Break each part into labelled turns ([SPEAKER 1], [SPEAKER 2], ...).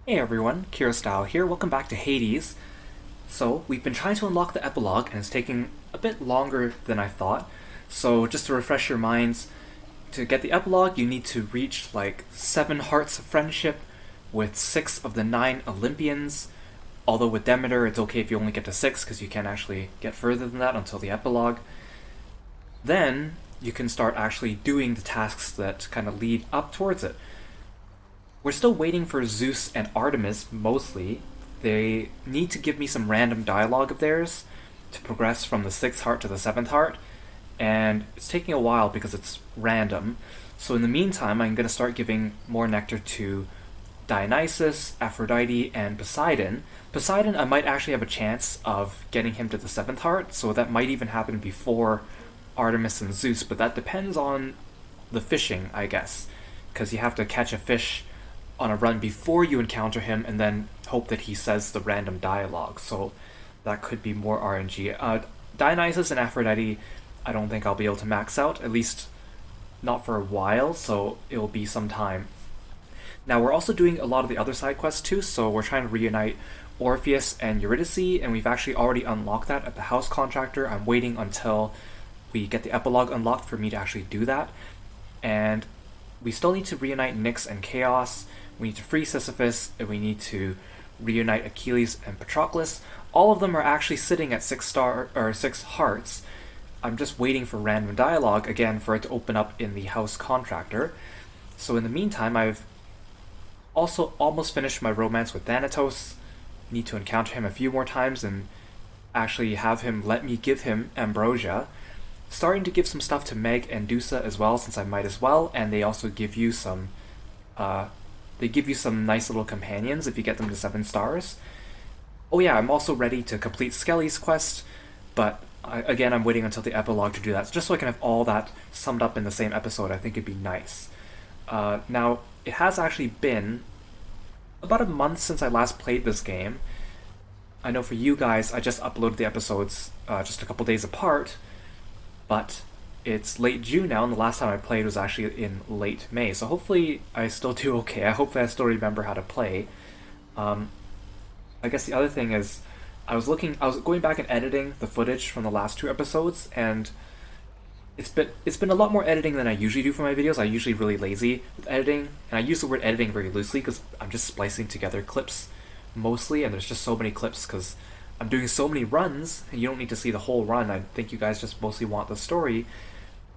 [SPEAKER 1] Hey everyone, Kirostyle here. Welcome back to Hades. So, we've been trying to unlock the epilogue, and it's taking a bit longer than I thought. So, just to refresh your minds, to get the epilogue, you need to reach like 7 hearts of friendship with 6 of the 9 Olympians. Although with Demeter, it's okay if you only get to 6 because you can't actually get further than that until the epilogue. Then, you can start actually doing the tasks that kind of lead up towards it. We're still waiting for Zeus and Artemis, mostly. They need to give me some random dialogue of theirs to progress from the 6th heart to the 7th heart, and it's taking a while because it's random. So in the meantime, I'm going to start giving more nectar to Dionysus, Aphrodite, and Poseidon. Poseidon, I might actually have a chance of getting him to the 7th heart, so that might even happen before Artemis and Zeus, but that depends on the fishing, I guess, because you have to catch a fish on a run before you encounter him and then hope that he says the random dialogue. So that could be more RNG. Dionysus and Aphrodite, I don't think I'll be able to max out, at least not for a while, so it'll be some time. Now, we're also doing a lot of the other side quests too, so we're trying to reunite Orpheus and Eurydice, and we've actually already unlocked that at the house contractor. I'm waiting until we get the epilogue unlocked for me to actually do that. And we still need to reunite Nyx and Chaos. We need to free Sisyphus, and we need to reunite Achilles and Patroclus. All of them are actually sitting at 6 hearts. I'm just waiting for random dialogue again for it to open up in the house contractor. So in the meantime, I've also almost finished my romance with Thanatos. Need to encounter him a few more times and actually have him let me give him ambrosia. Starting to give some stuff to Meg and Dusa as well, since I might as well, and they also give you some nice little companions if you get them to 7 stars. Oh yeah, I'm also ready to complete Skelly's quest, but I'm waiting until the epilogue to do that, just so I can have all that summed up in the same episode. I think it'd be nice. Now, it has actually been about a month since I last played this game. I know for you guys, I just uploaded the episodes just a couple days apart, but it's late June now, and the last time I played was actually in late May, so hopefully I still do okay. Hopefully I still remember how to play. I guess the other thing is, I was going back and editing the footage from the last 2 episodes, and it's been a lot more editing than I usually do for my videos. I'm usually really lazy with editing, and I use the word editing very loosely because I'm just splicing together clips mostly, and there's just so many clips because I'm doing so many runs, and you don't need to see the whole run. I think you guys just mostly want the story.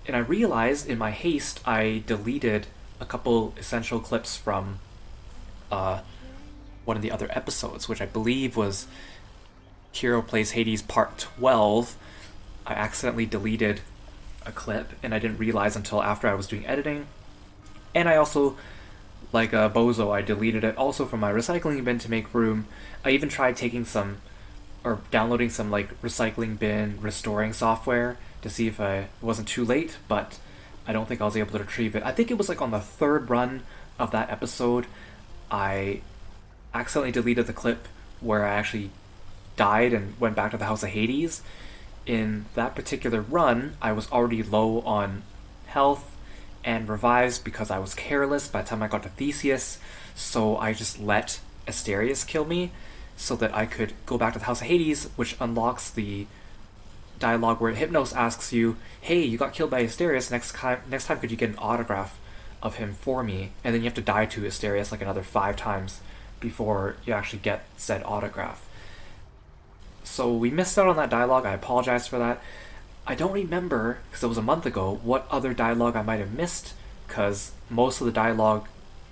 [SPEAKER 1] And I realized in my haste, I deleted a couple essential clips from one of the other episodes, which I believe was Kiro Plays Hades Part 12. I accidentally deleted a clip, and I didn't realize until after I was doing editing. And I also, like a bozo, I deleted it also from my recycling bin to make room. I even tried downloading some like recycling bin restoring software to see if it wasn't too late, but I don't think I was able to retrieve it. I think it was like on the 3rd run of that episode, I accidentally deleted the clip where I actually died and went back to the House of Hades. In that particular run, I was already low on health and revives because I was careless by the time I got to Theseus, so I just let Asterius kill me so that I could go back to the House of Hades, which unlocks the dialogue where Hypnos asks you, "Hey, you got killed by Asterius. Next time, could you get an autograph of him for me?" And then you have to die to Asterius like another 5 times before you actually get said autograph. So we missed out on that dialogue. I apologize for that. I don't remember, because it was a month ago, what other dialogue I might have missed, because most of the dialogue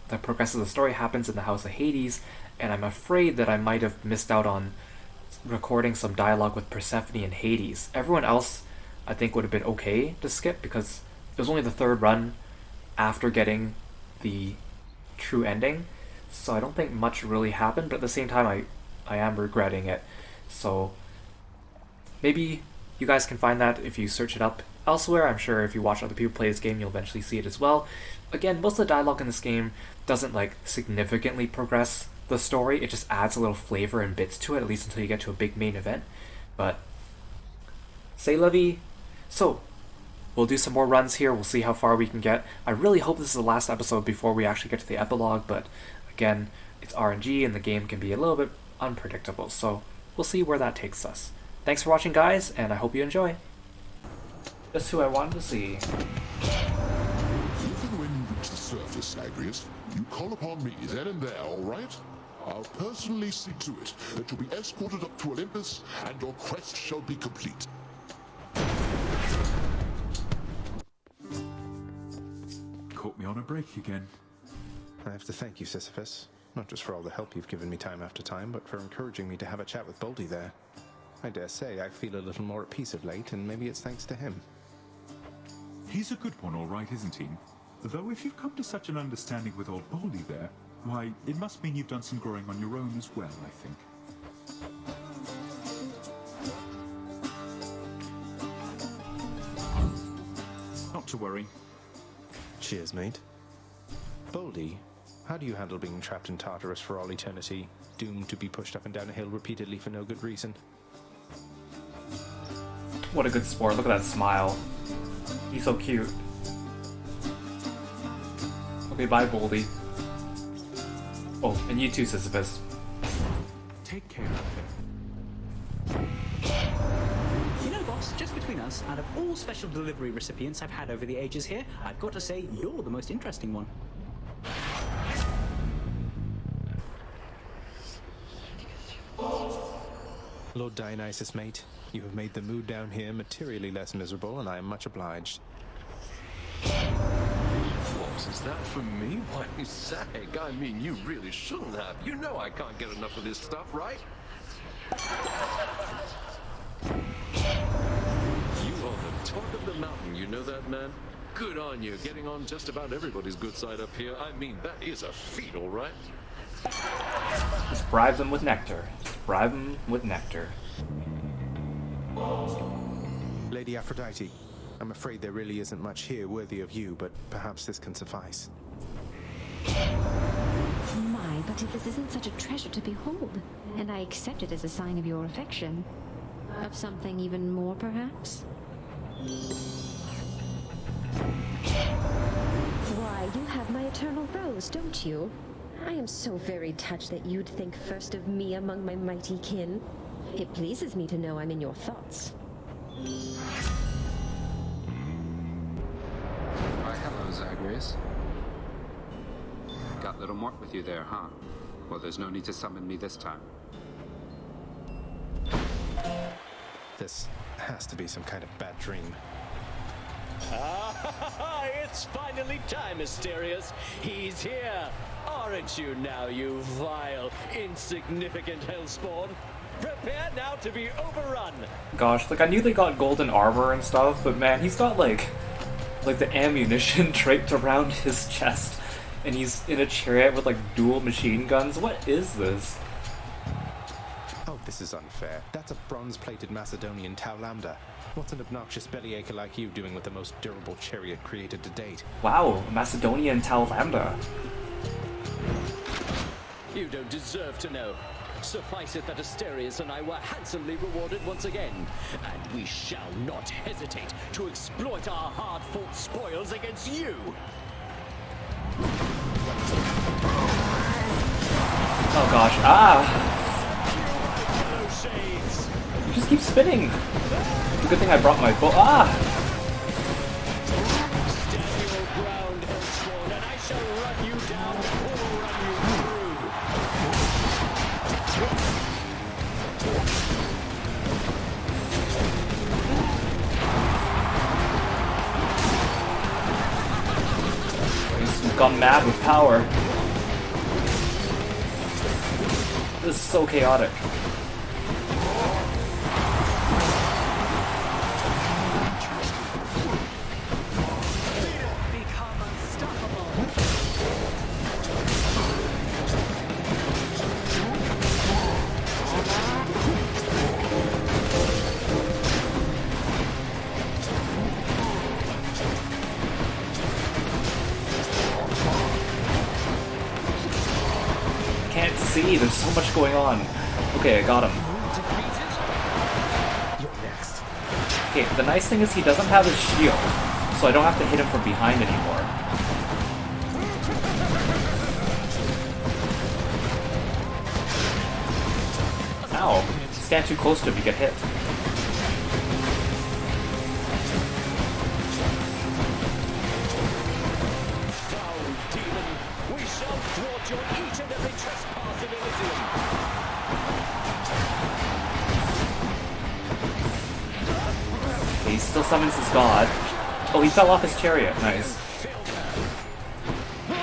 [SPEAKER 1] that progresses the story happens in the House of Hades, and I'm afraid that I might have missed out on recording some dialogue with Persephone and Hades. Everyone else, I think, would have been okay to skip because it was only the 3rd run after getting the true ending, so I don't think much really happened, but at the same time, I am regretting it. So maybe you guys can find that if you search it up elsewhere. I'm sure if you watch other people play this game, you'll eventually see it as well. Again, most of the dialogue in this game doesn't like significantly progress the story. It just adds a little flavor and bits to it, at least until you get to a big main event. But say la vie. So we'll do some more runs here. We'll see how far we can get. I really hope this is the last episode before we actually get to the epilogue, but Again, it's RNG and the game can be a little bit unpredictable, so we'll see where that takes us. Thanks for watching, guys, and I hope you enjoy. Just who I wanted to see.
[SPEAKER 2] Even when you reach the surface, Agrius, you call upon me then and there, all right? I'll personally see to it that you'll be escorted up to Olympus and your quest shall be complete.
[SPEAKER 3] Caught me on a break again.
[SPEAKER 4] I have to thank you, Sisyphus. Not just for all the help you've given me time after time, but for encouraging me to have a chat with Baldy there. I dare say I feel a little more at peace of late, and maybe it's thanks to him.
[SPEAKER 3] He's a good one, all right, isn't he? Though if you've come to such an understanding with old Baldy there, why, it must mean you've done some growing on your own as well, I think. Not to worry.
[SPEAKER 4] Cheers, mate. Baldy, how do you handle being trapped in Tartarus for all eternity, doomed to be pushed up and down a hill repeatedly for no good reason?
[SPEAKER 1] What a good sport. Look at that smile. He's so cute. Okay, bye, Boldy. Oh, and you too, Sisyphus.
[SPEAKER 3] Take care out there.
[SPEAKER 5] You know, boss, just between us, out of all special delivery recipients I've had over the ages here, I've got to say you're the most interesting one.
[SPEAKER 4] Lord Dionysus, mate, you have made the mood down here materially less miserable, and I am much obliged.
[SPEAKER 6] What, is that for me? Why, Sag, I mean, you really shouldn't have. You know I can't get enough of this stuff, right? You are the talk of the mountain, you know that, man? Good on you, getting on just about everybody's good side up here. I mean, that is a feat, all right?
[SPEAKER 1] Just bribe them with nectar. Just bribe them with nectar.
[SPEAKER 4] Lady Aphrodite, I'm afraid there really isn't much here worthy of you, but perhaps this can suffice.
[SPEAKER 7] My, but this isn't such a treasure to behold, and I accept it as a sign of your affection. Of something even more, perhaps? Why, you have my eternal rose, don't you? I am so very touched that you'd think first of me among my mighty kin. It pleases me to know I'm in your thoughts.
[SPEAKER 8] Why, hello, Zagreus. Got little Mort with you there, huh? Well, there's no need to summon me this time.
[SPEAKER 4] This has to be some kind of bad dream.
[SPEAKER 9] Ah, it's finally time, Asterius. He's here. Aren't you now, you vile, insignificant hellspawn? Prepare now to be overrun.
[SPEAKER 1] Gosh, like I knew they got golden armor and stuff, but man, he's got like the ammunition draped around his chest, and he's in a chariot with like dual machine guns. What is this?
[SPEAKER 4] Oh, this is unfair. That's a bronze-plated Macedonian Tau Lambda. What's an obnoxious bellyacre like you doing with the most durable chariot created to date?
[SPEAKER 1] Wow, Macedonian Tau Lambda.
[SPEAKER 9] You don't deserve to know. Suffice it that Asterius and I were handsomely rewarded once again, and we shall not hesitate to exploit our hard-fought spoils against you.
[SPEAKER 1] Oh gosh, ah!
[SPEAKER 9] Hello, Shades.
[SPEAKER 1] You just keep spinning! It's a good thing I brought my bow. Ah!
[SPEAKER 9] Stand your ground, hellspawn, and I shall run you down or run you through.
[SPEAKER 1] He's gone mad with power. This is so chaotic.
[SPEAKER 9] Become unstoppable.
[SPEAKER 1] Can't see, there's so much going on. Okay, I got him. Okay, the nice thing is he doesn't have his shield, so I don't have to hit him from behind anymore. Ow. If you stand too close to him, you get hit.
[SPEAKER 9] Foul demon, we shall thwart your each and every trespass in Elysium.
[SPEAKER 1] Okay, he still summons his god. Oh, he fell off his chariot. Nice.
[SPEAKER 9] Oh,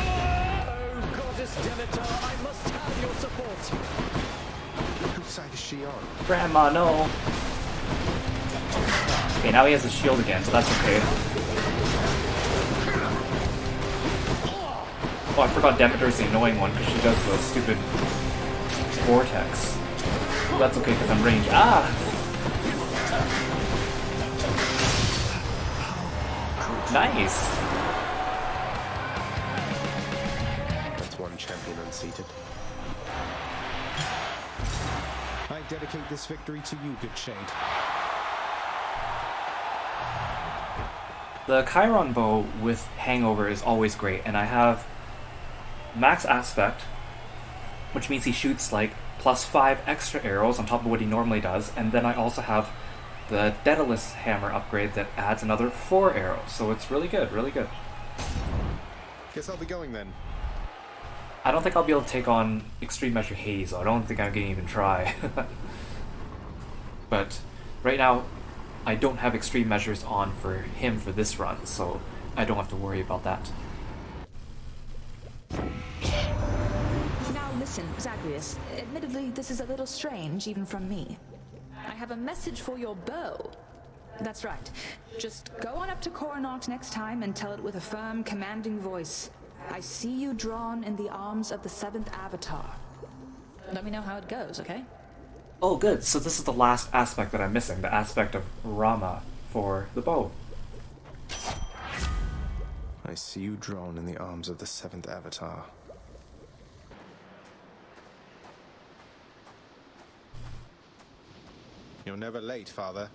[SPEAKER 9] Goddess Demeter, I must have your support.
[SPEAKER 4] Whose side is she on?
[SPEAKER 1] Grandma, no. Okay, now he has a shield again, so that's okay. Oh, I forgot Demeter's the annoying one because she does the stupid vortex. Well, that's okay because I'm ranged. Ah! Nice!
[SPEAKER 4] That's one champion unseated. I dedicate this victory to you, good shade.
[SPEAKER 1] The Chiron bow with Hangover is always great, and I have max aspect, which means he shoots like +5 extra arrows on top of what he normally does, and then I also have the Daedalus hammer upgrade that adds another 4 arrows, so it's really good, really good.
[SPEAKER 4] Guess I'll be going then.
[SPEAKER 1] I don't think I'll be able to take on Extreme Measure Hades, though. I don't think I'm going to even try. But right now, I don't have Extreme Measures on for him for this run, so I don't have to worry about that.
[SPEAKER 10] Now listen, Zagreus. Admittedly, this is a little strange, even from me. I have a message for your bow. That's right. Just go on up to Coronach next time and tell it with a firm, commanding voice. I see you drawn in the arms of the 7th Avatar. Let me know how it goes, okay?
[SPEAKER 1] Oh, good. So this is the last aspect that I'm missing, the aspect of Rama for the bow.
[SPEAKER 4] I see you drawn in the arms of the 7th Avatar. You're never late, Father.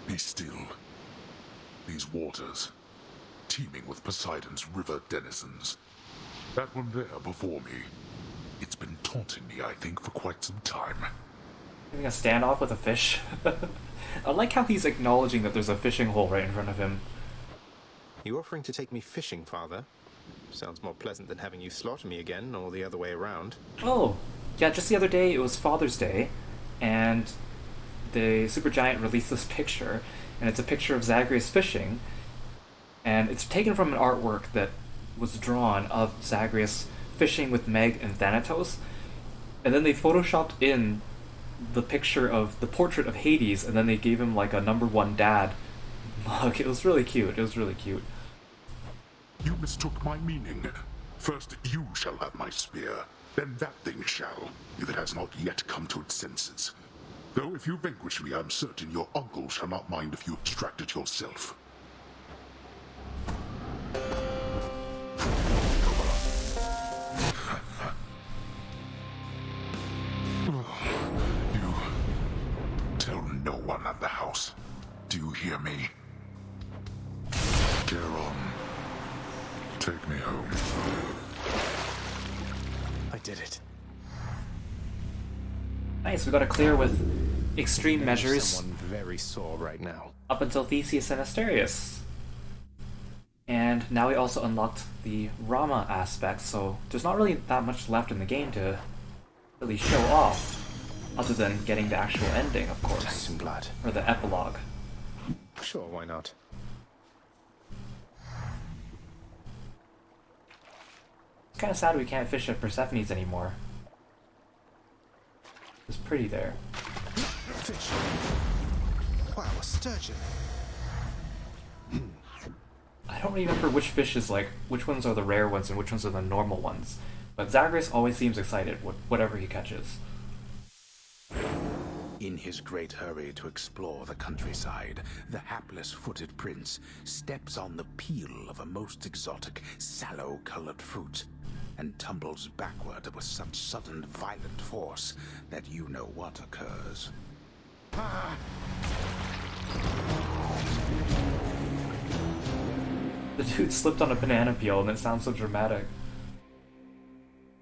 [SPEAKER 2] Be still. These waters, teeming with Poseidon's river denizens. That one there before me, it's been taunting me, I think, for quite some time.
[SPEAKER 1] Having a standoff with a fish. I like how he's acknowledging that there's a fishing hole right in front of him.
[SPEAKER 4] You offering to take me fishing, Father? Sounds more pleasant than having you slaughter me again, or the other way around.
[SPEAKER 1] Oh, yeah, just the other day, it was Father's Day, and the Supergiant released this picture, and it's a picture of Zagreus fishing, and it's taken from an artwork that was drawn of Zagreus fishing with Meg and Thanatos, and then they photoshopped in the picture of the portrait of Hades, and then they gave him like a #1 dad mug. It was really cute. It was really cute.
[SPEAKER 2] You mistook my meaning. First you shall have my spear, then that thing shall, if it has not yet come to its senses. Though if you vanquish me, I'm certain your uncle shall not mind if you extract it yourself. You tell no one at the house. Do you hear me? Kiro, take me home.
[SPEAKER 4] I did it.
[SPEAKER 1] Nice, we got to clear with extreme measures
[SPEAKER 4] Someone very sore right now.
[SPEAKER 1] up until Theseus and Asterius. And now we also unlocked the Rama aspect, so there's not really that much left in the game to really show off, other than getting the actual ending, of course.
[SPEAKER 4] Some blood.
[SPEAKER 1] Or the epilogue.
[SPEAKER 4] Sure, why not?
[SPEAKER 1] It's kind of sad we can't fish at Persephone's anymore. It's pretty there.
[SPEAKER 4] Fish. Wow, a sturgeon.
[SPEAKER 1] I don't remember which fish is like, which ones are the rare ones and which ones are the normal ones. But Zagreus always seems excited with whatever he catches.
[SPEAKER 11] In his great hurry to explore the countryside, the hapless-footed prince steps on the peel of a most exotic, sallow-colored fruit, and tumbles backward with such sudden violent force that you know what occurs.
[SPEAKER 1] The dude slipped on a banana peel and it sounds so dramatic.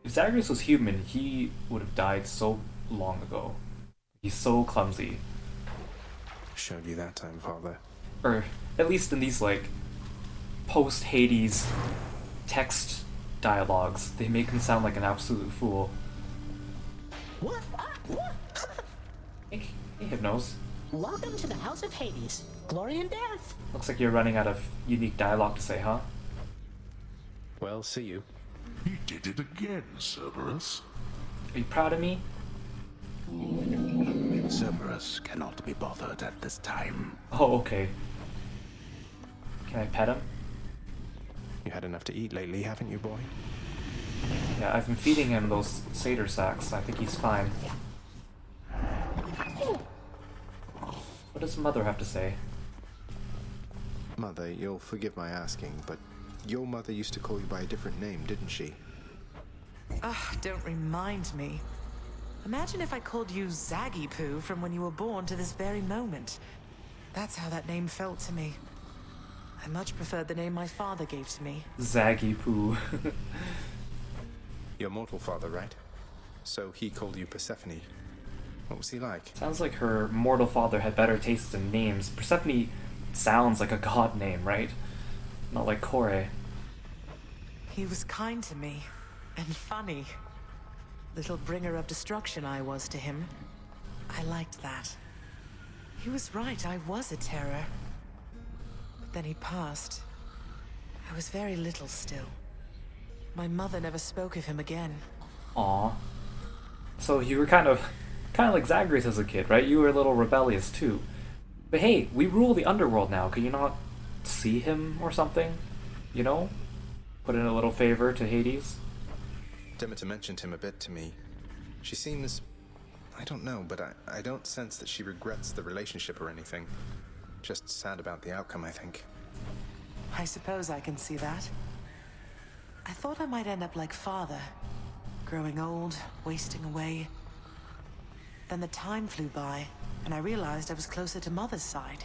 [SPEAKER 1] If Zagreus was human, he would have died so long ago. He's so clumsy.
[SPEAKER 4] Showed you that time, Father.
[SPEAKER 1] Or at least in these like post-Hades text dialogues, they make him sound like an absolute fool.
[SPEAKER 12] What?
[SPEAKER 1] Hey, Hypnos.
[SPEAKER 12] Welcome to the House of Hades. Glory and death.
[SPEAKER 1] Looks like you're running out of unique dialogue to say, huh?
[SPEAKER 4] Well, see you.
[SPEAKER 2] He did it again, Cerberus.
[SPEAKER 1] Are you proud of me?
[SPEAKER 11] Cerberus cannot be bothered at this time.
[SPEAKER 1] Oh, okay. Can I pet him?
[SPEAKER 4] You had enough to eat lately, haven't you, boy?
[SPEAKER 1] Yeah, I've been feeding him those satyr sacks. I think he's fine. What does Mother have to say?
[SPEAKER 4] Mother, you'll forgive my asking, but your mother used to call you by a different name, didn't she?
[SPEAKER 13] Don't remind me. Imagine if I called you Zaggy Poo from when you were born to this very moment. That's how that name felt to me. I much preferred the name my father gave to me.
[SPEAKER 1] Zaggy Poo.
[SPEAKER 4] Your mortal father, right? So he called you Persephone. What was he like?
[SPEAKER 1] Sounds like her mortal father had better taste in names. Persephone sounds like a god name, right? Not like Kore.
[SPEAKER 13] He was kind to me, and funny. Little bringer of destruction I was to him. I liked that. He was right, I was a terror. But then he passed. I was very little still. My mother never spoke of him again.
[SPEAKER 1] Aw. So you were kind of like Zagreus as a kid, right? You were a little rebellious too. But hey, we rule the underworld now. Could you not see him or something? You know? Put in a little favor to Hades?
[SPEAKER 4] Demeter mentioned him a bit to me. She seems... I don't know, but I don't sense that she regrets the relationship or anything. Just sad about the outcome, I think.
[SPEAKER 13] I suppose I can see that. I thought I might end up like Father. Growing old, wasting away. Then the time flew by, and I realized I was closer to Mother's side.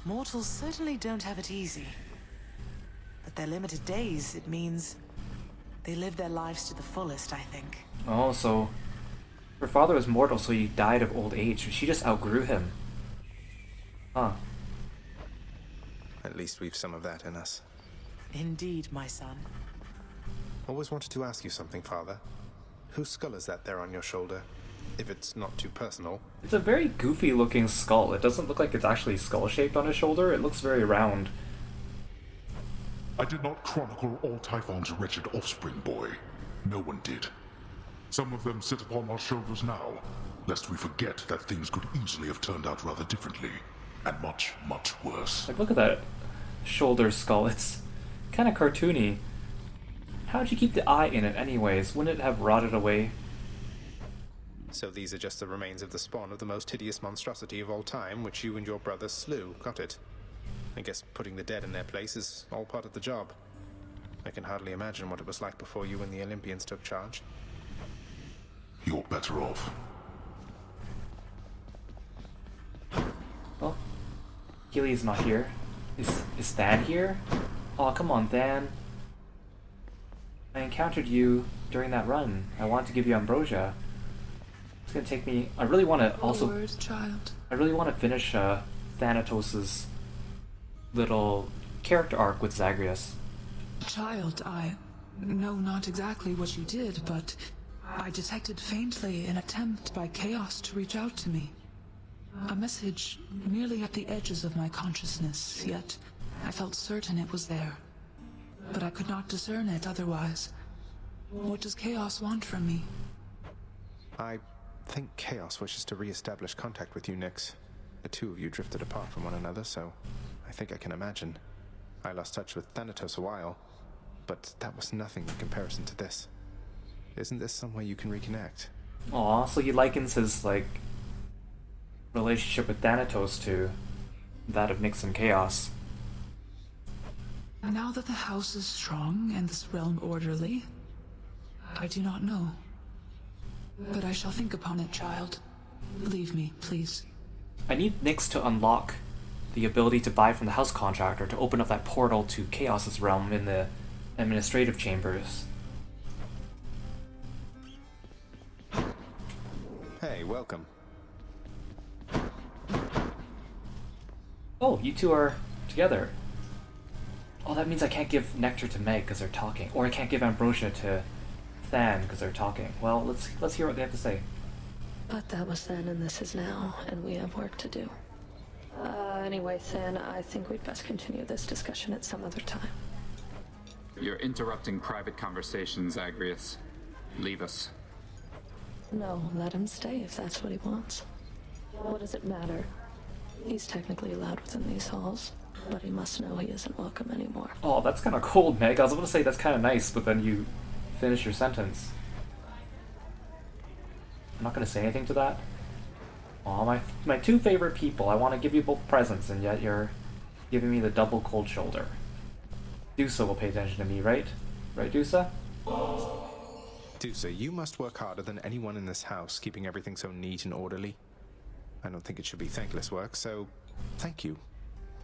[SPEAKER 13] Mortals certainly don't have it easy. But their limited days, it means... they live their lives to the fullest, I think.
[SPEAKER 1] Oh, so... her father was mortal, so he died of old age. She just outgrew him. Huh.
[SPEAKER 4] At least we've some of that in us.
[SPEAKER 13] Indeed, my son.
[SPEAKER 4] Always wanted to ask you something, Father. Whose skull is that there on your shoulder? If it's not too personal.
[SPEAKER 1] It's a very goofy looking skull. It doesn't look like it's actually skull-shaped on his shoulder. It looks very round.
[SPEAKER 2] I did not chronicle all Typhon's wretched offspring, boy. No one did. Some of them sit upon our shoulders now, lest we forget that things could easily have turned out rather differently, and much, much worse.
[SPEAKER 1] Like, look at that shoulder skull. It's kind of cartoony. How'd you keep the eye in it anyways? Wouldn't it have rotted away?
[SPEAKER 4] So these are just the remains of the spawn of the most hideous monstrosity of all time, which you and your brother slew, got it? I guess putting the dead in their place is all part of the job. I can hardly imagine what it was like before you and the Olympians took charge.
[SPEAKER 2] You're better off.
[SPEAKER 1] Well, Healy's not here. Is Than here? Oh, come on, Than. I encountered you during that run. I wanted to give you ambrosia. It's gonna take me... I really want to also...
[SPEAKER 10] Word, child.
[SPEAKER 1] I really want to finish Thanatos' little character arc with Zagreus.
[SPEAKER 10] Child, I know not exactly what you did, but I detected faintly an attempt by Chaos to reach out to me. A message merely at the edges of my consciousness, yet I felt certain it was there. But I could not discern it otherwise. What does Chaos want from me?
[SPEAKER 4] I think Chaos wishes to re-establish contact with you, Nyx. The two of you drifted apart from one another, so I think I can imagine. I lost touch with Thanatos a while, but that was nothing in comparison to this. Isn't this some way you can reconnect?
[SPEAKER 1] Aw, so he likens his, like, relationship with Thanatos to that of Nyx and Chaos.
[SPEAKER 10] Now that the house is strong and this realm orderly, I do not know. But I shall think upon it, child. Leave me, please.
[SPEAKER 1] I need Nyx to unlock the ability to buy from the house contractor to open up that portal to Chaos's realm in the administrative chambers.
[SPEAKER 4] Hey, welcome.
[SPEAKER 1] Oh, you two are together. Oh, that means I can't give nectar to Meg because they're talking, or I can't give ambrosia to Than because they're talking. Well, let's hear what they have to say.
[SPEAKER 14] But that was then and this is now, and we have work to do. Anyway, Than, I think we'd best continue this discussion at some other time.
[SPEAKER 8] You're interrupting private conversations, Agrius. Leave us.
[SPEAKER 14] No, let him stay if that's what he wants. What does it matter? He's technically allowed within these halls, but he must know he isn't welcome anymore.
[SPEAKER 1] Oh, that's kind of cold, Meg. I was going to say that's kind of nice, but then you finish your sentence. I'm not going to say anything to that. Oh, my two favorite people. I want to give you both presents, and yet you're giving me the double cold shoulder. Dusa will pay attention to me, right? Right, Dusa?
[SPEAKER 4] Dusa, you must work harder than anyone in this house, keeping everything so neat and orderly. I don't think it should be thankless work, so thank you.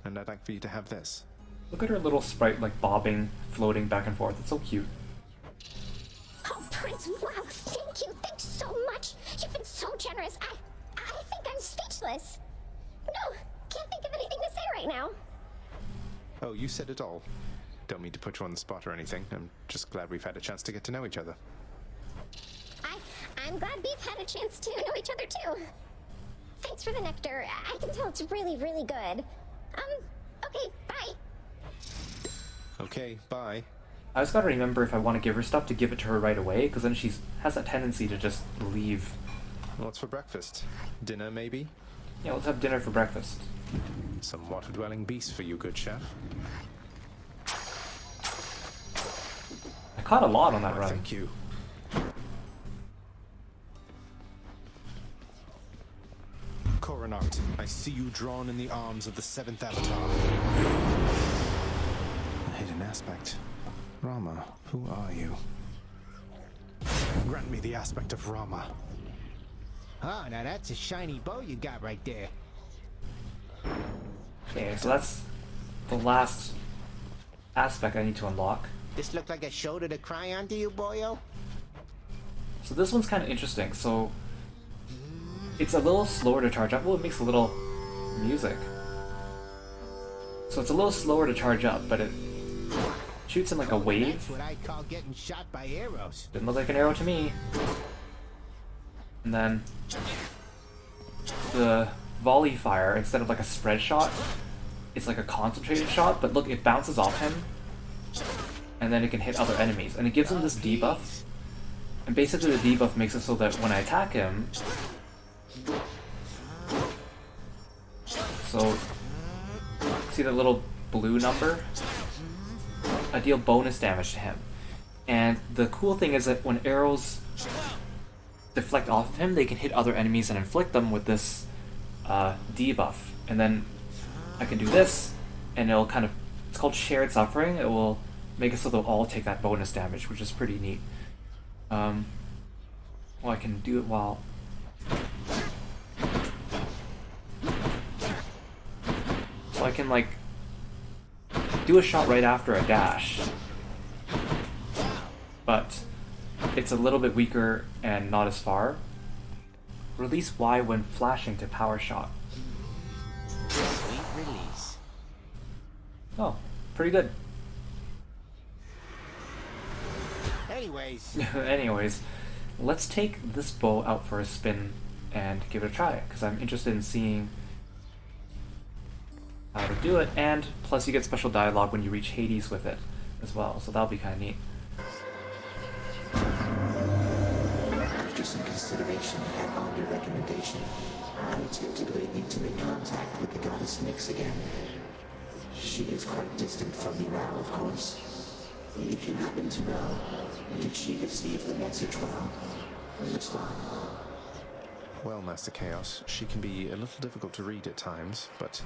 [SPEAKER 4] And I'd like for you to have this.
[SPEAKER 1] Look at her little sprite, like, bobbing, floating back and forth. It's so cute.
[SPEAKER 15] Oh, Prince, wow, thank you. Thanks so much. You've been so generous. I think I'm speechless. No, can't think of anything to say right now.
[SPEAKER 4] Oh, you said it all. Don't mean to put you on the spot or anything. I'm just glad we've had a chance to get to know each other.
[SPEAKER 15] I'm glad we've had a chance to know each other, too. Thanks for the nectar. I can tell it's really, really good. Okay, bye.
[SPEAKER 4] Okay, bye.
[SPEAKER 1] I just gotta remember if I want to give her stuff to give it to her right away, because then she has that tendency to just leave.
[SPEAKER 4] What's for breakfast? Dinner, maybe?
[SPEAKER 1] Yeah, let's have dinner for breakfast.
[SPEAKER 4] Some water-dwelling beast for you, good chef.
[SPEAKER 1] I caught a lot on that run.
[SPEAKER 4] Thank you. Coronaut, I see you drawn in the arms of the seventh avatar. A hidden aspect. Rama, who are you? Grant me the aspect of Rama.
[SPEAKER 16] Oh, now that's a shiny bow you got right there.
[SPEAKER 1] Okay, so that's the last aspect I need to unlock.
[SPEAKER 16] This look like a shoulder to cry on to you, boyo?
[SPEAKER 1] So this one's kind of interesting. So it's a little slower to charge up. Well, it makes a little music. So it's a little slower to charge up, but it shoots in like a wave.
[SPEAKER 16] That's what I call getting shot by arrows.
[SPEAKER 1] Didn't look like an arrow to me. And then the volley fire, instead of like a spread shot, it's like a concentrated shot, but look, it bounces off him, and then it can hit other enemies. And it gives him this debuff. And basically the debuff makes it so that when I attack him, so see the little blue number? I deal bonus damage to him. And the cool thing is that when arrows deflect off of him, they can hit other enemies and inflict them with this debuff. And then I can do this, and it'll kind of, it's called shared suffering. It will make it so they'll all take that bonus damage, which is pretty neat. Well, I can do it while... So I can, like, do a shot right after a dash. But it's a little bit weaker and not as far. Release Y when flashing to power shot.
[SPEAKER 16] Sweet release.
[SPEAKER 1] Oh, pretty good.
[SPEAKER 16] Anyways,
[SPEAKER 1] let's take this bow out for a spin and give it a try, because I'm interested in seeing how to do it, and plus you get special dialogue when you reach Hades with it as well, so that'll be kind of neat.
[SPEAKER 17] After some consideration and on your recommendation, I tentatively need to make contact with the goddess Nyx again. She is quite distant from me now, of course. If you happen to know, did she receive the message well?
[SPEAKER 4] Well, Master Chaos, she can be a little difficult to read at times, but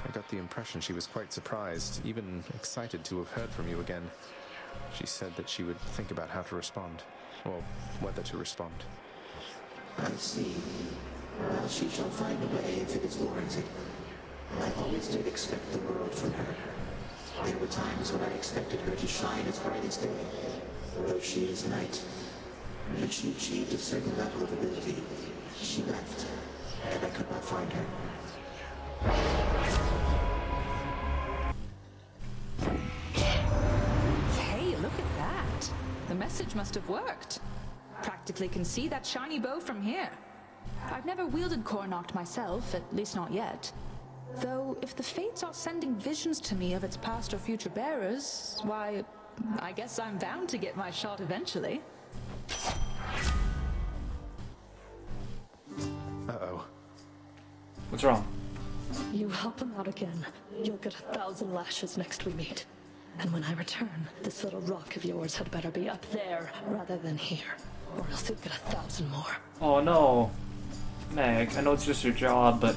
[SPEAKER 4] I got the impression she was quite surprised, even excited to have heard from you again. She said that she would think about how to respond, or whether to respond.
[SPEAKER 17] I see. Well, she shall find a way if it is warranted. I always did expect the world from her. There were times when I expected her to shine as bright as day, though she is night. But she achieved a certain level of ability, She left, and I could not find her.
[SPEAKER 10] Hey, look at that. The message must have worked. Practically can see that shiny bow from here. I've never wielded Coronoct myself, at least not yet. Though, if the Fates are sending visions to me of its past or future bearers, why, I guess I'm bound to get my shot eventually.
[SPEAKER 4] Uh-oh.
[SPEAKER 1] What's wrong?
[SPEAKER 14] You help him out again, you'll get 1,000 lashes next we meet. And when I return, this little rock of yours had better be up there rather than here, or else you'll get 1,000 more.
[SPEAKER 1] Oh no. Meg, I know it's just your job, but...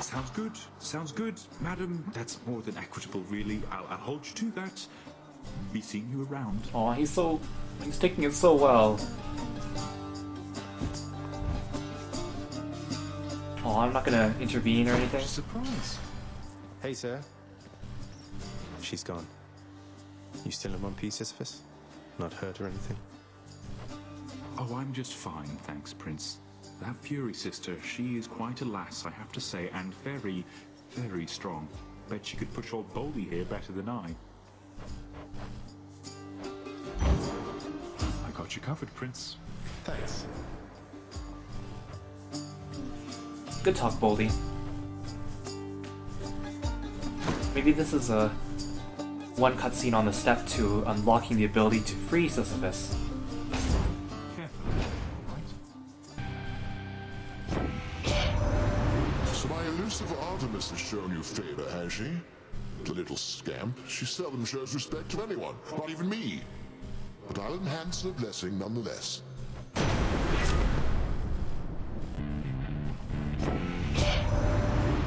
[SPEAKER 3] Sounds good. Sounds good, madam. That's more than equitable, really. I'll hold you to that. Be seeing you around.
[SPEAKER 1] Oh, he's taking it so well. Oh, I'm not gonna intervene or anything.
[SPEAKER 3] Surprise.
[SPEAKER 4] Hey, sir. She's gone. You still in one piece, Sisyphus? Not hurt or anything?
[SPEAKER 3] Oh, I'm just fine, thanks, Prince. That Fury sister, she is quite a lass, I have to say, and very, very strong. Bet she could push old Boldy here better than I. I got you covered, Prince.
[SPEAKER 4] Thanks.
[SPEAKER 1] Good talk, Boldy. Maybe this is a one cutscene on the step to unlocking the ability to free Sisyphus.
[SPEAKER 2] So my elusive Artemis has shown you favor, has she? The little scamp. She seldom shows respect to anyone, not even me. But I'll enhance her blessing nonetheless.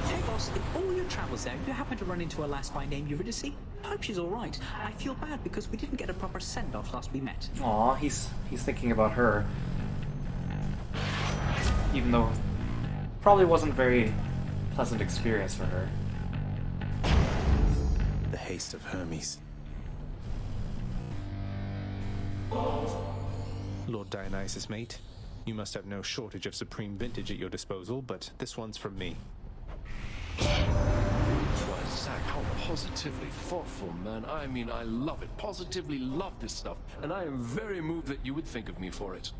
[SPEAKER 5] Hey boss, in all your travels there, you happen to run into a lass by name Eurydice? Hope she's alright. I feel bad because we didn't get a proper send-off last we met.
[SPEAKER 1] Aw, he's thinking about her. Even though probably wasn't a very pleasant experience for her.
[SPEAKER 4] The haste of Hermes. Lord Dionysus, mate. You must have no shortage of supreme vintage at your disposal, but this one's from me.
[SPEAKER 6] Why, Zach, how positively thoughtful, man. I mean, I love it. Positively love this stuff. And I am very moved that you would think of me for it.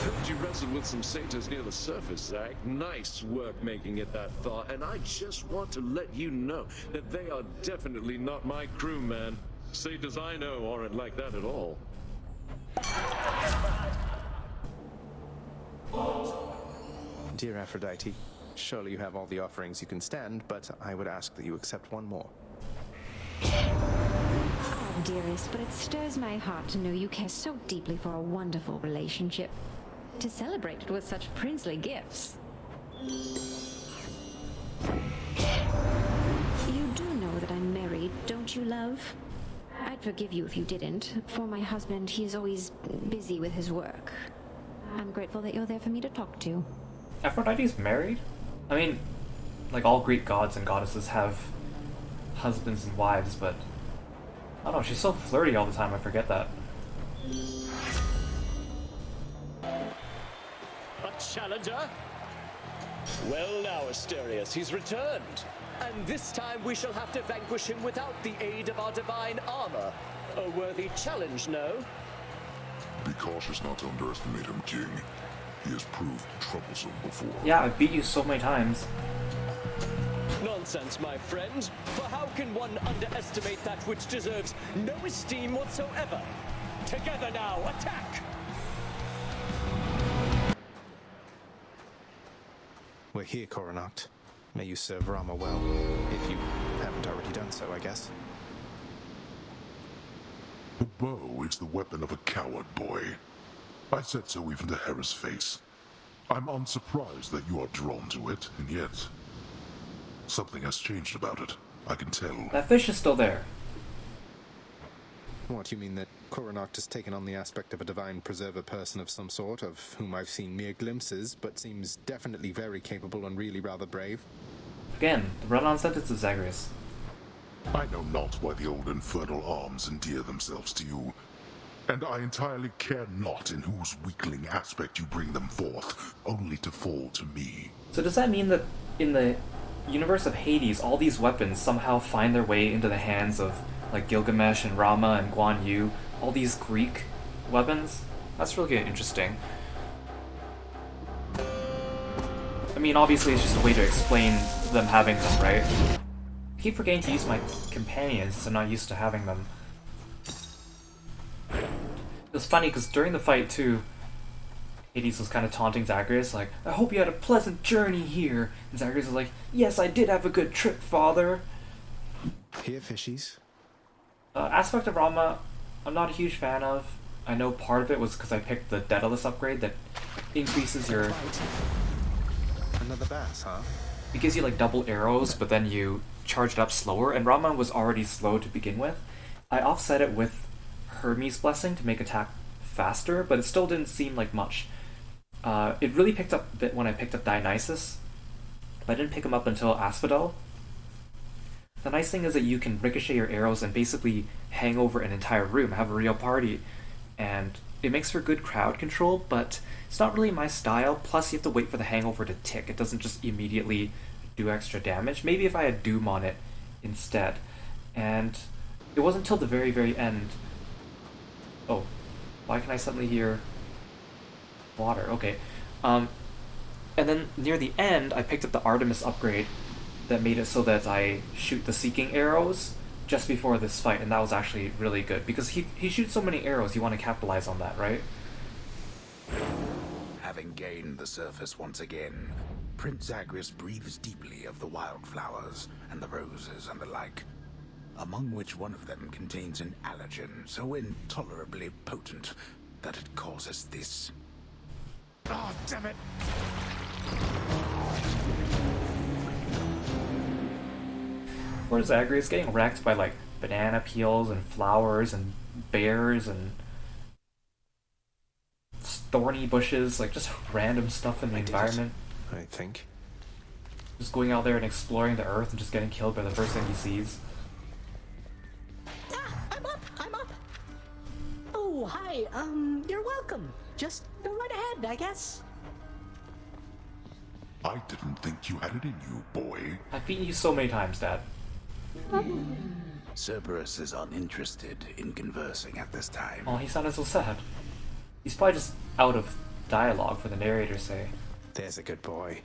[SPEAKER 6] Heard you wrestled with some satyrs near the surface, Zach. Nice work making it that far. And I just want to let you know that they are definitely not my crew, man. Satyrs I know aren't like that at all.
[SPEAKER 4] Dear Aphrodite, surely you have all the offerings you can stand, but I would ask that you accept one more.
[SPEAKER 7] Oh, dearest, but it stirs my heart to know you care so deeply for a wonderful relationship. To celebrate it with such princely gifts. You do know that I'm married, don't you, love? I'd forgive you if you didn't. For my husband, he is always busy with his work. I'm grateful that you're there for me to talk to.
[SPEAKER 1] Aphrodite's married? I mean, like all Greek gods and goddesses have husbands and wives, but I don't know, she's so flirty all the time, I forget that.
[SPEAKER 9] A challenger? Well now, Asterius, he's returned. And this time we shall have to vanquish him without the aid of our divine armor. A worthy challenge, no?
[SPEAKER 2] Be cautious not to underestimate him, King. He has proved troublesome before.
[SPEAKER 1] Yeah, I've beat you so many times.
[SPEAKER 9] Nonsense, my friend. For how can one underestimate that which deserves no esteem whatsoever? Together now, attack!
[SPEAKER 4] We're here, Coronoct. May you serve Rama well, if you haven't already done so, I guess.
[SPEAKER 2] The bow is the weapon of a coward, boy. I said so even to Hera's face. I'm unsurprised that you are drawn to it, and yet something has changed about it. I can tell.
[SPEAKER 1] That fish is still there.
[SPEAKER 4] What, you mean that Coronoct has taken on the aspect of a divine preserver person of some sort, of whom I've seen mere glimpses, but seems definitely very capable and really rather brave?
[SPEAKER 1] Again, the run-on sentence is Zagreus.
[SPEAKER 2] I know not why the old infernal arms endear themselves to you. and I entirely care not in whose weakling aspect you bring them forth, only to fall to me.
[SPEAKER 1] So does that mean that in the universe of Hades, all these weapons somehow find their way into the hands of, like, Gilgamesh and Rama and Guan Yu, all these Greek weapons? That's really interesting. I mean, obviously it's just a way to explain them having them, right? I keep forgetting to use my companions since I'm not used to having them. It was funny because during the fight too, Hades was kind of taunting Zagreus, like, I hope you had a pleasant journey here. And Zagreus was like, yes, I did have a good trip, father.
[SPEAKER 4] Here, fishies.
[SPEAKER 1] Aspect of Rama, I'm not a huge fan of. I know part of it was because I picked the Daedalus upgrade that increases your...
[SPEAKER 4] Another bass, huh?
[SPEAKER 1] It gives you like double arrows, but then you charge it up slower, and Rama was already slow to begin with. I offset it with Hermes' Blessing to make attack faster, but it still didn't seem like much. It really picked up a bit when I picked up Dionysus, but I didn't pick him up until Asphodel. The nice thing is that you can ricochet your arrows and basically hang over an entire room, have a real party, and it makes for good crowd control, but it's not really my style, plus you have to wait for the hangover to tick. It doesn't just immediately do extra damage. Maybe if I had Doom on it instead. And it wasn't until the very, very end... Oh, why can I suddenly hear water? Okay. And then near the end, I picked up the Artemis upgrade that made it so that I shoot the Seeking arrows just before this fight, and that was actually really good, because he shoots so many arrows, you want to capitalize on that, right?
[SPEAKER 11] Having gained the surface once again, Prince Zagreus breathes deeply of the wildflowers and the roses and the like, among which one of them contains an allergen so intolerably potent that it causes this. Oh, damn it!
[SPEAKER 1] Poor Zagreus getting wrecked by like banana peels and flowers and bears and thorny bushes, like just random stuff in the environment.
[SPEAKER 4] I think.
[SPEAKER 1] Just going out there and exploring the earth and just getting killed by the first thing he sees.
[SPEAKER 12] I'm up. Oh, hi. You're welcome. Just go right ahead, I guess.
[SPEAKER 2] I didn't think you had it in you, boy.
[SPEAKER 1] I've beaten you so many times, Dad.
[SPEAKER 11] Cerberus is uninterested in conversing at this time.
[SPEAKER 1] Oh, he sounded so sad. He's probably just out of dialogue for the narrator to say.
[SPEAKER 4] There's a good boy.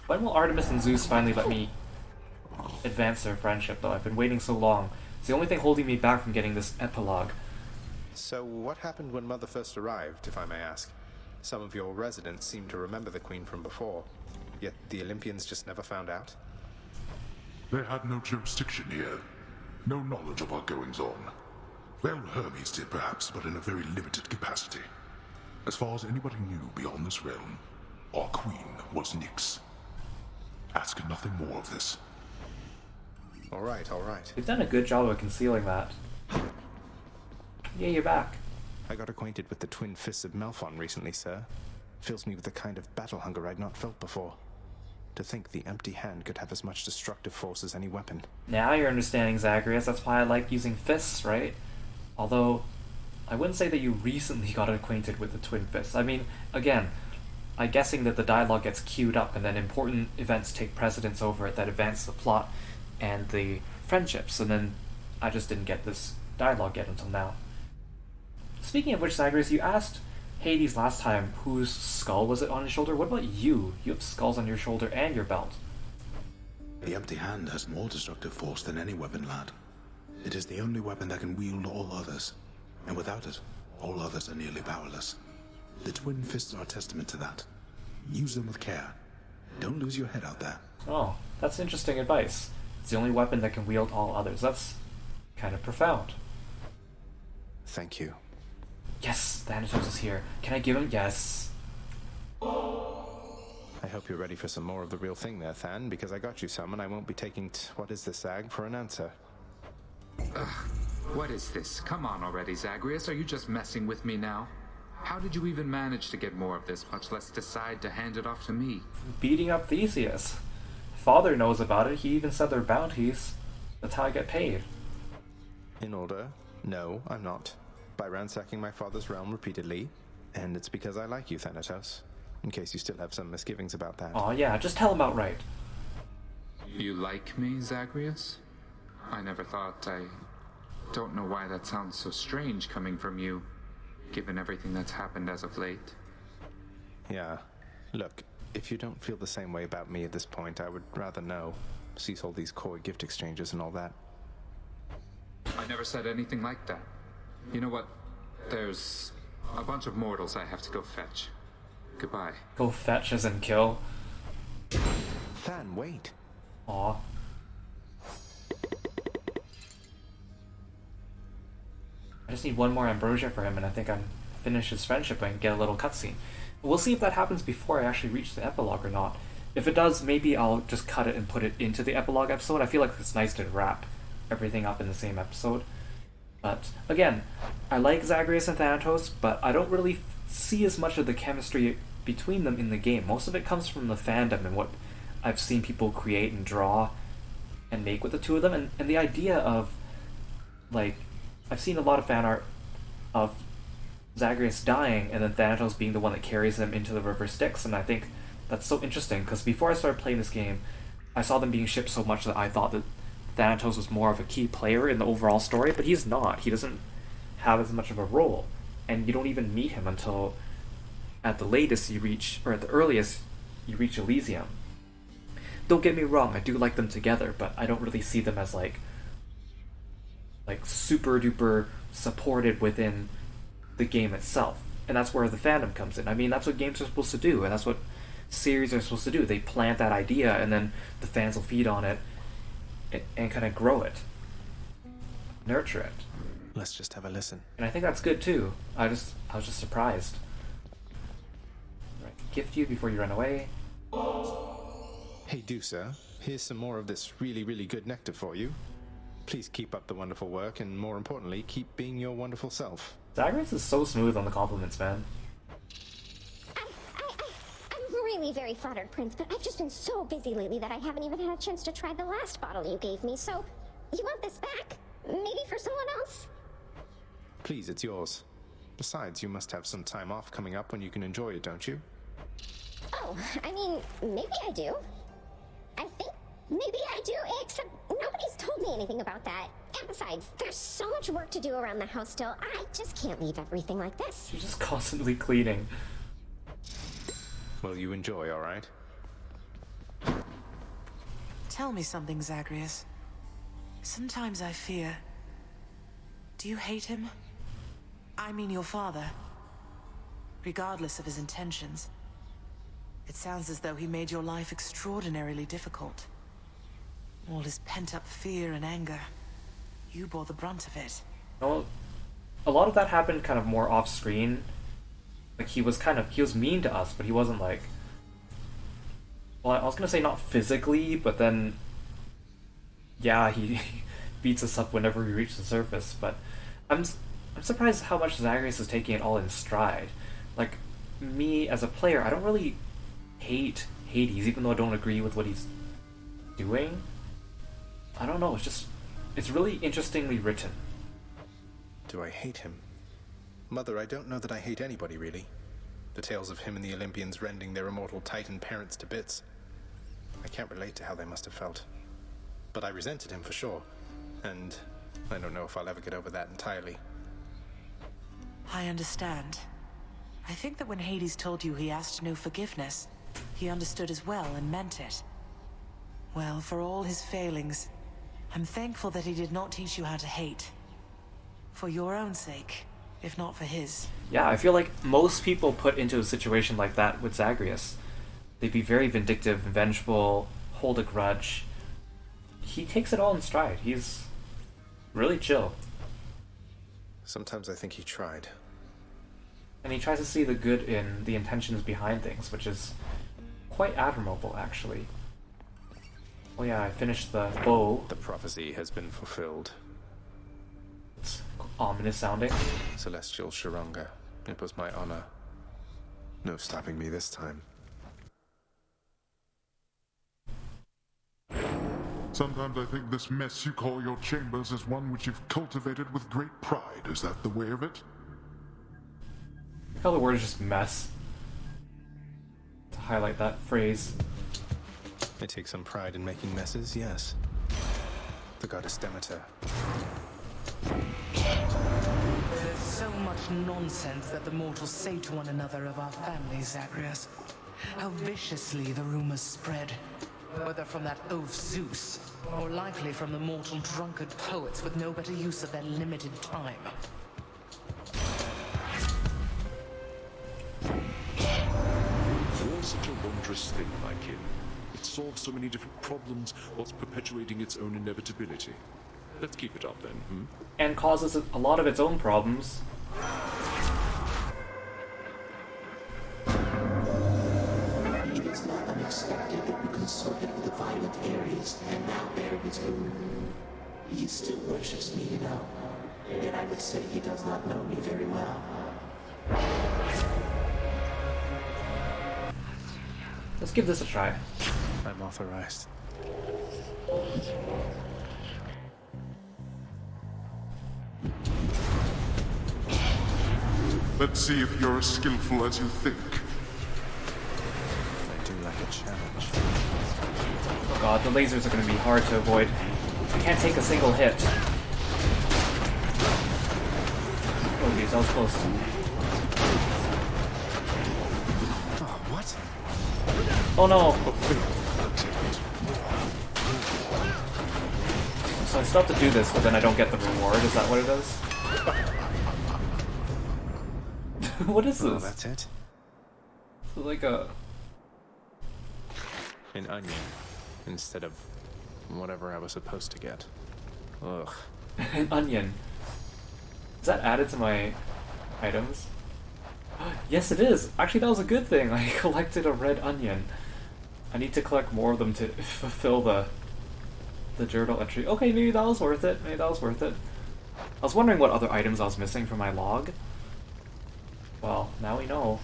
[SPEAKER 1] When will Artemis and Zeus finally let me advance their friendship, though? I've been waiting so long. It's the only thing holding me back from getting this epilogue.
[SPEAKER 4] So, what happened when Mother first arrived, if I may ask? Some of your residents seem to remember the Queen from before, yet the Olympians just never found out.
[SPEAKER 2] They had no jurisdiction here, no knowledge of our goings-on. Well, Hermes did perhaps, but in a very limited capacity. As far as anybody knew beyond this realm, our queen was Nyx. Ask nothing more of this.
[SPEAKER 4] All right.
[SPEAKER 1] You've done a good job of concealing that. Yeah, you're back.
[SPEAKER 4] I got acquainted with the twin fists of Malphon recently, sir. Fills me with the kind of battle hunger I'd not felt before. To think the empty hand could have as much destructive force as any weapon.
[SPEAKER 1] Now you're understanding, Zagreus. That's why I like using fists, right? Although, I wouldn't say that you recently got acquainted with the twin fists. I mean, again, I'm guessing that the dialogue gets queued up and then important events take precedence over it that advance the plot and the friendships, and then I just didn't get this dialogue yet until now. Speaking of which, Zagreus, you asked Hades last time whose skull was it on his shoulder. What about you? You have skulls on your shoulder and your belt.
[SPEAKER 11] The empty hand has more destructive force than any weapon, lad. It is the only weapon that can wield all others, and without it, all others are nearly powerless. The twin fists are a testament to that. Use them with care. Don't lose your head out there.
[SPEAKER 1] Oh, that's interesting advice. It's the only weapon that can wield all others. That's kind of profound.
[SPEAKER 4] Thank you.
[SPEAKER 1] Yes, Thanatos is here. Can I give him? Yes.
[SPEAKER 4] I hope you're ready for some more of the real thing there, Than, because I got you some and I won't be taking what is this, Zag, for an answer.
[SPEAKER 8] Ugh, what is this? Come on already, Zagreus. Are you just messing with me now? How did you even manage to get more of this, much less decide to hand it off to me?
[SPEAKER 1] Beating up Theseus. Father knows about it. He even said they're bounties. That's how I get paid.
[SPEAKER 4] In order, no, I'm not. By ransacking my father's realm repeatedly, and it's because I like you, Thanatos. In case you still have some misgivings about that.
[SPEAKER 1] Aw, yeah, just tell him outright.
[SPEAKER 8] You like me, Zagreus? I never thought. I don't know why that sounds so strange coming from you, given everything that's happened as of late.
[SPEAKER 4] Yeah. Look, if you don't feel the same way about me at this point, I would rather know. Cease all these coy gift exchanges and all that.
[SPEAKER 8] I never said anything like that. You know what? There's a bunch of mortals I have to go fetch. Goodbye.
[SPEAKER 1] Go fetch as in kill?
[SPEAKER 4] Than, wait.
[SPEAKER 1] Aw. I just need one more ambrosia for him and I think I'm finished his friendship and get a little cutscene. We'll see if that happens before I actually reach the epilogue or not. If it does, maybe I'll just cut it and put it into the epilogue episode. I feel like it's nice to wrap everything up in the same episode. But, again, I like Zagreus and Thanatos, but I don't really see as much of the chemistry between them in the game. Most of it comes from the fandom and what I've seen people create and draw and make with the two of them. And the idea of, like, I've seen a lot of fan art of Zagreus dying and then Thanatos being the one that carries him into the river Styx, and I think that's so interesting, because before I started playing this game, I saw them being shipped so much that I thought that Thanatos was more of a key player in the overall story, but he's not. He doesn't have as much of a role, and you don't even meet him until at the latest you reach, or at the earliest, you reach Elysium. Don't get me wrong, I do like them together, but I don't really see them as like super duper supported within the game itself. And that's where the fandom comes in. I mean, that's what games are supposed to do, and that's what series are supposed to do. They plant that idea, and then the fans will feed on it and kind of grow it, nurture it.
[SPEAKER 4] Let's just have a listen.
[SPEAKER 1] And I think that's good too. I was just surprised. Right, gift you before you run away.
[SPEAKER 4] Hey Dusa, here's some more of this really, really good nectar for you. Please keep up the wonderful work, and more importantly, keep being your wonderful self.
[SPEAKER 1] Zagreus is so smooth on the compliments, man.
[SPEAKER 15] I'm really very flattered, Prince, but I've just been so busy lately that I haven't even had a chance to try the last bottle you gave me, so you want this back? Maybe for someone else?
[SPEAKER 4] Please, it's yours. Besides, you must have some time off coming up when you can enjoy it, don't you?
[SPEAKER 15] Oh, I mean, maybe I do. I think maybe I do, except nobody's told me anything about that. And besides, there's so much work to do around the house still. I just can't leave everything like this.
[SPEAKER 1] She's just constantly cleaning.
[SPEAKER 4] Well, you enjoy, all right?
[SPEAKER 13] Tell me something, Zagreus. Sometimes I fear. Do you hate him? I mean your father. Regardless of his intentions. It sounds as though he made your life extraordinarily difficult. All his pent-up fear and anger. You bore the brunt of it.
[SPEAKER 1] Well, a lot of that happened kind of more off-screen. Like, he was mean to us, but he wasn't like... Well, I was gonna say not physically, but then... Yeah, he beats us up whenever we reach the surface, but... I'm surprised how much Zagreus is taking it all in stride. Like, me as a player, I don't really hate Hades, even though I don't agree with what he's doing. I don't know, it's really interestingly written.
[SPEAKER 4] Do I hate him? Mother, I don't know that I hate anybody, really. The tales of him and the Olympians rending their immortal Titan parents to bits. I can't relate to how they must have felt. But I resented him for sure. And I don't know if I'll ever get over that entirely.
[SPEAKER 13] I understand. I think that when Hades told you he asked no forgiveness, he understood as well and meant it. Well, for all his failings, I'm thankful that he did not teach you how to hate. For your own sake, if not for his.
[SPEAKER 1] Yeah, I feel like most people put into a situation like that with Zagreus. They'd be very vindictive, vengeful, hold a grudge. He takes it all in stride. He's really chill.
[SPEAKER 4] Sometimes I think he tried.
[SPEAKER 1] And he tries to see the good in the intentions behind things, which is quite admirable, actually. Oh yeah, I finished the bow.
[SPEAKER 4] The prophecy has been fulfilled.
[SPEAKER 1] It's ominous sounding.
[SPEAKER 4] Celestial Sharonga, it was my honor. No stopping me this time.
[SPEAKER 2] Sometimes I think this mess you call your chambers is one which you've cultivated with great pride. Is that the way of it?
[SPEAKER 1] How the word is just mess. To highlight that phrase.
[SPEAKER 4] I take some pride in making messes, yes. The goddess Demeter.
[SPEAKER 13] There's so much nonsense that the mortals say to one another of our families, Zagreus. How viciously the rumors spread. Whether from that oaf Zeus, or likely from the mortal drunkard poets with no better use of their limited time.
[SPEAKER 6] War's such a wondrous thing, my kin. It solves so many different problems whilst perpetuating its own inevitability. Let's keep it up then, hmm?
[SPEAKER 1] And causes a lot of its own problems.
[SPEAKER 17] It is not unexpected that we consorted with the violent Ares and now bear his boon. He still worships me, you know. Yet I would say he does not know me very well.
[SPEAKER 1] Let's give this a try.
[SPEAKER 4] I'm authorized.
[SPEAKER 2] Let's see if you're as skillful as you think.
[SPEAKER 4] I do like a challenge.
[SPEAKER 1] Oh god, the lasers are going to be hard to avoid. I can't take a single hit. Oh geez, that was close.
[SPEAKER 4] Oh, what?
[SPEAKER 1] Oh no! So I still have to do this, but then I don't get the reward. Is that what it is? What is this?
[SPEAKER 4] Oh, that's it?
[SPEAKER 1] It's like a...
[SPEAKER 4] An onion, instead of whatever I was supposed to get. Ugh.
[SPEAKER 1] An onion. Is that added to my items? Yes, it is! Actually, that was a good thing. I collected a red onion. I need to collect more of them to fulfill the journal entry. Okay, maybe that was worth it. Maybe that was worth it. I was wondering what other items I was missing from my log. Well, now we know.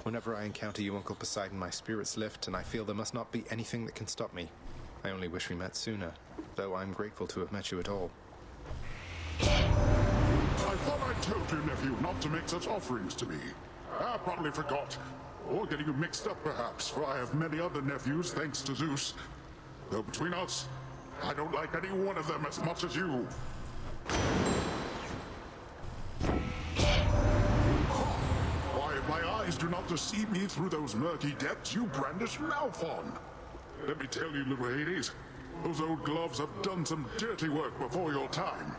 [SPEAKER 4] Whenever I encounter you, Uncle Poseidon, my spirits lift, and I feel there must not be anything that can stop me. I only wish we met sooner, though I'm grateful to have met you at all.
[SPEAKER 2] I thought I told you, nephew, not to make such offerings to me. I probably forgot. Or getting you mixed up, perhaps, for I have many other nephews, thanks to Zeus. Though between us, I don't like any one of them as much as you. Why, if my eyes do not deceive me through those murky depths, you brandish Malphon. Let me tell you, little Hades, those old gloves have done some dirty work before your time.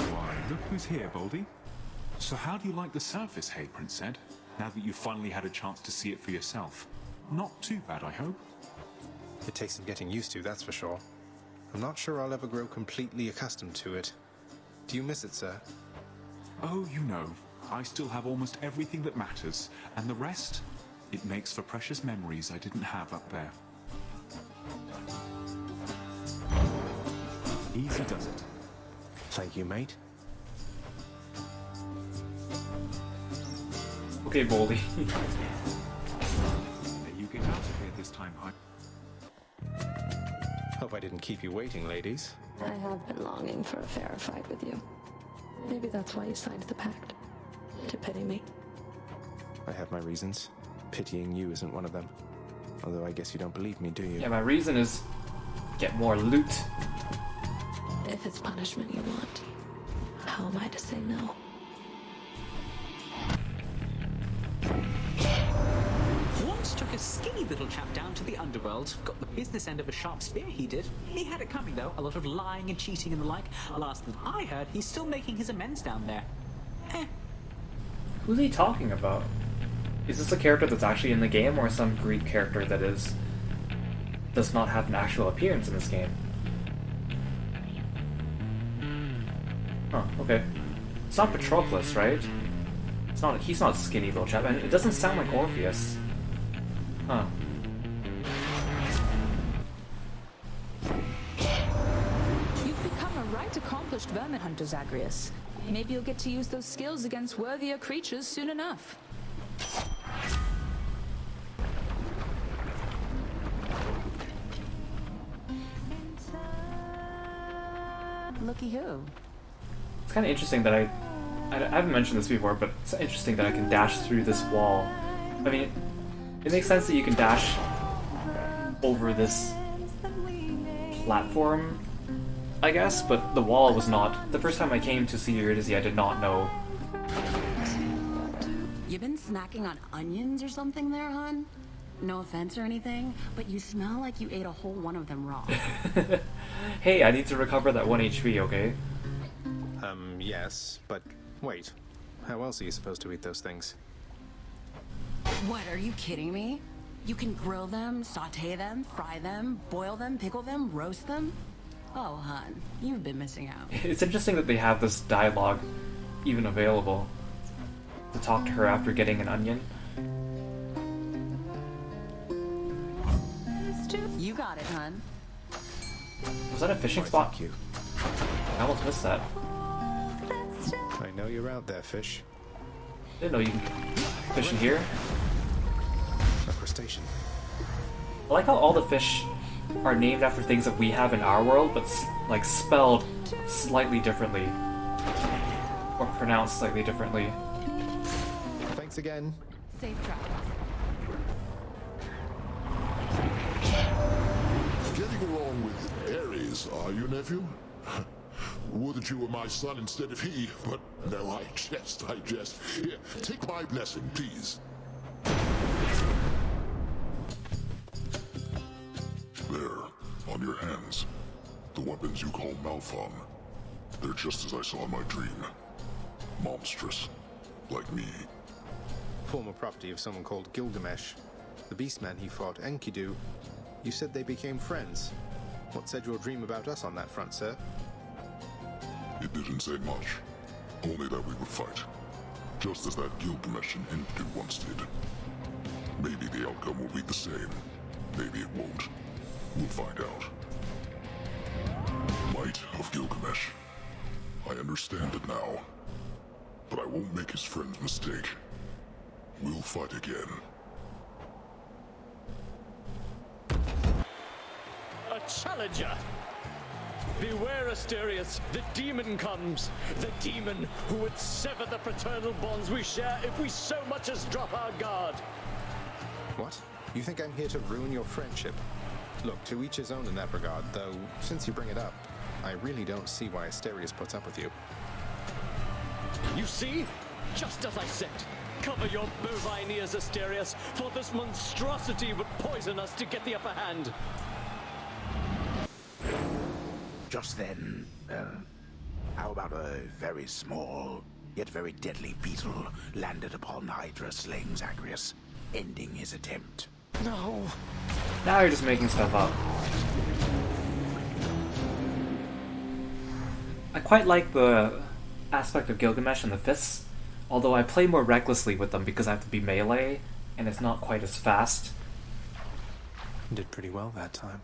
[SPEAKER 3] Why, look who's here, Baldy. So how do you like the surface, hey, Prince Ed? Now that you've finally had a chance to see it for yourself. Not too bad, I hope.
[SPEAKER 4] It takes some getting used to, that's for sure. I'm not sure I'll ever grow completely accustomed to it. Do you miss it, sir?
[SPEAKER 3] Oh, you know, I still have almost everything that matters, and the rest, it makes for precious memories I didn't have up there. Easy does it.
[SPEAKER 4] Thank you, mate.
[SPEAKER 1] Okay, Baldy.
[SPEAKER 3] May you get out of here this time,
[SPEAKER 4] Hope I didn't keep you waiting, ladies.
[SPEAKER 14] I have been longing for a fair fight with you. Maybe that's why you signed the pact. To pity me.
[SPEAKER 4] I have my reasons. Pitying you isn't one of them. Although I guess you don't believe me, do you?
[SPEAKER 1] Yeah, my reason is get more loot.
[SPEAKER 14] If it's punishment you want, how am I to say no?
[SPEAKER 5] Once took a skinny little chap down to the underworld, got the business end of a sharp spear he did. He had it coming though, a lot of lying and cheating and the like. Last that I heard, he's still making his amends down there.
[SPEAKER 1] Who's he talking about? Is this a character that's actually in the game, or some Greek character that does not have an actual appearance in this game? Huh, okay. It's not Patroclus, right? It's not. He's not a skinny little chap, and it doesn't sound like Orpheus. Huh.
[SPEAKER 10] You've become a quite accomplished vermin hunter, Zagreus. Maybe you'll get to use those skills against worthier creatures soon enough.
[SPEAKER 13] Looky who.
[SPEAKER 1] It's kind of interesting that I haven't mentioned this before, but it's interesting that I can dash through this wall. I mean, it makes sense that you can dash over this platform, I guess, but the wall was not. The first time I came to see Eurydice, I did not know.
[SPEAKER 18] You been snacking on onions or something there, hon? No offense or anything, but you smell like you ate a whole one of them raw.
[SPEAKER 1] Hey, I need to recover that 1 HP, okay?
[SPEAKER 4] Yes, but wait. How else are you supposed to eat those things?
[SPEAKER 18] What, are you kidding me? You can grill them, saute them, fry them, boil them, pickle them, roast them? Oh, hon, you've been missing out.
[SPEAKER 1] It's interesting that they have this dialogue even available to talk to her after getting an onion.
[SPEAKER 18] You got it, hon.
[SPEAKER 1] Was that a fishing spot?
[SPEAKER 4] Thank you.
[SPEAKER 1] I almost missed that.
[SPEAKER 4] I know you're out there, fish.
[SPEAKER 1] Didn't know you can fish in here.
[SPEAKER 4] A crustacean.
[SPEAKER 1] I like how all the fish are named after things that we have in our world, but like spelled slightly differently. Or pronounced slightly differently.
[SPEAKER 4] Thanks again.
[SPEAKER 18] Safe travels.
[SPEAKER 2] Getting along with Ares, are you, nephew? Would that you were my son instead of he, but no, I jest. Here, take my blessing, please. There, on your hands. The weapons you call Malphon. They're just as I saw in my dream. Monstrous. Like me.
[SPEAKER 4] Former property of someone called Gilgamesh. The beastman he fought, Enkidu. You said they became friends. What said your dream about us on that front, sir?
[SPEAKER 2] It didn't say much. Only that we would fight. Just as that Gilgamesh and Enkidu once did. Maybe the outcome will be the same. Maybe it won't. We'll find out. Might of Gilgamesh. I understand it now. But I won't make his friend's mistake. We'll fight again.
[SPEAKER 9] A challenger! Beware, Asterius, the demon comes! The demon who would sever the fraternal bonds we share if we so much as drop our guard!
[SPEAKER 4] What? You think I'm here to ruin your friendship? Look, to each his own in that regard, though, since you bring it up, I really don't see why Asterius puts up with you.
[SPEAKER 9] You see? Just as I said. Cover your bovine ears, Asterius, for this monstrosity would poison us to get the upper hand.
[SPEAKER 11] Just then, how about a very small, yet very deadly beetle landed upon Hydra slaying Zagreus, ending his attempt?
[SPEAKER 1] No. Now you're just making stuff up. I quite like the aspect of Gilgamesh and the fists, although I play more recklessly with them because I have to be melee, and it's not quite as fast.
[SPEAKER 4] You did pretty well that time.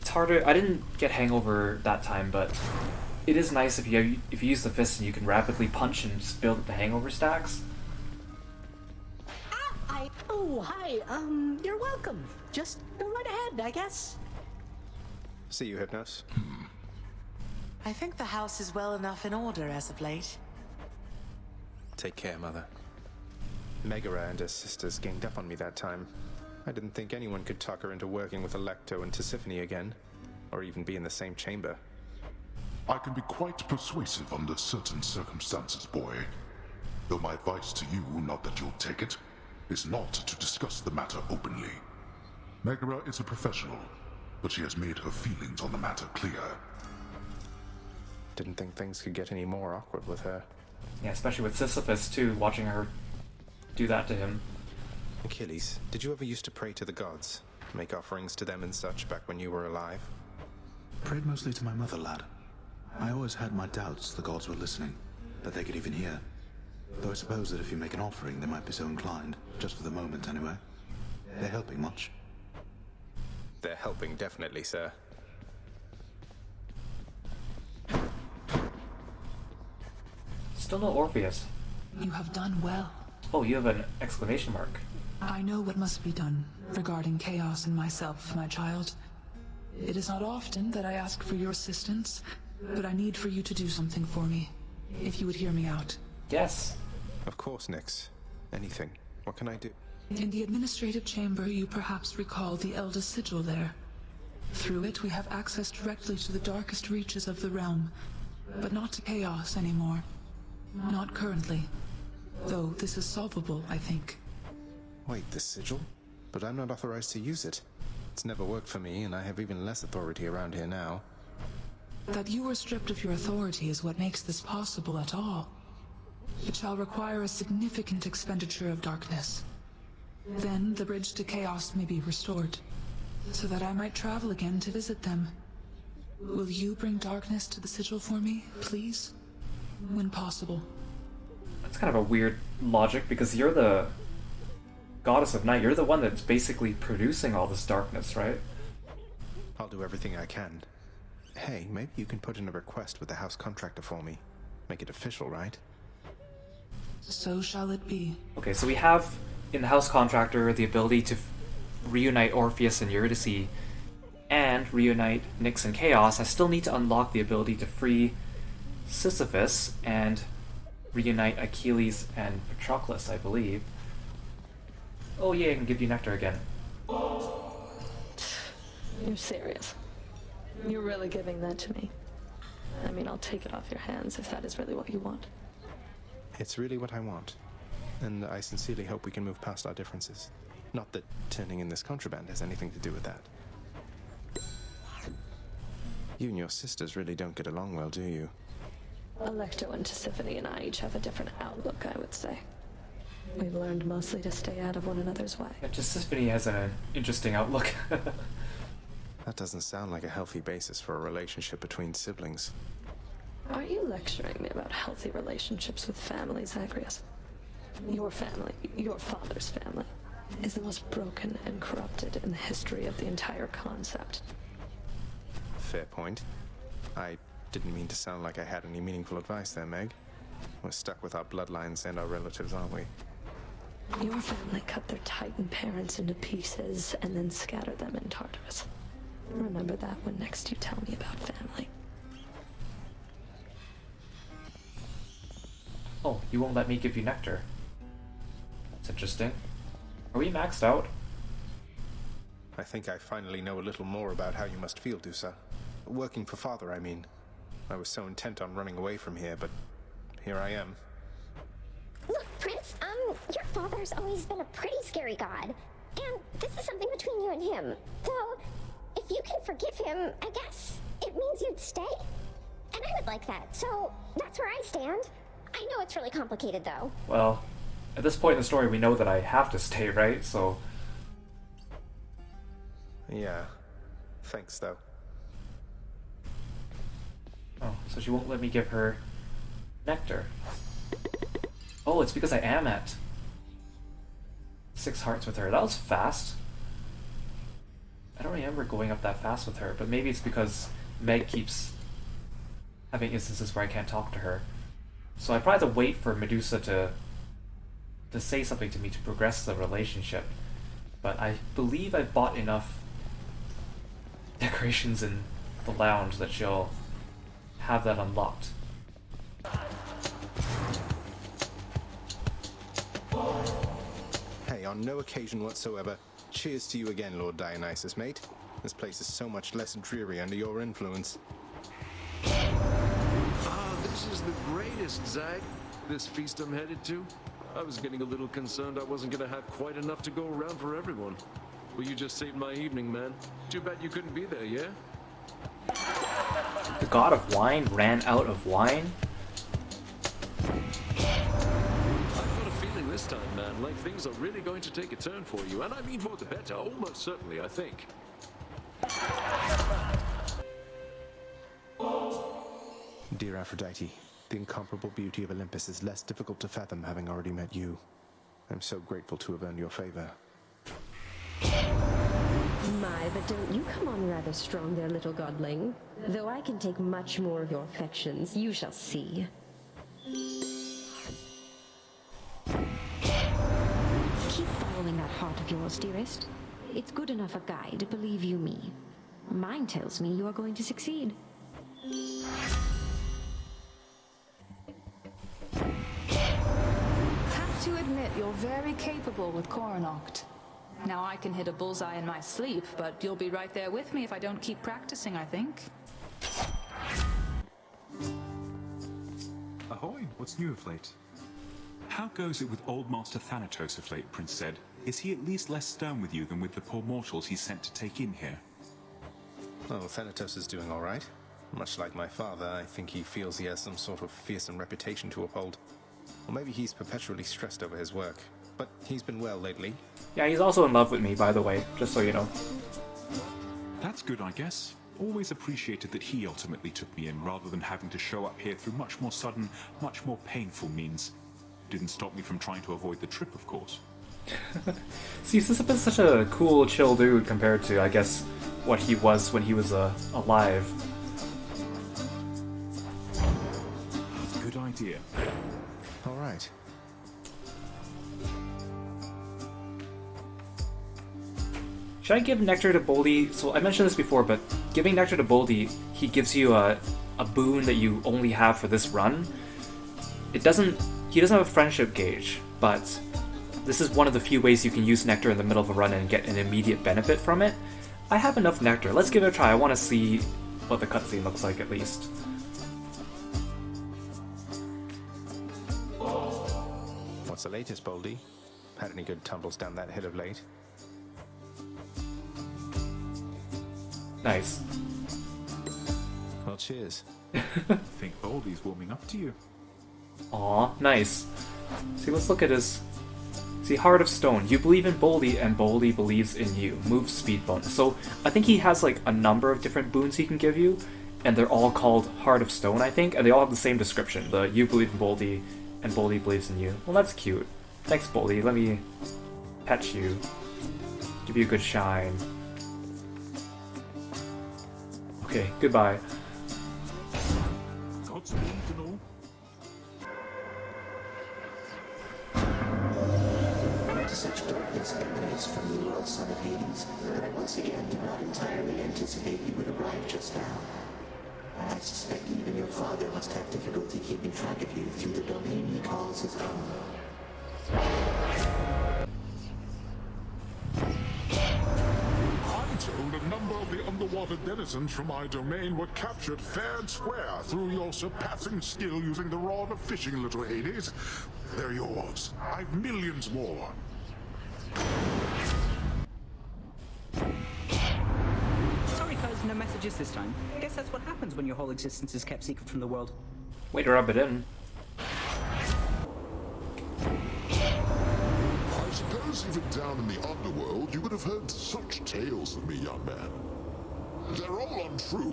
[SPEAKER 1] It's harder. I didn't get hangover that time, but it is nice if you use the fists and you can rapidly punch and just build up the hangover stacks.
[SPEAKER 12] Oh, hi. You're welcome. Just go right ahead, I guess.
[SPEAKER 4] See you, Hypnos.
[SPEAKER 13] I think the house is well enough in order as of late.
[SPEAKER 4] Take care, Mother. Megara and her sisters ganged up on me that time. I didn't think anyone could talk her into working with Alecto and Tisiphone again, or even be in the same chamber.
[SPEAKER 2] I can be quite persuasive under certain circumstances, boy. Though my advice to you, not that you'll take it, is not to discuss the matter openly. Megara is a professional, but she has made her feelings on the matter clear.
[SPEAKER 4] Didn't think things could get any more awkward with her.
[SPEAKER 1] Yeah, especially with Sisyphus too, watching her do that to him.
[SPEAKER 4] Achilles, did you ever used to pray to the gods? Make offerings to them and such back when you were alive?
[SPEAKER 11] Prayed mostly to my mother, lad. I always had my doubts the gods were listening, that they could even hear. Though I suppose that if you make an offering, they might be so inclined, just for the moment anyway. They're helping much.
[SPEAKER 4] They're helping, definitely, sir.
[SPEAKER 1] Still no Orpheus.
[SPEAKER 10] You have done well.
[SPEAKER 1] Oh, you have an exclamation mark.
[SPEAKER 10] I know what must be done regarding Chaos and myself, my child. It is not often that I ask for your assistance, but I need for you to do something for me. If you would hear me out.
[SPEAKER 1] Yes.
[SPEAKER 4] Of course, Nyx. Anything. What can I do?
[SPEAKER 10] In the administrative chamber, you perhaps recall the eldest sigil there. Through it, we have access directly to the darkest reaches of the realm, but not to Chaos anymore. Not currently. Though this is solvable, I think.
[SPEAKER 4] Wait, the sigil? But I'm not authorized to use it. It's never worked for me, and I have even less authority around here now.
[SPEAKER 10] That you were stripped of your authority is what makes this possible at all. It shall require a significant expenditure of darkness. Then the bridge to Chaos may be restored, so that I might travel again to visit them. Will you bring darkness to the sigil for me, please? When possible.
[SPEAKER 1] That's kind of a weird logic, because you're the goddess of night. You're the one that's basically producing all this darkness, right?
[SPEAKER 4] I'll do everything I can. Hey, maybe you can put in a request with the house contractor for me. Make it official, right?
[SPEAKER 10] So shall it be.
[SPEAKER 1] Okay, so we have in the house contractor the ability to reunite Orpheus and Eurydice and reunite Nyx and Chaos. I still need to unlock the ability to free Sisyphus and reunite Achilles and Patroclus, I believe. Oh yeah, I can give you nectar again.
[SPEAKER 14] You're serious? You're really giving that to me? I mean, I'll take it off your hands if that is really what you want.
[SPEAKER 4] It's really what I want. And I sincerely hope we can move past our differences. Not that turning in this contraband has anything to do with that. You and your sisters really don't get along well, do you?
[SPEAKER 14] Alecto and Tisiphone and I each have a different outlook, I would say. We've learned mostly to stay out of one another's way.
[SPEAKER 1] Yeah, Tisiphone has an interesting outlook.
[SPEAKER 4] That doesn't sound like a healthy basis for a relationship between siblings.
[SPEAKER 14] Are you lecturing me about healthy relationships with families, Zagreus? Your family, your father's family, is the most broken and corrupted in the history of the entire concept.
[SPEAKER 4] Fair point. I didn't mean to sound like I had any meaningful advice there, Meg. We're stuck with our bloodlines and our relatives, aren't we?
[SPEAKER 14] Your family cut their Titan parents into pieces and then scattered them in Tartarus. Remember that when next you tell me about family.
[SPEAKER 1] Oh, you won't let me give you nectar. That's interesting. Are we maxed out?
[SPEAKER 4] I think I finally know a little more about how you must feel, Dusa. Working for Father, I mean. I was so intent on running away from here, but here I am.
[SPEAKER 15] Look, Prince, your father's always been a pretty scary god. And this is something between you and him. Though, if you can forgive him, I guess it means you'd stay. And I would like that, so that's where I stand. I know it's really complicated, though.
[SPEAKER 1] Well, at this point in the story, we know that I have to stay, right? So...
[SPEAKER 4] Yeah. Thanks, though.
[SPEAKER 1] Oh, so she won't let me give her nectar. Oh, it's because I am at 6 hearts with her. That was fast. I don't remember going up that fast with her, but maybe it's because Meg keeps having instances where I can't talk to her. So I probably have to wait for Medusa to say something to me to progress the relationship. But I believe I've bought enough decorations in the lounge that she'll have that unlocked.
[SPEAKER 4] Hey, on no occasion whatsoever, cheers to you again, Lord Dionysus, mate. This place is so much less dreary under your influence.
[SPEAKER 6] This is the greatest, Zag. This feast I'm headed to. I was getting a little concerned I wasn't gonna have quite enough to go around for everyone. Well, you just saved my evening, man. Too bad you couldn't be there, yeah?
[SPEAKER 1] The god of wine ran out of wine?
[SPEAKER 6] I've got a feeling this time, man, like things are really going to take a turn for you. And I mean for the better, almost certainly, I think.
[SPEAKER 4] Dear Aphrodite, the incomparable beauty of Olympus is less difficult to fathom having already met you. I'm so grateful to have earned your favor.
[SPEAKER 7] My, but don't you come on rather strong there, little godling. Though I can take much more of your affections, you shall see. heart of yours, dearest. It's good enough a guide, believe you me. Mine tells me you are going to succeed.
[SPEAKER 10] Have to admit, you're very capable with Coronoct. Now I can hit a bullseye in my sleep, but you'll be right there with me if I don't keep practicing, I think.
[SPEAKER 3] Ahoy, what's new of late? How goes it with old Master Thanatos of late, Prince Zed? Is he at least less stern with you than with the poor mortals he sent to take in here?
[SPEAKER 4] Oh, Thanatos is doing all right. Much like my father, I think he feels he has some sort of fearsome reputation to uphold. Or maybe he's perpetually stressed over his work. But he's been well lately.
[SPEAKER 1] Yeah, he's also in love with me, by the way, just so you know.
[SPEAKER 3] That's good, I guess. Always appreciated that he ultimately took me in, rather than having to show up here through much more sudden, much more painful means. Didn't stop me from trying to avoid the trip, of course.
[SPEAKER 1] See, Sisyphus is such a cool, chill dude compared to, I guess, what he was when he was alive.
[SPEAKER 3] Good idea.
[SPEAKER 4] All right.
[SPEAKER 1] Should I give Nectar to Boldy? So I mentioned this before, but giving Nectar to Boldy, he gives you a boon that you only have for this run. He doesn't have a friendship gauge, but this is one of the few ways you can use Nectar in the middle of a run and get an immediate benefit from it. I have enough Nectar. Let's give it a try. I want to see what the cutscene looks like at least.
[SPEAKER 4] What's the latest, Boldy? Had any good tumbles down that hill of late?
[SPEAKER 1] Nice.
[SPEAKER 4] Well, cheers.
[SPEAKER 3] Think Boldy's warming up to you.
[SPEAKER 1] Aw, nice. See, let's look at his... See, Heart of Stone. You believe in Boldy, and Boldy believes in you. Move speed bonus. So, I think he has, like, a number of different boons he can give you, and they're all called Heart of Stone, I think, and they all have the same description. The you believe in Boldy, and Boldy believes in you. Well, that's cute. Thanks, Boldy. Let me pet you. Give you a good shine. Okay, goodbye.
[SPEAKER 3] Godspeed and all.
[SPEAKER 17] Such darkness emanates from the Lord Son of Hades that I once again did not entirely anticipate you would arrive just now. I suspect even your father must have difficulty keeping track of you through the domain he calls his own.
[SPEAKER 2] I'm told a number of the underwater denizens from my domain were captured fair and square through your surpassing skill using the rod of fishing, little Hades. They're yours. I've millions more.
[SPEAKER 5] Sorry, cuz, no messages this time. I guess that's what happens when your whole existence is kept secret from the world.
[SPEAKER 1] Way to rub it in.
[SPEAKER 2] I suppose even down in the underworld, you would have heard such tales of me, young man. They're all untrue,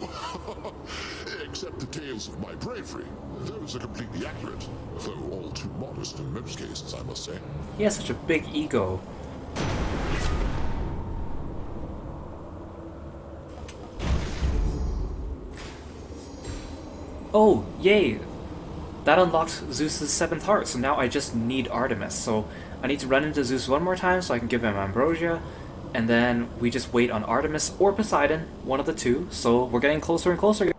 [SPEAKER 2] except the tales of my bravery. Those are completely accurate, though all too modest in most cases, I must say.
[SPEAKER 1] He has such a big ego. Oh, yay! That unlocked Zeus's 7th heart, so now I just need Artemis. So I need to run into Zeus one more time so I can give him Ambrosia, and then we just wait on Artemis or Poseidon, one of the two, so we're getting closer and closer.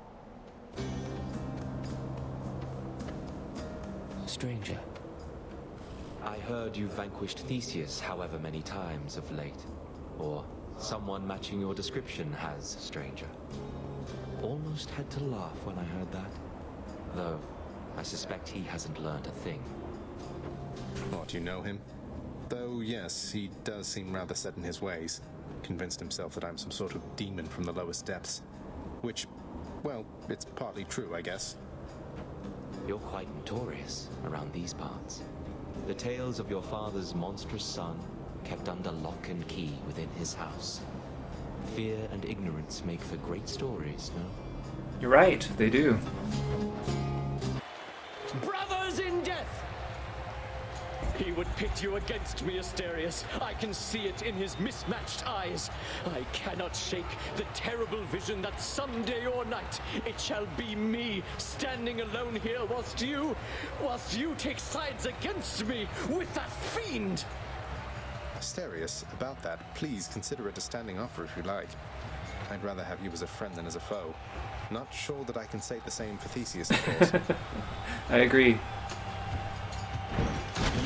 [SPEAKER 19] Stranger, I heard you vanquished Theseus however many times of late. Or someone matching your description has, stranger. Almost had to laugh when I heard that. Though, I suspect he hasn't learned a thing.
[SPEAKER 4] What, you know him? Though, yes, he does seem rather set in his ways. Convinced himself that I'm some sort of demon from the lowest depths. Which, well, it's partly true, I guess.
[SPEAKER 19] You're quite notorious around these parts. The tales of your father's monstrous son kept under lock and key within his house. Fear and ignorance make for great stories, no?
[SPEAKER 1] You're right, they do.
[SPEAKER 9] Brothers in death! He would pit you against me, Asterius. I can see it in his mismatched eyes. I cannot shake the terrible vision that someday or night it shall be me standing alone here whilst you take sides against me with that fiend.
[SPEAKER 4] Asterius, about that, please consider it a standing offer if you like. I'd rather have you as a friend than as a foe. Not sure that I can say the same for Theseus, of course.
[SPEAKER 1] I agree.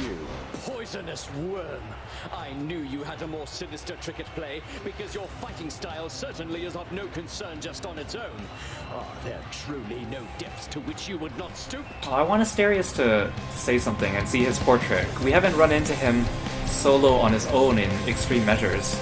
[SPEAKER 9] You poisonous worm! I knew you had a more sinister trick at play, because your fighting style certainly is of no concern just on its own. Are there truly no depths to which you would not stoop?
[SPEAKER 1] Oh, I want Asterius to say something and see his portrait. We haven't run into him solo on his own in extreme measures.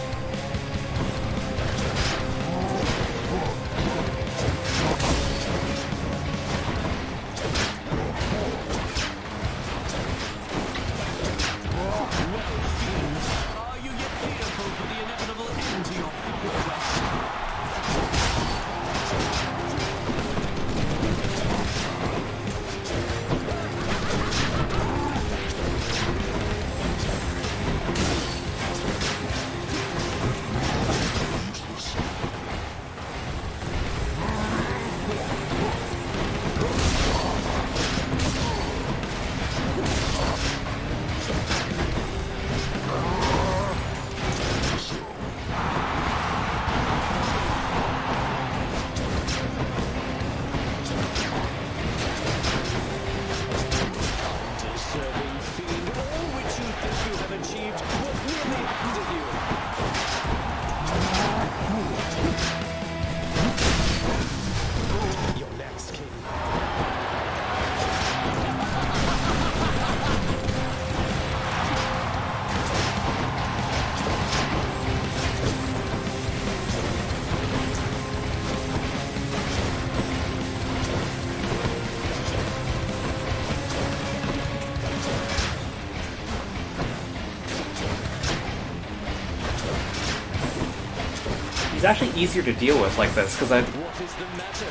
[SPEAKER 1] He's actually easier to deal with like this, because I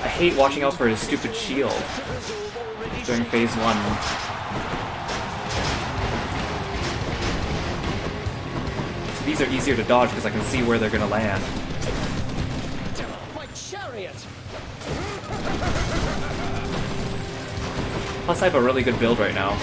[SPEAKER 1] hate watching out for his stupid shield during phase 1. So these are easier to dodge because I can see where they're going to land.
[SPEAKER 9] My chariot!
[SPEAKER 1] Plus I have a really good build right now.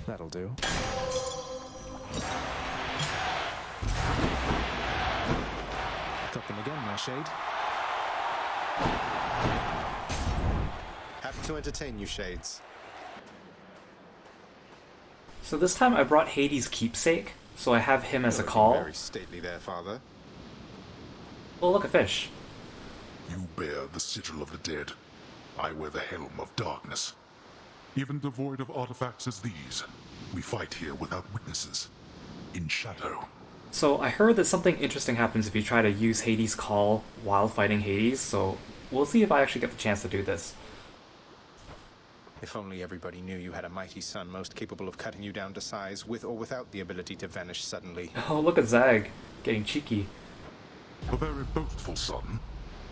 [SPEAKER 4] That'll do. Got them again, my shade. Happy to entertain you, shades.
[SPEAKER 1] So this time I brought Hades' keepsake, so I have him as a call.
[SPEAKER 4] Very stately there, father.
[SPEAKER 1] Oh, look, a fish.
[SPEAKER 2] You bear the sigil of the dead. I wear the helm of darkness. Even devoid of artifacts as these, we fight here without witnesses, in shadow.
[SPEAKER 1] So I heard that something interesting happens if you try to use Hades' call while fighting Hades, so we'll see if I actually get the chance to do this.
[SPEAKER 4] If only everybody knew you had a mighty son most capable of cutting you down to size, with or without the ability to vanish suddenly.
[SPEAKER 1] Oh, look at Zag, getting cheeky.
[SPEAKER 2] A very boastful son,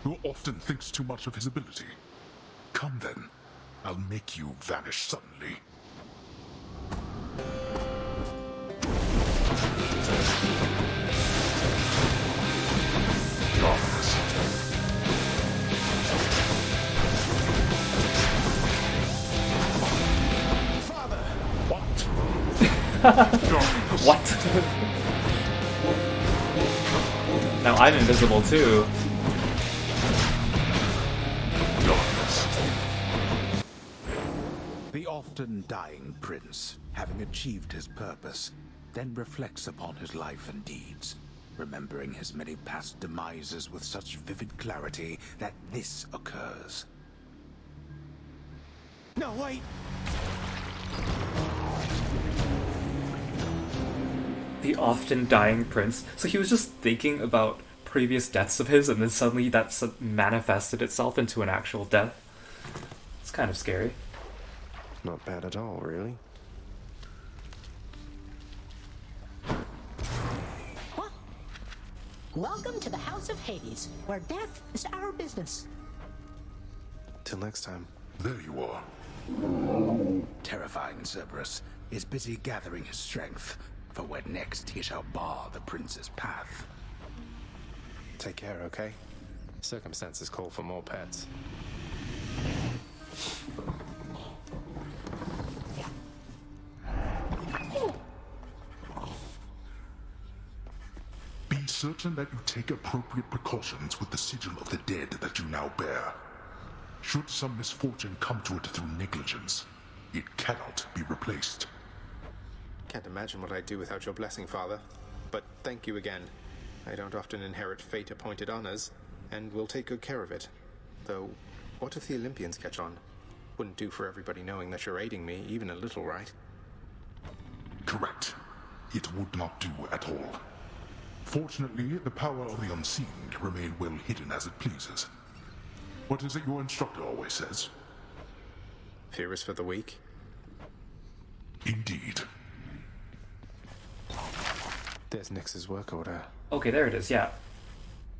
[SPEAKER 2] who often thinks too much of his ability. Come then, I'll make you vanish suddenly.
[SPEAKER 12] Father!
[SPEAKER 1] What? Now I'm invisible too.
[SPEAKER 11] The often dying prince, having achieved his purpose, then reflects upon his life and deeds, remembering his many past demises with such vivid clarity that this occurs.
[SPEAKER 12] No, wait!
[SPEAKER 1] The often dying prince. So he was just thinking about previous deaths of his, and then suddenly that manifested itself into an actual death. It's kind of scary.
[SPEAKER 4] Not bad at all, really.
[SPEAKER 12] Welcome to the House of Hades, where death is our business.
[SPEAKER 4] Till next time.
[SPEAKER 2] There you are.
[SPEAKER 11] Terrifying Cerberus is busy gathering his strength for when next he shall bar the prince's path.
[SPEAKER 4] Take care, okay? Circumstances call for more pets.
[SPEAKER 2] Be certain that you take appropriate precautions with the sigil of the dead that you now bear. Should some misfortune come to it through negligence, it cannot be replaced.
[SPEAKER 4] Can't imagine what I'd do without your blessing, Father. But thank you again. I don't often inherit fate-appointed honors, and will take good care of it. Though, what if the Olympians catch on? Wouldn't do for everybody knowing that you're aiding me, even a little, right?
[SPEAKER 2] Correct. It would not do at all. Fortunately, the power of the unseen can remain well hidden as it pleases. What is it your instructor always says?
[SPEAKER 4] Fear is for the weak.
[SPEAKER 2] Indeed.
[SPEAKER 4] There's Nyx's work order.
[SPEAKER 1] Okay, there it is, yeah.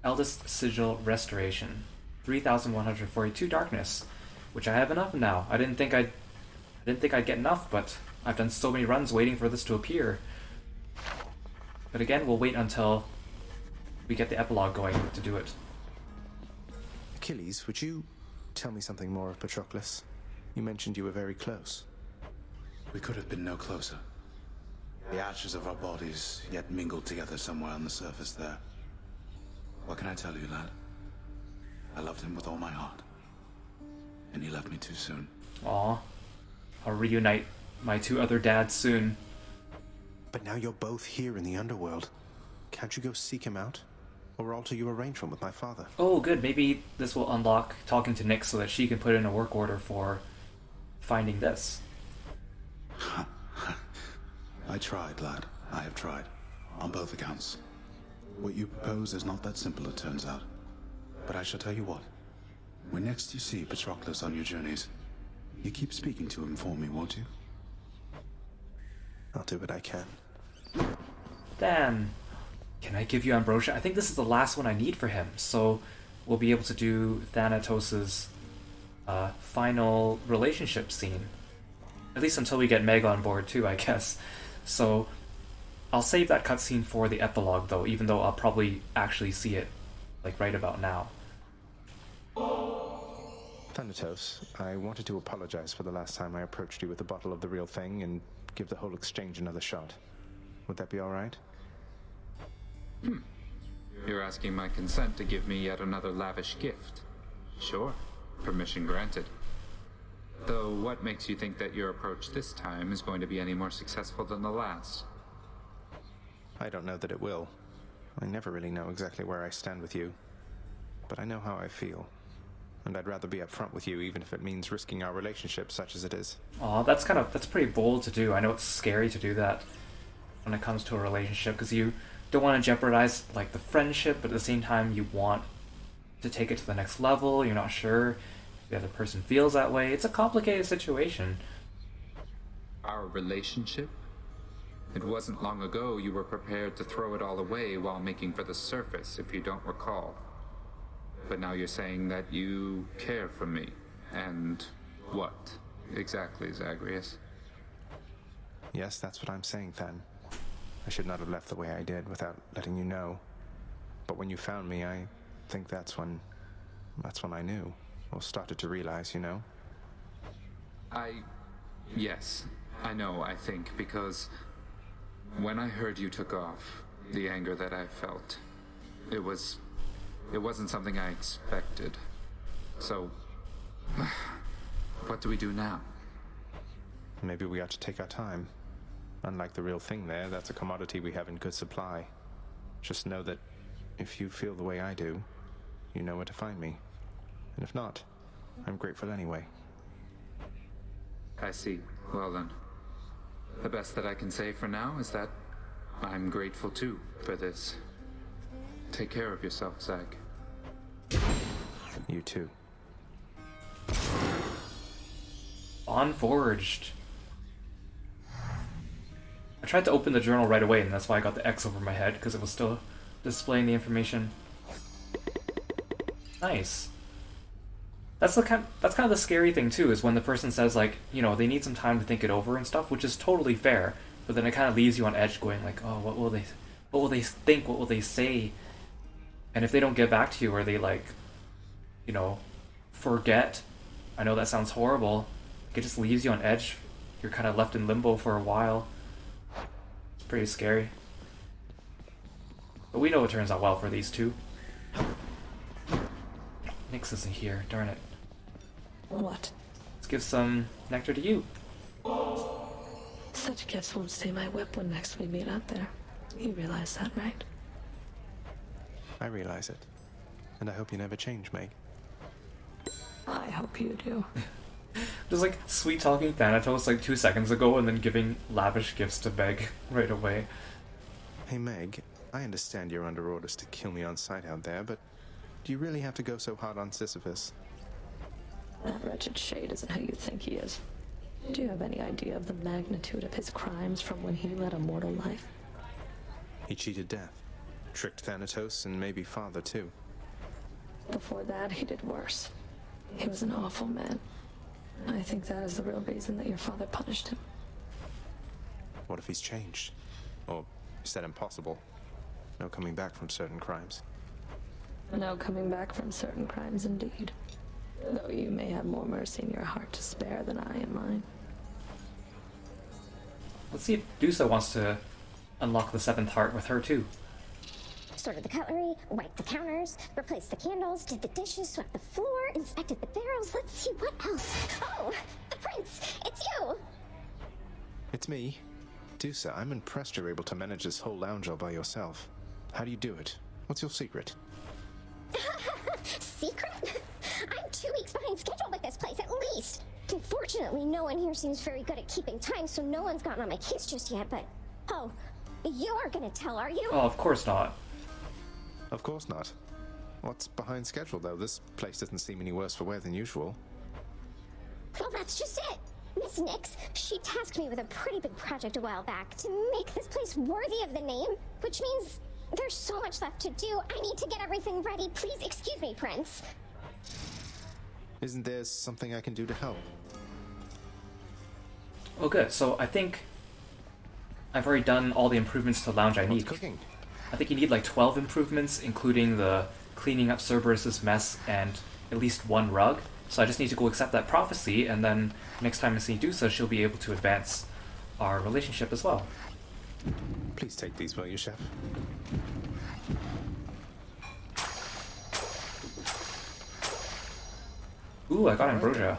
[SPEAKER 1] Eldest Sigil Restoration. 3,142 darkness. Which I have enough now. I didn't think I'd get enough, but I've done so many runs waiting for this to appear. But again, we'll wait until we get the epilogue going to do it.
[SPEAKER 4] Achilles, would you tell me something more of Patroclus? You mentioned you were very close.
[SPEAKER 11] We could have been no closer. The ashes of our bodies yet mingled together somewhere on the surface there. What can I tell you, lad? I loved him with all my heart. And he left me too soon.
[SPEAKER 1] Aw. I'll reunite my two other dads soon.
[SPEAKER 4] But now you're both here in the underworld. Can't you go seek him out? Or alter your arrangement with my father?
[SPEAKER 1] Oh, good. Maybe this will unlock talking to Nyx so that she can put in a work order for finding this.
[SPEAKER 11] I tried, lad. I have tried. On both accounts. What you propose is not that simple, it turns out. But I shall tell you what. When next you see Patroclus on your journeys, you keep speaking to him for me, won't you?
[SPEAKER 4] I'll do what I can.
[SPEAKER 1] Damn. Can I give you Ambrosia? I think this is the last one I need for him, so we'll be able to do Thanatos' final relationship scene. At least until we get Meg on board too, I guess. So I'll save that cutscene for the epilogue though, even though I'll probably actually see it like right about now.
[SPEAKER 4] Thanatos, I wanted to apologize for the last time I approached you with a bottle of the real thing and give the whole exchange another shot. Would that be alright?
[SPEAKER 8] You're asking my consent to give me yet another lavish gift. Sure, permission granted. Though what makes you think that your approach this time is going to be any more successful than the last?
[SPEAKER 4] I don't know that it will. I never really know exactly where I stand with you. But I know how I feel. And I'd rather be upfront with you even if it means risking our relationship such as it is.
[SPEAKER 1] Aw, that's pretty bold to do. I know it's scary to do that when it comes to a relationship, because you don't want to jeopardize like the friendship, but at the same time you want to take it to the next level. You're not sure if the other person feels that way. It's a complicated situation.
[SPEAKER 8] Our relationship? It wasn't long ago you were prepared to throw it all away while making for the surface, if you don't recall. But now you're saying that you care for me. And what exactly, Zagreus?
[SPEAKER 4] Yes, that's what I'm saying, Than. I should not have left the way I did without letting you know. But when you found me, I think that's when I knew, or started to realize, you know?
[SPEAKER 8] Yes, I know, I think, because when I heard you took off, the anger that I felt, it wasn't something I expected. So, what do we do now?
[SPEAKER 4] Maybe we ought to take our time. Unlike the real thing there, that's a commodity we have in good supply. Just know that if you feel the way I do, you know where to find me. And if not, I'm grateful anyway.
[SPEAKER 8] I see. Well then, the best that I can say for now is that I'm grateful too for this. Take care of yourself, Zach.
[SPEAKER 4] You too.
[SPEAKER 1] Unforged. I tried to open the journal right away, and that's why I got the X over my head, because it was still displaying the information. Nice. That's kind of the scary thing too, is when the person says, like, you know, they need some time to think it over and stuff, which is totally fair. But then it kind of leaves you on edge, going like, oh, what will they think? What will they say? And if they don't get back to you, or they, like, you know, forget. I know that sounds horrible. It just leaves you on edge. You're kind of left in limbo for a while. It's pretty scary. But we know it turns out well for these two. Nyx isn't here, darn it.
[SPEAKER 14] What?
[SPEAKER 1] Let's give some nectar to you.
[SPEAKER 14] Such gifts won't see my whip when next we meet out there. You realize that, right?
[SPEAKER 4] I realize it. And I hope you never change, Meg.
[SPEAKER 14] I hope you do.
[SPEAKER 1] Just like sweet talking Thanatos like 2 seconds ago, and then giving lavish gifts to Meg right away.
[SPEAKER 4] Hey Meg, I understand you're under orders to kill me on sight out there, but do you really have to go so hard on Sisyphus?
[SPEAKER 14] That wretched shade isn't who you think he is. Do you have any idea of the magnitude of his crimes from when he led a mortal life?
[SPEAKER 4] He cheated death, tricked Thanatos, and maybe father too.
[SPEAKER 14] Before that, he did worse. He was an awful man. I think that is the real reason that your father punished him.
[SPEAKER 4] What if he's changed? Or is that impossible? No coming back from certain crimes.
[SPEAKER 14] No coming back from certain crimes, indeed. Though you may have more mercy in your heart to spare than I in mine.
[SPEAKER 1] Let's see if Dusa wants to unlock the 7th heart with her too.
[SPEAKER 15] Sorted the cutlery, wiped the counters, replaced the candles, did the dishes, swept the floor, inspected the barrels. Let's see what else. Oh, the prince! It's you!
[SPEAKER 4] It's me. Dusa, I'm impressed you're able to manage this whole lounge all by yourself. How do you do it? What's your secret?
[SPEAKER 15] Secret? I'm 2 weeks behind schedule with this place, at least. Unfortunately, no one here seems very good at keeping time, so no one's gotten on my case just yet, but... Oh, you aren't gonna tell, are you?
[SPEAKER 1] Oh, of course not.
[SPEAKER 4] Of course not. What's behind schedule, though? This place doesn't seem any worse for wear than usual.
[SPEAKER 15] Well, that's just it. Miss Nyx, she tasked me with a pretty big project a while back to make this place worthy of the name, which means there's so much left to do. I need to get everything ready. Please excuse me, Prince.
[SPEAKER 4] Isn't there something I can do to help?
[SPEAKER 1] Oh, good. So I think I've already done all the improvements to the lounge I need.
[SPEAKER 4] Cooking?
[SPEAKER 1] I think you need like 12 improvements, including the cleaning up Cerberus's mess and at least 1 rug. So I just need to go accept that prophecy, and then next time I see Dusa, she'll be able to advance our relationship as well.
[SPEAKER 4] Please take these, will you, Chef?
[SPEAKER 1] Ooh, I got ambrosia.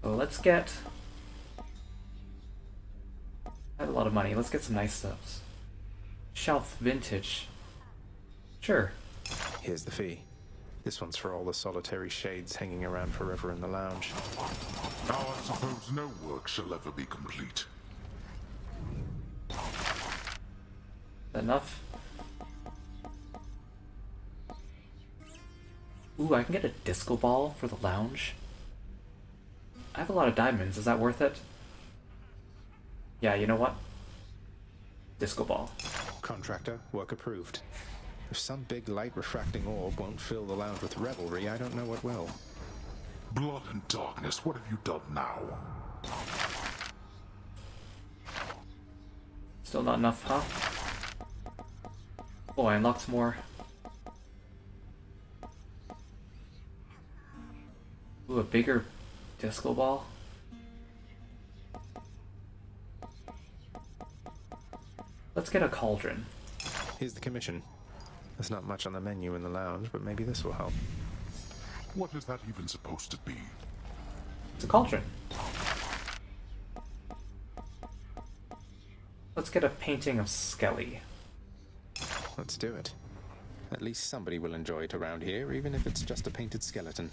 [SPEAKER 1] So let's get... I have a lot of money. Let's get some nice stuff. Shelf vintage. Sure.
[SPEAKER 4] Here's the fee. This one's for all the solitary shades hanging around forever in the lounge.
[SPEAKER 2] Now I suppose no work shall ever be complete.
[SPEAKER 1] Enough? Ooh, I can get a disco ball for the lounge. I have a lot of diamonds. Is that worth it? Yeah, you know what? Disco ball.
[SPEAKER 4] Contractor, work approved. If some big light refracting orb won't fill the lounge with revelry, I don't know what will.
[SPEAKER 2] Blood and darkness, what have you done now?
[SPEAKER 1] Still not enough, huh? Oh, I unlocked more. Ooh, a bigger disco ball? Let's get a cauldron.
[SPEAKER 4] Here's the commission. There's not much on the menu in the lounge, but maybe this will help.
[SPEAKER 2] What is that even supposed to be?
[SPEAKER 1] It's a cauldron. Let's get a painting of Skelly.
[SPEAKER 4] Let's do it. At least somebody will enjoy it around here, even if it's just a painted skeleton.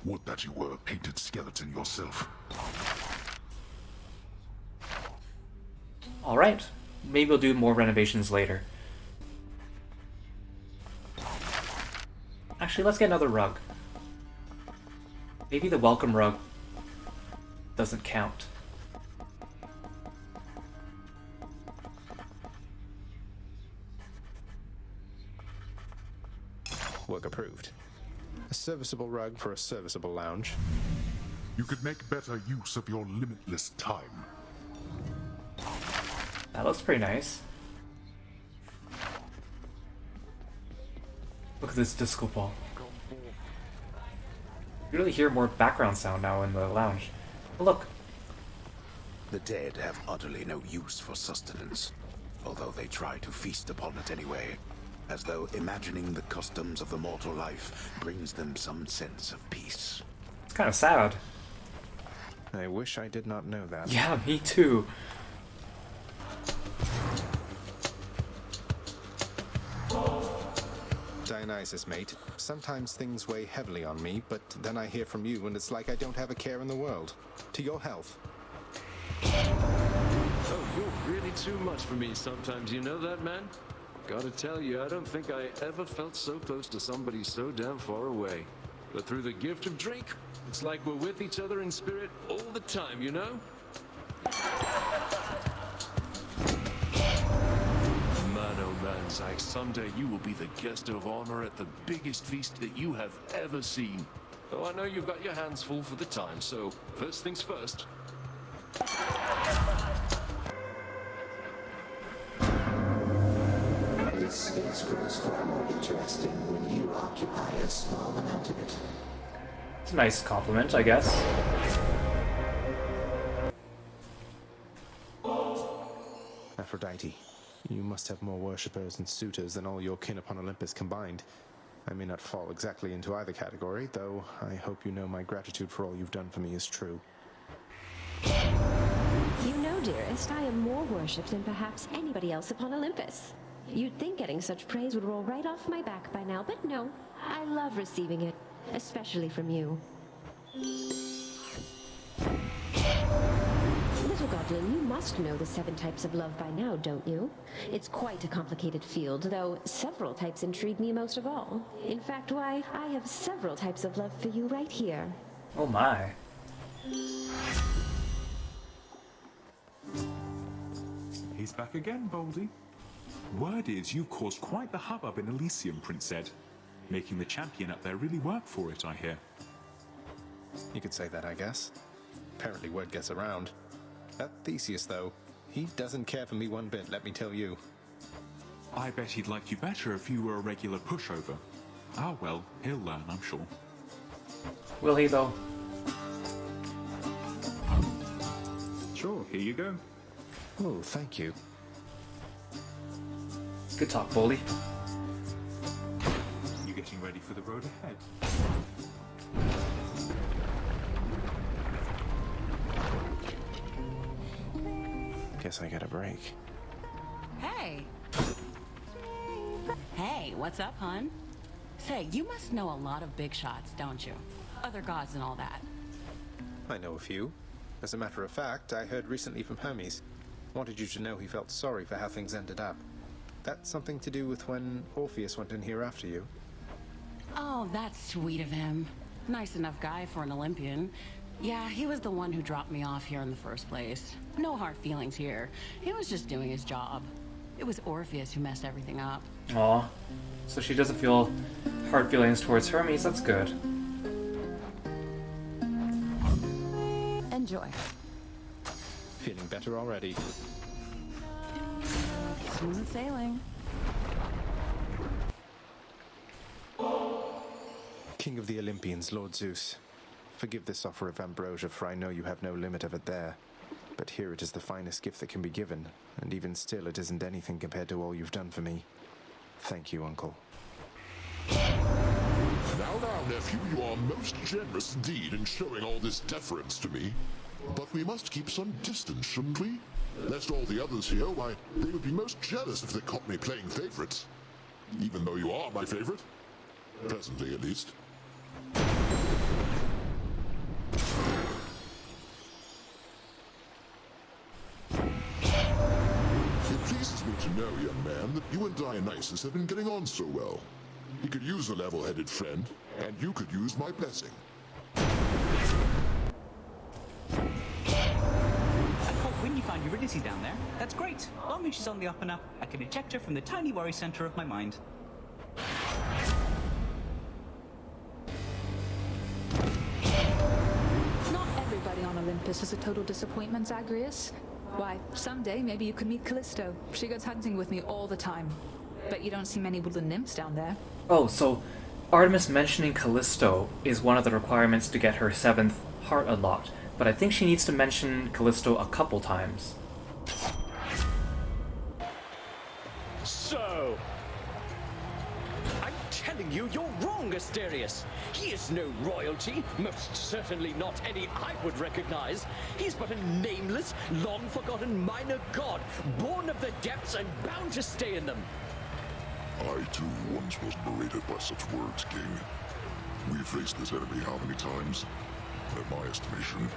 [SPEAKER 2] Would that you were a painted skeleton yourself.
[SPEAKER 1] Alright, maybe we'll do more renovations later. Actually, let's get another rug. Maybe the welcome rug doesn't count.
[SPEAKER 4] Work approved. A serviceable rug for a serviceable lounge.
[SPEAKER 2] You could make better use of your limitless time.
[SPEAKER 1] That looks pretty nice. Look at this disco ball. You really hear more background sound now in the lounge. Oh, look.
[SPEAKER 11] The dead have utterly no use for sustenance, although they try to feast upon it anyway, as though imagining the customs of the mortal life brings them some sense of peace.
[SPEAKER 1] It's kind of sad.
[SPEAKER 4] I wish I did not know that.
[SPEAKER 1] Yeah, me too.
[SPEAKER 4] Dionysus, mate. Sometimes things weigh heavily on me, but then I hear from you and it's like I don't have a care in the world. To your health.
[SPEAKER 6] Oh, you're really too much for me sometimes, you know that, man? Gotta tell you, I don't think I ever felt so close to somebody so damn far away. But through the gift of drink, it's like we're with each other in spirit all the time, you know? Man, oh man, Zach, someday you will be the guest of honor at the biggest feast that you have ever seen. Though I know you've got your hands full for the time, so first things first.
[SPEAKER 17] This space grows far more interesting when you occupy a small amount of it.
[SPEAKER 1] It's a nice compliment, I guess.
[SPEAKER 4] Aphrodite, you must have more worshippers and suitors than all your kin upon Olympus combined. I may not fall exactly into either category, though I hope you know my gratitude for all you've done for me is true.
[SPEAKER 7] You know, dearest, I am more worshipped than perhaps anybody else upon Olympus. You'd think getting such praise would roll right off my back by now, but no. I love receiving it, especially from you. Little Goblin, you must know the 7 types of love by now, don't you? It's quite a complicated field, though several types intrigue me most of all. In fact, why, I have several types of love for you right here.
[SPEAKER 1] Oh my.
[SPEAKER 3] He's back again, Baldy. Word is you've caused quite the hubbub in Elysium, Prince Ed. Making the champion up there really work for it, I hear.
[SPEAKER 4] You could say that, I guess. Apparently word gets around. That Theseus, though, he doesn't care for me one bit, let me tell you.
[SPEAKER 3] I bet he'd like you better if you were a regular pushover. Ah well, he'll learn, I'm sure.
[SPEAKER 1] Will he, though?
[SPEAKER 3] Sure, here you go.
[SPEAKER 4] Oh, thank you.
[SPEAKER 1] Good talk, Bully.
[SPEAKER 3] You getting ready for the road ahead?
[SPEAKER 4] Guess I get a break.
[SPEAKER 18] Hey! Hey, what's up, hon? Say, you must know a lot of big shots, don't you? Other gods and all that.
[SPEAKER 4] I know a few. As a matter of fact, I heard recently from Hermes. Wanted you to know he felt sorry for how things ended up. That's something to do with when Orpheus went in here after you.
[SPEAKER 18] Oh, that's sweet of him. Nice enough guy for an Olympian. Yeah, he was the one who dropped me off here in the first place. No hard feelings here. He was just doing his job. It was Orpheus who messed everything up.
[SPEAKER 1] Aw. So she doesn't feel hard feelings towards Hermes, that's good.
[SPEAKER 18] Enjoy.
[SPEAKER 4] Feeling better already.
[SPEAKER 18] Smooth sailing.
[SPEAKER 4] King of the Olympians, Lord Zeus. Forgive this offer of ambrosia, for I know you have no limit of it there. But here it is the finest gift that can be given, and even still it isn't anything compared to all you've done for me. Thank you, Uncle.
[SPEAKER 2] Now, nephew, you are most generous indeed in showing all this deference to me. But we must keep some distance, shouldn't we? Lest all the others here, why, they would be most jealous if they caught me playing favorites. Even though you are my favorite. Presently, at least. know, young man, that you and Dionysus have been getting on so well. He could use a level-headed friend, and you could use my blessing.
[SPEAKER 5] I caught when you found Eurydice down there. That's great. Long as she's on the up and up, I can eject her from the tiny worry center of my mind.
[SPEAKER 10] Not everybody on Olympus is a total disappointment, Zagreus. Why, someday maybe you could meet Callisto. She goes hunting with me all the time. Bet you don't see many woodland nymphs down there.
[SPEAKER 1] Oh, so Artemis mentioning Callisto is one of the requirements to get her 7th heart unlocked, but I think she needs to mention Callisto a couple times.
[SPEAKER 9] So, I'm telling you, you're wrong, Asterius. He is no royalty, most certainly not any I would recognize. He's but a nameless, long-forgotten minor god, born of the depths and bound to stay in them.
[SPEAKER 2] I, too, once was berated by such words, King. We've faced this enemy how many times? At my estimation,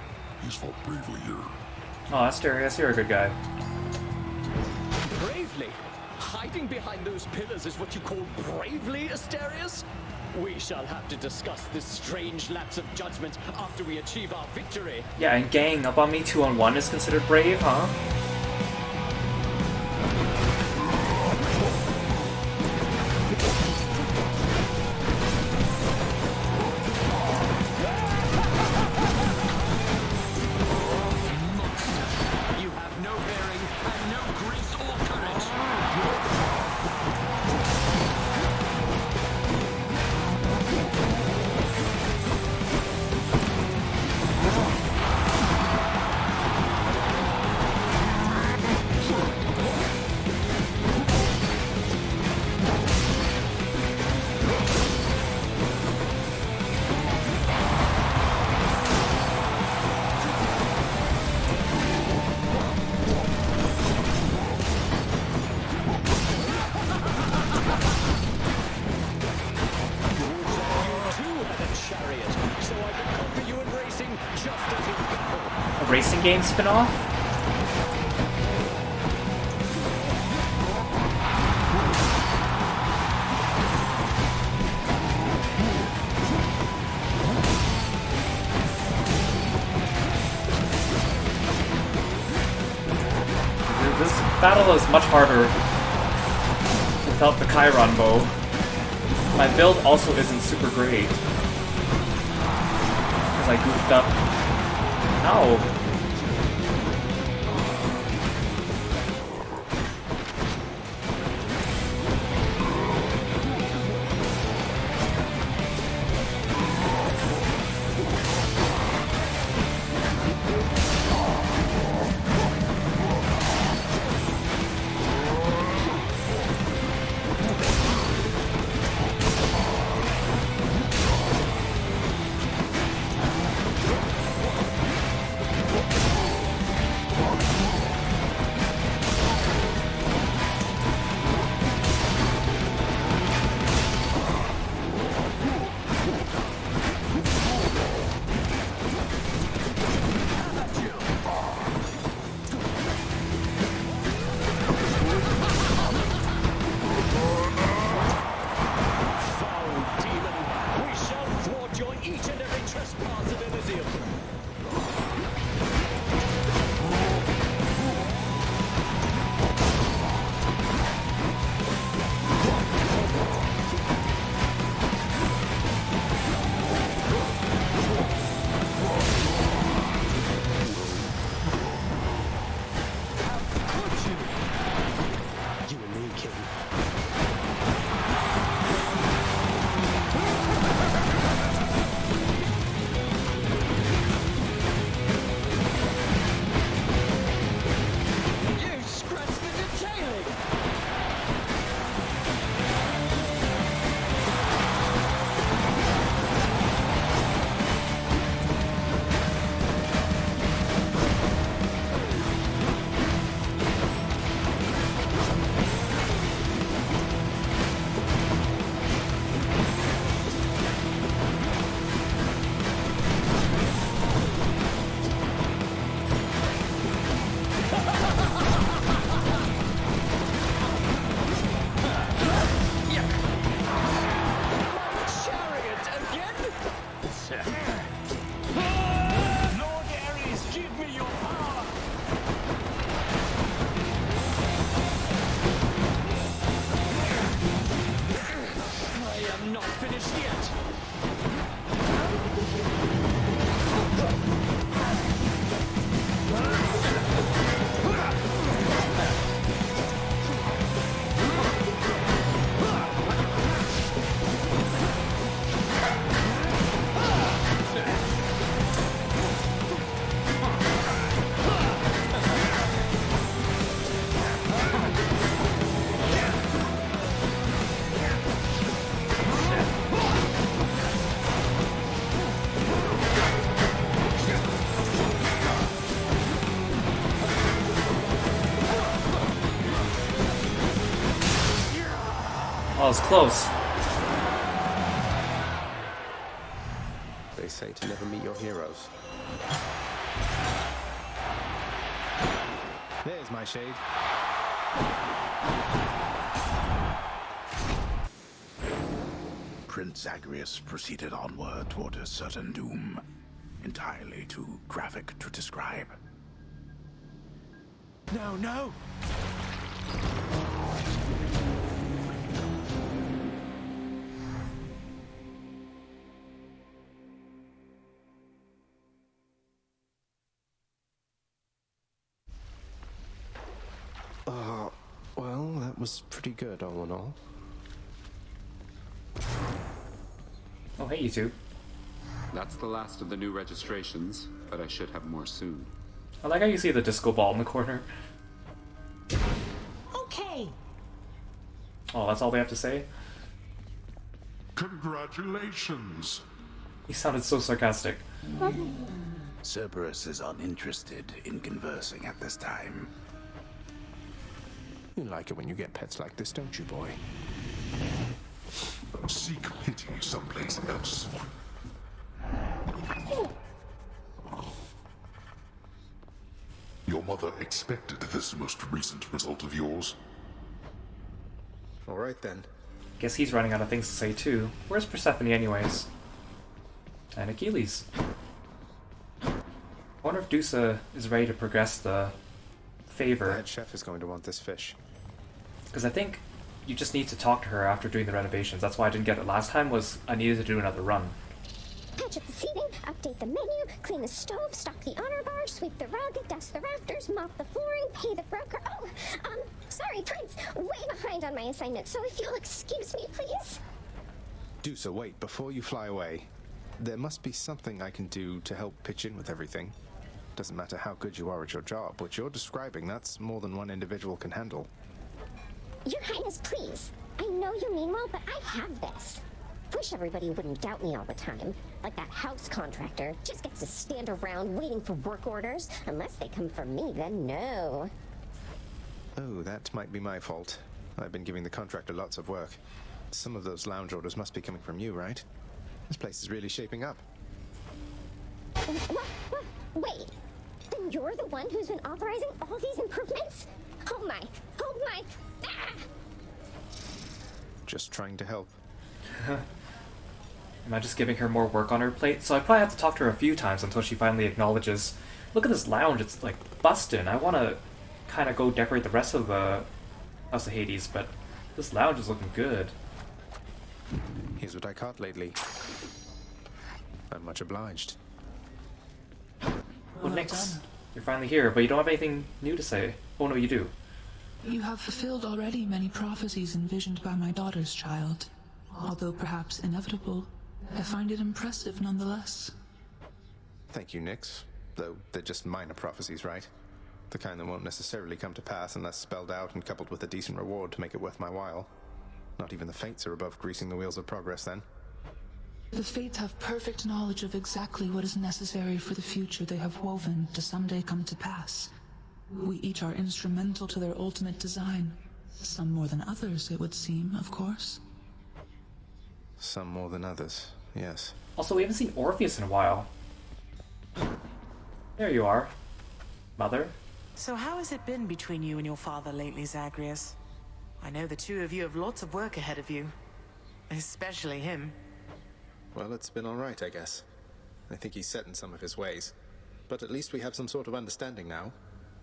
[SPEAKER 2] he's fought bravely here.
[SPEAKER 1] Oh, Asterius, you're a good guy.
[SPEAKER 9] Bravely? Hiding behind those pillars is what you call bravely, Asterius? We shall have to discuss this strange lapse of judgment after we achieve our victory.
[SPEAKER 1] Yeah, and ganging up on me 2-on-1 is considered brave, huh? Racing game spin-off? This battle is much harder without the Chiron bow. My build also isn't super great because I goofed up. Ow! Oh, it's close.
[SPEAKER 4] They say to never meet your heroes. There's my shade.
[SPEAKER 11] Prince Zagreus proceeded onward toward a certain doom, entirely too graphic to describe.
[SPEAKER 4] No, no! Well, that was pretty good, all in all.
[SPEAKER 1] Oh, hey, you two.
[SPEAKER 20] That's the last of the new registrations, but I should have more soon.
[SPEAKER 1] I like how you see the disco ball in the corner.
[SPEAKER 12] Okay.
[SPEAKER 1] Oh, that's all they have to say?
[SPEAKER 2] Congratulations.
[SPEAKER 1] He sounded so sarcastic.
[SPEAKER 11] Cerberus is uninterested in conversing at this time.
[SPEAKER 4] You like it when you get pets like this, don't you, boy?
[SPEAKER 2] Seek pity someplace else. Your mother expected this most recent result of yours.
[SPEAKER 4] All right, then.
[SPEAKER 1] Guess he's running out of things to say, too. Where's Persephone, anyways? And Achilles. I wonder if Dusa is ready to progress the favor.
[SPEAKER 4] The head chef is going to want this fish.
[SPEAKER 1] Because I think you just need to talk to her after doing the renovations. That's why I didn't get it last time, was I needed to do another run.
[SPEAKER 15] Patch up the seating, update the menu, clean the stove, stock the honor bar, sweep the rug, dust the rafters, mop the flooring, pay the broker. Oh, sorry, Prince. Way behind on my assignment, so if you'll excuse me, please.
[SPEAKER 4] Dusa, wait, before you fly away. There must be something I can do to help pitch in with everything. Doesn't matter how good you are at your job. What you're describing, that's more than one individual can handle.
[SPEAKER 15] Your Highness, please. I know you mean well, but I have this. Wish everybody wouldn't doubt me all the time. Like that house contractor. Just gets to stand around waiting for work orders. Unless they come from me, then no.
[SPEAKER 4] Oh, that might be my fault. I've been giving the contractor lots of work. Some of those lounge orders must be coming from you, right? This place is really shaping up.
[SPEAKER 15] What? Wait. Then you're the one who's been authorizing all these improvements? Oh my. Ah!
[SPEAKER 4] Just trying to help.
[SPEAKER 1] Am I just giving her more work on her plate? So I probably have to talk to her a few times until she finally acknowledges, look at this lounge, it's like bustin'. I want to kind of go decorate the rest of the House of Hades, but this lounge is looking good.
[SPEAKER 4] Here's what I caught lately. I'm much obliged.
[SPEAKER 1] Well, Nix, you're finally here, but you don't have anything new to say. Oh no, you do.
[SPEAKER 10] You have fulfilled already many prophecies envisioned by my daughter's child. Although perhaps inevitable, I find it impressive nonetheless.
[SPEAKER 4] Thank you, Nix. Though they're just minor prophecies, right? The kind that won't necessarily come to pass unless spelled out and coupled with a decent reward to make it worth my while. Not even the Fates are above greasing the wheels of progress, then.
[SPEAKER 10] The Fates have perfect knowledge of exactly what is necessary for the future they have woven to someday come to pass. We each are instrumental to their ultimate design. Some more than others, it would seem, of course.
[SPEAKER 4] Some more than others, yes.
[SPEAKER 1] Also, we haven't seen Orpheus in a while. There you are, Mother.
[SPEAKER 13] So how has it been between you and your father lately, Zagreus? I know the two of you have lots of work ahead of you. Especially him.
[SPEAKER 4] Well, it's been alright, I guess. I think he's set in some of his ways. But at least we have some sort of understanding now.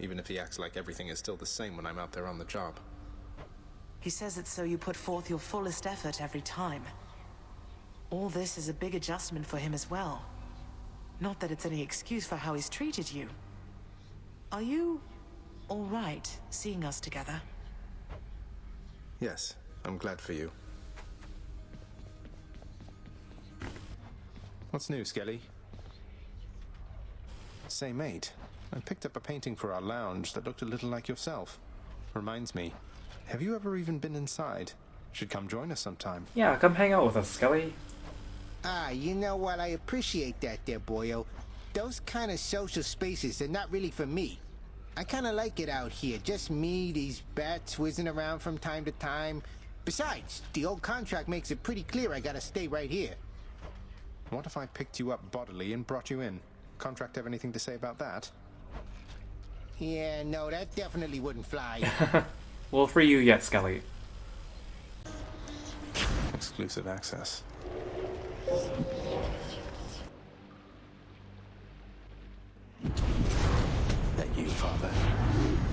[SPEAKER 4] Even if he acts like everything is still the same when I'm out there on the job.
[SPEAKER 13] He says it so you put forth your fullest effort every time. All this is a big adjustment for him as well. Not that it's any excuse for how he's treated you. Are you all right seeing us together?
[SPEAKER 4] Yes, I'm glad for you. What's new, Skelly? Say, mate, I picked up a painting for our lounge that looked a little like yourself. Reminds me, have you ever even been inside? Should come join us sometime.
[SPEAKER 1] Yeah, come hang out with us, Skelly.
[SPEAKER 16] Ah, you know what? I appreciate that there, boyo. Those kind of social spaces, they're not really for me. I kind of like it out here. Just me, these bats whizzing around from time to time, Besides, the old contract makes it pretty clear I gotta stay right here.
[SPEAKER 4] What if I picked you up bodily and brought you in? Contract have anything to say about that?
[SPEAKER 16] Yeah, no, that definitely wouldn't fly.
[SPEAKER 1] We'll free you yet, Skelly.
[SPEAKER 4] Exclusive access.
[SPEAKER 11] Thank you, Father.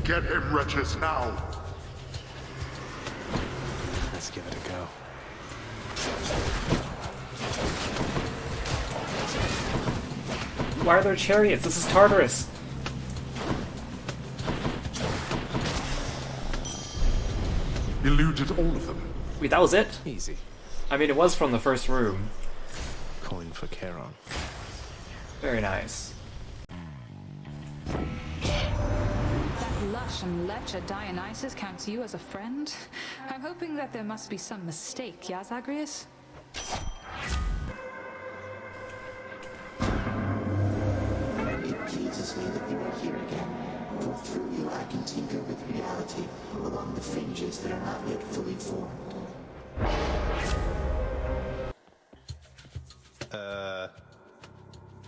[SPEAKER 2] Get him, wretches, now!
[SPEAKER 4] Let's give it a go.
[SPEAKER 1] Why are there chariots? This is Tartarus.
[SPEAKER 2] Eluded all of them.
[SPEAKER 1] Wait, that was it?
[SPEAKER 4] Easy.
[SPEAKER 1] I mean, it was from the first room.
[SPEAKER 4] Coin for Charon.
[SPEAKER 1] Very nice.
[SPEAKER 10] That lush and lecher Dionysus counts you as a friend? I'm hoping that there must be some mistake, yeah, Zagreus?
[SPEAKER 17] It pleases me that you are here again, for through you I can tinker with reality along the fringes that are not yet fully formed.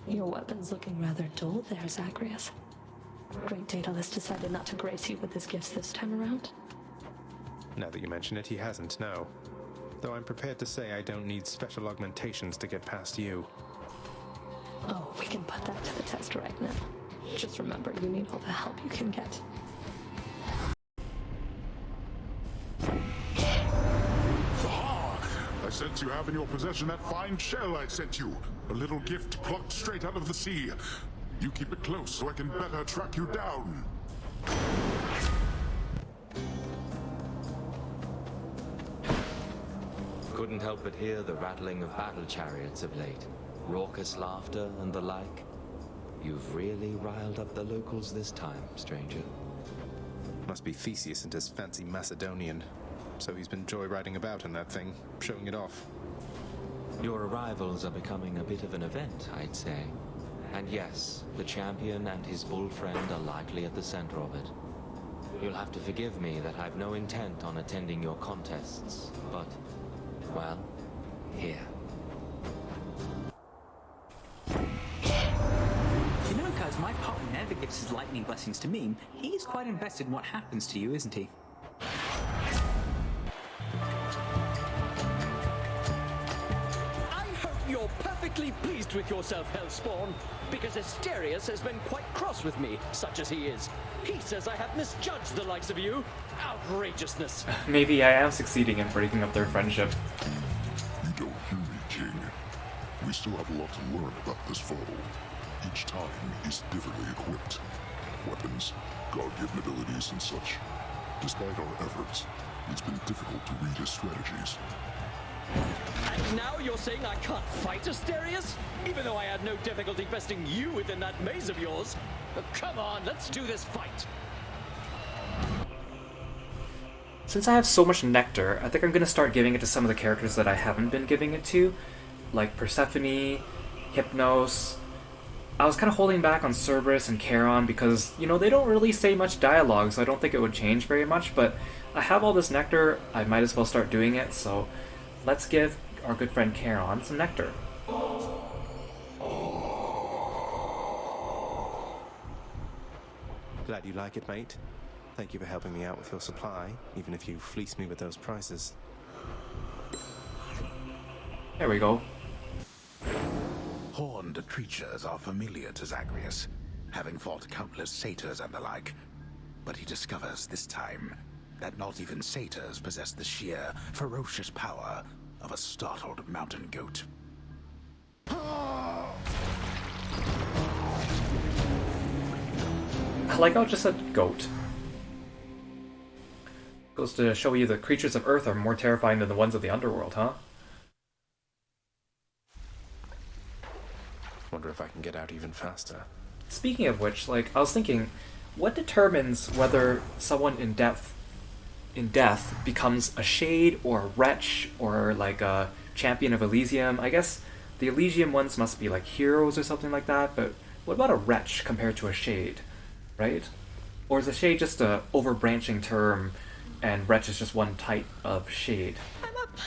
[SPEAKER 14] Your weapon's looking rather dull there, Zagreus. Great Daedalus decided not to grace you with his gifts this time around.
[SPEAKER 4] Now that you mention it, he hasn't, no. Though I'm prepared to say I don't need special augmentations to get past you.
[SPEAKER 14] Oh, we can put that to the test right now. Just remember, you need all the help you can get.
[SPEAKER 2] I sense you have in your possession that fine shell I sent you. A little gift plucked straight out of the sea. You keep it close so I can better track you down.
[SPEAKER 19] Couldn't help but hear the rattling of battle chariots of late. Raucous laughter and the like. You've really riled up the locals this time, stranger.
[SPEAKER 4] Must be Theseus and his fancy Macedonian. So he's been joyriding about in that thing, showing it off.
[SPEAKER 19] Your arrivals are becoming a bit of an event, I'd say. And yes, the champion and his bull friend are likely at the center of it. You'll have to forgive me that I've no intent on attending your contests, but, well, here.
[SPEAKER 5] You know, guys, my partner never gives his lightning blessings to me. He's quite invested in what happens to you, isn't he?
[SPEAKER 9] You're perfectly pleased with yourself, Hellspawn, because Asterius has been quite cross with me, such as he is. He says I have misjudged the likes of you. Outrageousness.
[SPEAKER 1] Maybe I am succeeding in breaking up their friendship.
[SPEAKER 2] You don't hear me, King. We still have a lot to learn about this foe. Each time he's differently equipped. Weapons, God-given abilities, and such. Despite our efforts, it's been difficult to read his strategies.
[SPEAKER 9] And now you're saying I can't fight Asterius? Even though I had no difficulty besting you within that maze of yours? Come on, let's do this fight!
[SPEAKER 1] Since I have so much nectar, I think I'm going to start giving it to some of the characters that I haven't been giving it to, like Persephone, Hypnos. I was kind of holding back on Cerberus and Charon because, you know, they don't really say much dialogue, so I don't think it would change very much, but I have all this nectar, I might as well start doing it, so let's give our good friend Charon some nectar.
[SPEAKER 4] Glad you like it, mate. Thank you for helping me out with your supply, even if you fleece me with those prices.
[SPEAKER 1] There we go.
[SPEAKER 11] Horned creatures are familiar to Zagreus, having fought countless satyrs and the like. But he discovers this time that not even satyrs possess the sheer, ferocious power of a startled mountain goat.
[SPEAKER 1] I like how it just said goat. Goes to show you the creatures of Earth are more terrifying than the ones of the underworld, huh?
[SPEAKER 4] Wonder if I can get out even faster.
[SPEAKER 1] Speaking of which, like, I was thinking, what determines whether someone in death becomes a shade or a wretch or like a champion of Elysium? I guess the Elysium ones must be like heroes or something like that, but what about a wretch compared to a shade, right? Or is a shade just a overbranching term and Wretch is just one type of shade.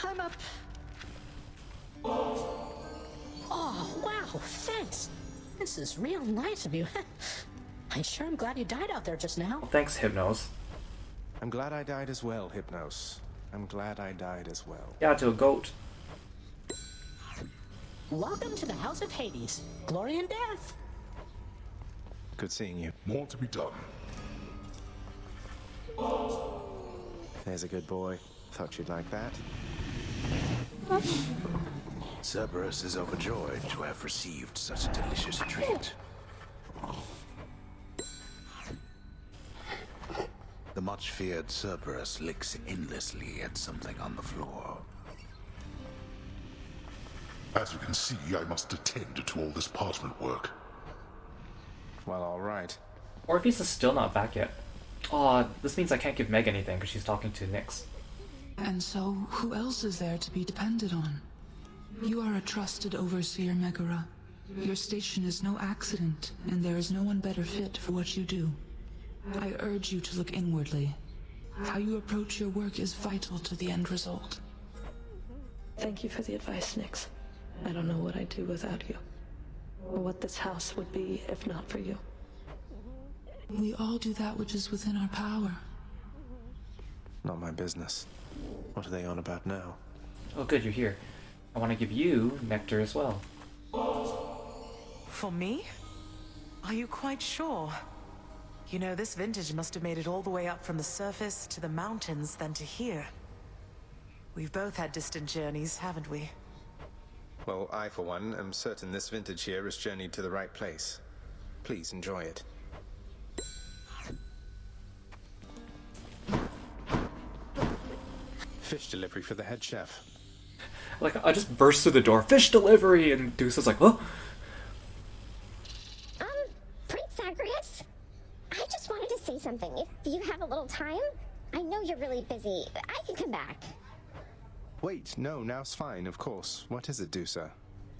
[SPEAKER 12] I'm up. Oh, wow, thanks. This is real nice of you. I sure am glad you died out there just now.
[SPEAKER 1] Well, thanks, Hypnos.
[SPEAKER 4] I'm glad I died as well, Hypnos. I'm glad I died as well.
[SPEAKER 1] Yeah, to a goat.
[SPEAKER 12] Welcome to the House of Hades. Glory and death.
[SPEAKER 4] Good seeing you.
[SPEAKER 2] More to be done.
[SPEAKER 4] There's a good boy. Thought you'd like that.
[SPEAKER 11] Cerberus is overjoyed to have received such a delicious treat. The much-feared Cerberus licks endlessly at something on the floor.
[SPEAKER 2] As you can see, I must attend to all this parchment work.
[SPEAKER 4] Well, all right.
[SPEAKER 1] Orpheus is still not back yet. Aw, this means I can't give Meg anything because she's talking to Nyx.
[SPEAKER 21] And so, who else is there to be depended on? You are a trusted overseer, Megara. Your station is no accident, and there is no one better fit for what you do. I urge you to look inwardly. How you approach your work is vital to the end result.
[SPEAKER 14] Thank you for the advice, Nyx. I don't know what I'd do without you, or what this house would be if not for you.
[SPEAKER 21] We all do that which is within our power.
[SPEAKER 4] Not my business. What are they on about now?
[SPEAKER 1] Oh good, you're here. I want to give you nectar as well.
[SPEAKER 13] For me? Are you quite sure? You know, this vintage must have made it all the way up from the surface to the mountains, then to here. We've both had distant journeys, haven't we?
[SPEAKER 4] Well, I, for one, am certain this vintage here has journeyed to the right place. Please enjoy it. Fish delivery for the head chef.
[SPEAKER 1] Like, I just burst through the door, fish delivery, and Deuce is like, oh.
[SPEAKER 15] Prince Zagreus? I just wanted to say something. If you have a little time, I know you're really busy. I can come back.
[SPEAKER 4] Wait, no, now's fine, of course. What is it, Dusa?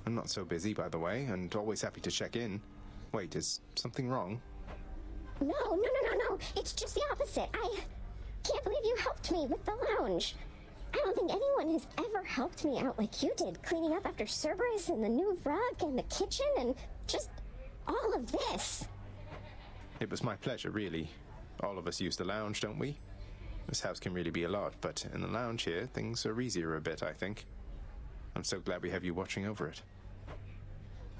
[SPEAKER 4] I'm not so busy, by the way, and always happy to check in. Wait, is something wrong?
[SPEAKER 15] No. It's just the opposite. I can't believe you helped me with the lounge. I don't think anyone has ever helped me out like you did, cleaning up after Cerberus and the new rug and the kitchen and just all of this.
[SPEAKER 4] It was my pleasure, really. All of us use the lounge, don't we? This house can really be a lot, but in the lounge here, things are easier a bit, I think. I'm so glad we have you watching over it.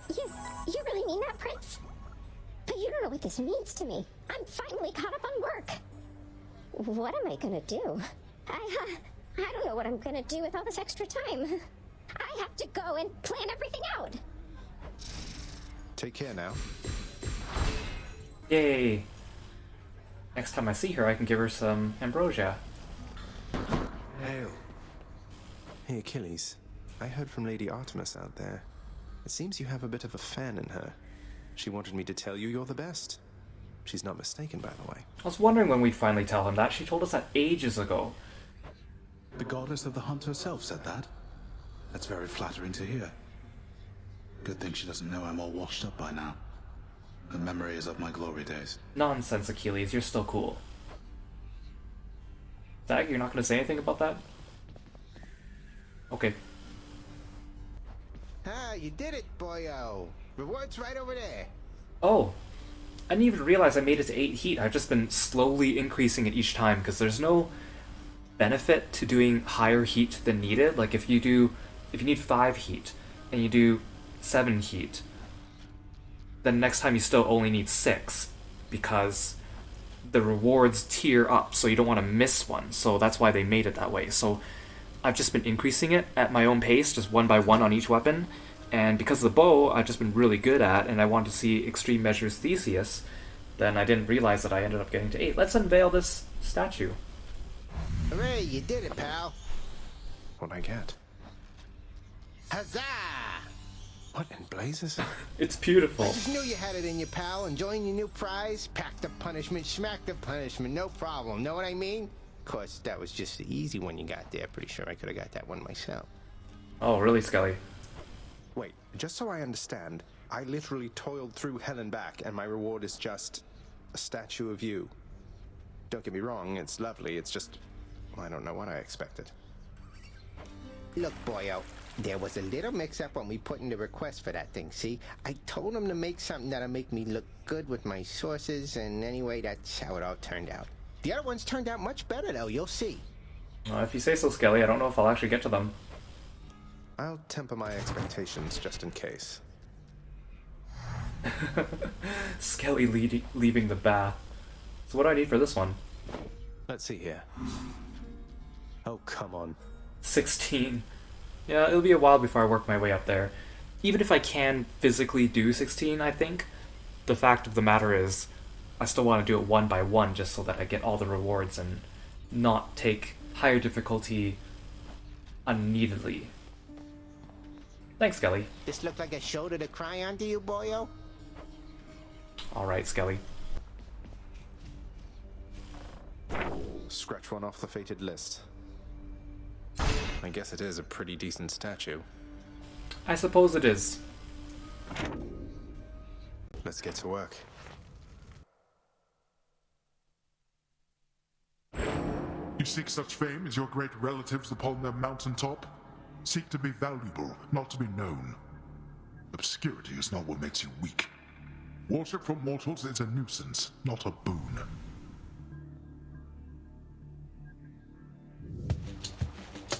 [SPEAKER 15] You really mean that, Prince? But you don't know what this means to me. I'm finally caught up on work. What am I gonna do? I don't know what I'm gonna do with all this extra time. I have to go and plan everything out.
[SPEAKER 4] Take care now.
[SPEAKER 1] Yay. Next time I see her, I can give her some ambrosia.
[SPEAKER 4] Hail. Hey, Achilles. I heard from Lady Artemis out there. It seems you have a bit of a fan in her. She wanted me to tell you you're the best. She's not mistaken, by the way.
[SPEAKER 1] I was wondering when we'd finally tell him that. She told us that ages ago.
[SPEAKER 11] The goddess of the hunt herself said that? That's very flattering to hear. Good thing she doesn't know I'm all washed up by now. The memory is of my glory days.
[SPEAKER 1] Nonsense, Achilles. You're still cool. Zag, you're not going to say anything about that? Okay.
[SPEAKER 16] Ah, you did it, boyo. Reward's right over there.
[SPEAKER 1] Oh. I didn't even realize I made it to 8 heat. I've just been slowly increasing it each time, because there's no benefit to doing higher heat than needed. Like, if you need 5 heat, and you do 7 heat, then next time you still only need 6, because the rewards tier up, so you don't want to miss one. So that's why they made it that way. So I've just been increasing it at my own pace, just 1 by 1 on each weapon. And because of the bow, I've just been really good at, and I wanted to see Extreme Measures Theseus, then I didn't realize that I ended up getting to 8. Let's unveil this statue.
[SPEAKER 16] Hooray, you did it, pal.
[SPEAKER 4] What'd I get?
[SPEAKER 16] Huzzah!
[SPEAKER 4] What in blazes?
[SPEAKER 1] It's beautiful.
[SPEAKER 16] I just knew you had it in you, pal. Enjoying your new prize? Pack the punishment, smack the punishment, no problem. Know what I mean? Of course, that was just the easy one you got there. Pretty sure I could have got that one myself.
[SPEAKER 1] Oh, really, Skelly?
[SPEAKER 4] Wait, just so I understand, I literally toiled through hell and back, and my reward is just a statue of you. Don't get me wrong, it's lovely, it's just I don't know what I expected.
[SPEAKER 16] Look, boyo, there was a little mix-up when we put in the request for that thing, see? I told him to make something that'll make me look good with my sources, and anyway, that's how it all turned out. The other ones turned out much better, though, you'll see.
[SPEAKER 1] If you say so, Skelly, I don't know if I'll actually get to them.
[SPEAKER 4] I'll temper my expectations just in case.
[SPEAKER 1] Skelly leaving the bath. So what do I need for this one?
[SPEAKER 4] Let's see here. Oh, come on.
[SPEAKER 1] 16. Yeah, it'll be a while before I work my way up there. Even if I can physically do 16, I think, the fact of the matter is, I still want to do it one by one just so that I get all the rewards and not take higher difficulty unneededly. Thanks, Skelly.
[SPEAKER 16] This look like a shoulder to cry on to you, boyo?
[SPEAKER 1] Alright, Skelly.
[SPEAKER 4] Scratch one off the fated list. I guess it is a pretty decent statue.
[SPEAKER 1] I suppose it is.
[SPEAKER 4] Let's get to work.
[SPEAKER 2] You seek such fame as your great relatives upon their mountaintop? Seek to be valuable, not to be known. Obscurity is not what makes you weak. Worship from mortals is a nuisance, not a boon.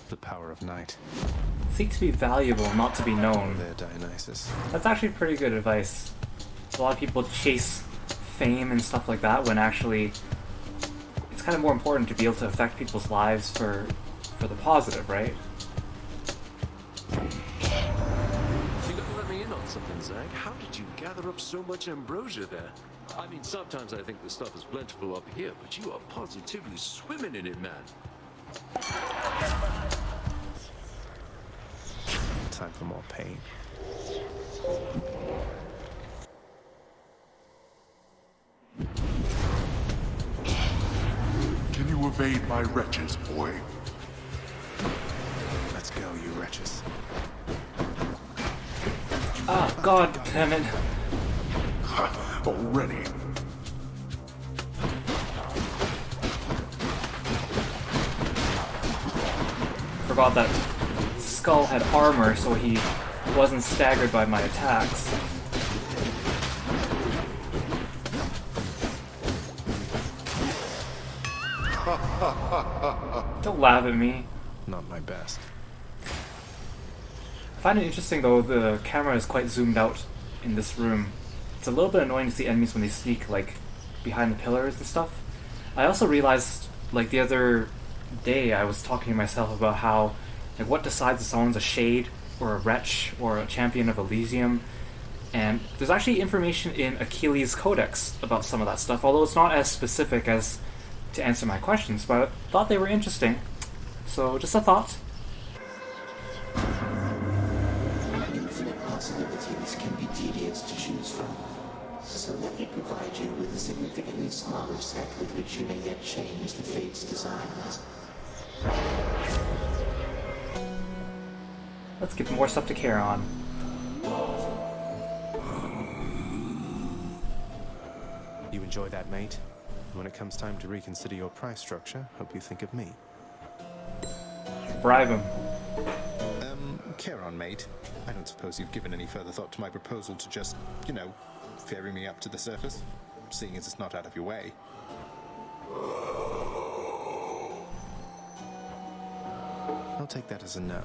[SPEAKER 4] The power of night.
[SPEAKER 1] Seek to be valuable, not to be known.
[SPEAKER 4] There, Dionysus.
[SPEAKER 1] That's actually pretty good advice. A lot of people chase fame and stuff like that when actually it's kind of more important to be able to affect people's lives for the positive, right?
[SPEAKER 6] You gotta let me in on something, Zach. How did you gather up so much ambrosia there? I mean, sometimes I think the stuff is plentiful up here, but you are positively swimming in it, man.
[SPEAKER 4] Time for more pain.
[SPEAKER 2] Can you evade my wretches, boy?
[SPEAKER 4] Let's go, you wretches.
[SPEAKER 1] Ah, god damn it.
[SPEAKER 2] Already.
[SPEAKER 1] Forgot that Skull had armor, so he wasn't staggered by my attacks. Don't laugh at me.
[SPEAKER 4] Not my best.
[SPEAKER 1] I find it interesting though, the camera is quite zoomed out in this room. It's a little bit annoying to see enemies when they sneak like behind the pillars and stuff. I also realized like the other day I was talking to myself about how like what decides if someone's a shade or a wretch or a champion of Elysium, and there's actually information in Achilles' Codex about some of that stuff, although it's not as specific as to answer my questions, but I thought they were interesting. So just a thought.
[SPEAKER 17] Infinite possibilities can be tedious to choose from. So let me provide you with a significantly smaller set with which you may yet change the fate's designs.
[SPEAKER 1] Let's get more stuff to carry on.
[SPEAKER 4] You enjoy that, mate? When it comes time to reconsider your price structure, hope you think of me.
[SPEAKER 1] Bribe him.
[SPEAKER 4] Care on, mate. I don't suppose you've given any further thought to my proposal to just, you know, ferry me up to the surface, seeing as it's not out of your way. I'll take that as a no.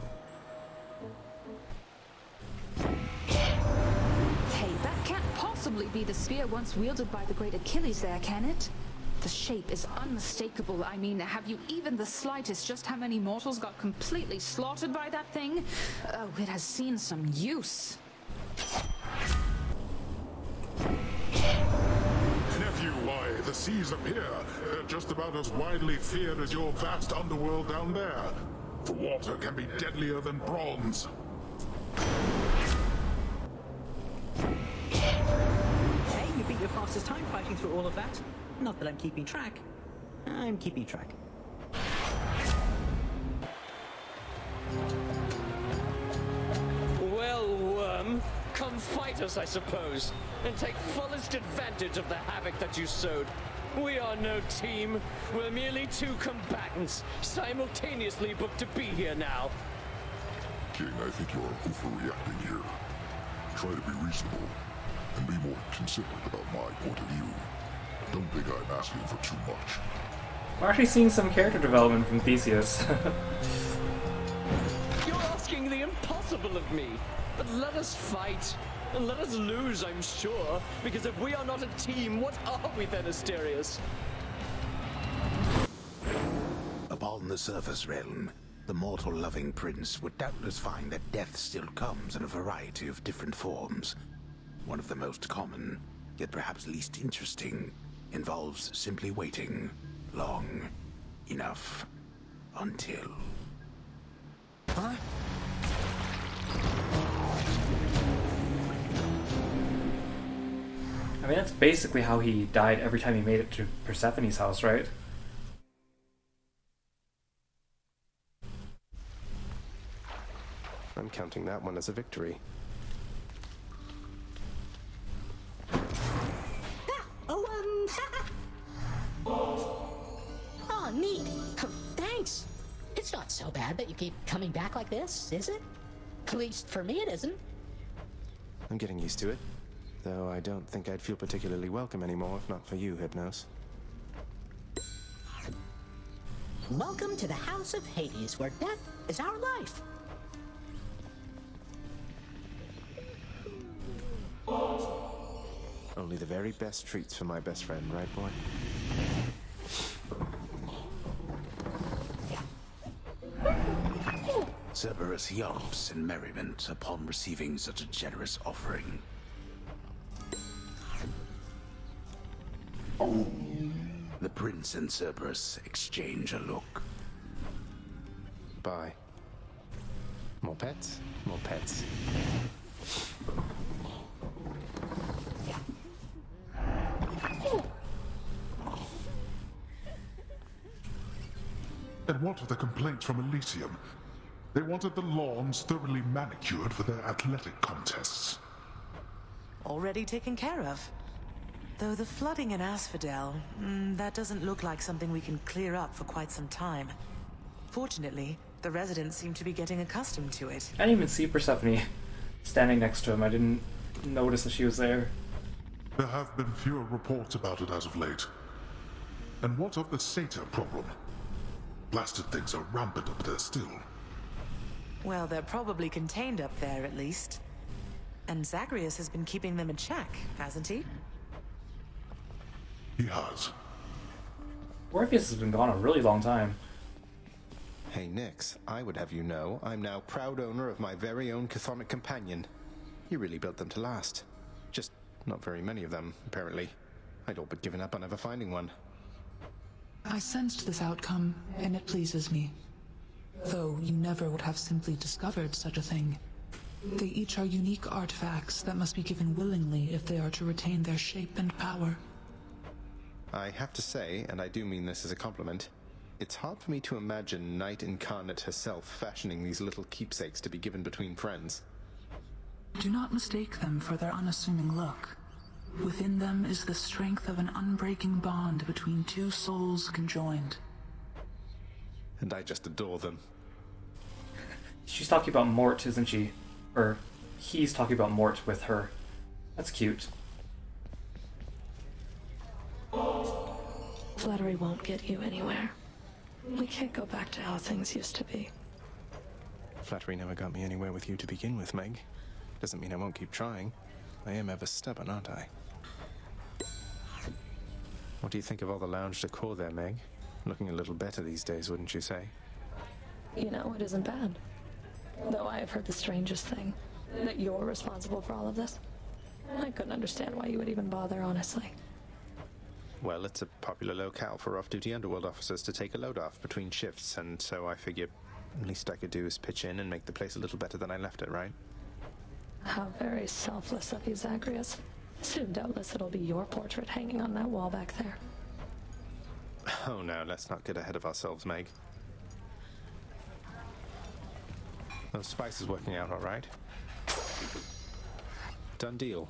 [SPEAKER 10] Hey, that can't possibly be the spear once wielded by the great Achilles there, can it? The shape is unmistakable. I mean, have you even the slightest just how many mortals got completely slaughtered by that thing? Oh, it has seen some use.
[SPEAKER 2] Nephew, why, the seas up here, they're just about as widely feared as your vast underworld down there. The water can be deadlier than bronze.
[SPEAKER 5] Hey, you beat your fastest time fighting through all of that. Not that I'm keeping track. I'm keeping track.
[SPEAKER 9] Well, worm, come fight us, I suppose, and take fullest advantage of the havoc that you sowed. We are no team. We're merely two combatants, simultaneously booked to be here now.
[SPEAKER 2] King, I think you're overreacting here. Try to be reasonable, and be more considerate about my point of view. Don't think I'm asking for too much.
[SPEAKER 1] We're actually seeing some character development from Theseus.
[SPEAKER 9] You're asking the impossible of me. But let us fight. And let us lose, I'm sure. Because if we are not a team, what are we then, Asterius?
[SPEAKER 11] Upon the surface realm, the mortal-loving prince would doubtless find that death still comes in a variety of different forms. One of the most common, yet perhaps least interesting, involves simply waiting long enough until...
[SPEAKER 12] Huh?
[SPEAKER 1] I mean, that's basically how he died every time he made it to Persephone's house, right?
[SPEAKER 4] I'm counting that one as a victory.
[SPEAKER 12] Oh, neat. Thanks. It's not so bad that you keep coming back like this, is it? At least for me it isn't.
[SPEAKER 4] I'm getting used to it. Though I don't think I'd feel particularly welcome anymore if not for you, Hypnos.
[SPEAKER 12] Welcome to the House of Hades, where death is our life.
[SPEAKER 4] Only the very best treats for my best friend, right, boy?
[SPEAKER 11] Cerberus yelps in merriment upon receiving such a generous offering. The prince and Cerberus exchange a look.
[SPEAKER 4] Bye. More pets? More pets.
[SPEAKER 2] And what of the complaints from Elysium? They wanted the lawns thoroughly manicured for their athletic contests.
[SPEAKER 13] Already taken care of. Though the flooding in Asphodel, that doesn't look like something we can clear up for quite some time. Fortunately, the residents seem to be getting accustomed to it.
[SPEAKER 1] I didn't even see Persephone standing next to him. I didn't notice that she was there.
[SPEAKER 2] There have been fewer reports about it as of late. And what of the satyr problem? Blasted things are rampant up there still.
[SPEAKER 13] Well, they're probably contained up there, at least. And Zagreus has been keeping them in check, hasn't he?
[SPEAKER 2] He has.
[SPEAKER 1] Orpheus has been gone a really long time.
[SPEAKER 4] Hey, Nyx, I would have you know I'm now proud owner of my very own chthonic companion. You really built them to last. Just not very many of them, apparently. I'd all but given up on ever finding one.
[SPEAKER 21] I sensed this outcome, and it pleases me. Though you never would have simply discovered such a thing. They each are unique artifacts that must be given willingly if they are to retain their shape and power.
[SPEAKER 4] I have to say, and I do mean this as a compliment, it's hard for me to imagine Night Incarnate herself fashioning these little keepsakes to be given between friends.
[SPEAKER 21] Do not mistake them for their unassuming look. Within them is the strength of an unbreaking bond between two souls conjoined.
[SPEAKER 4] And I just adore them.
[SPEAKER 1] She's talking about Mort, isn't she? Or he's talking about Mort with her. That's cute.
[SPEAKER 14] Flattery won't get you anywhere. We can't go back to how things used to be.
[SPEAKER 4] Flattery never got me anywhere with you to begin with, Meg. Doesn't mean I won't keep trying. I am ever stubborn, aren't I? What do you think of all the lounge decor there, Meg? Looking a little better these days, wouldn't you say?
[SPEAKER 14] You know, it isn't bad. Though I have heard the strangest thing. That you're responsible for all of this. I couldn't understand why you would even bother, honestly.
[SPEAKER 4] Well, it's a popular locale for off-duty underworld officers to take a load off between shifts, and so I figure the least I could do is pitch in and make the place a little better than I left it, right?
[SPEAKER 14] How very selfless of you, Zagreus. Soon, doubtless, it'll be your portrait hanging on that wall back there.
[SPEAKER 4] Oh, now, let's not get ahead of ourselves, Meg. Those spice is working out all right. Done deal.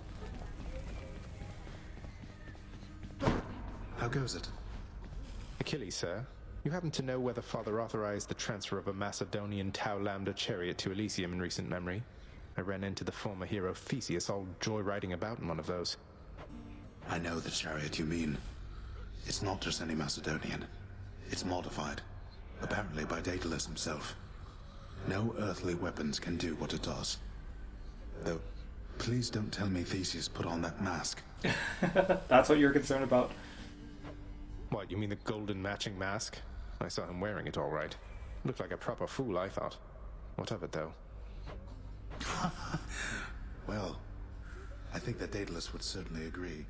[SPEAKER 11] How goes it?
[SPEAKER 4] Achilles, sir. You happen to know whether Father authorized the transfer of a Macedonian Tau Lambda chariot to Elysium in recent memory? I ran into the former hero Theseus all joyriding about in one of those.
[SPEAKER 11] I know the chariot you mean. It's not just any Macedonian. It's modified, apparently by Daedalus himself. No earthly weapons can do what it does. Though, please don't tell me Theseus put on that mask.
[SPEAKER 1] That's what you're concerned about?
[SPEAKER 4] What, you mean the golden matching mask? I saw him wearing it all right. Looked like a proper fool, I thought. What of it, though?
[SPEAKER 11] Well, I think that Daedalus would certainly agree.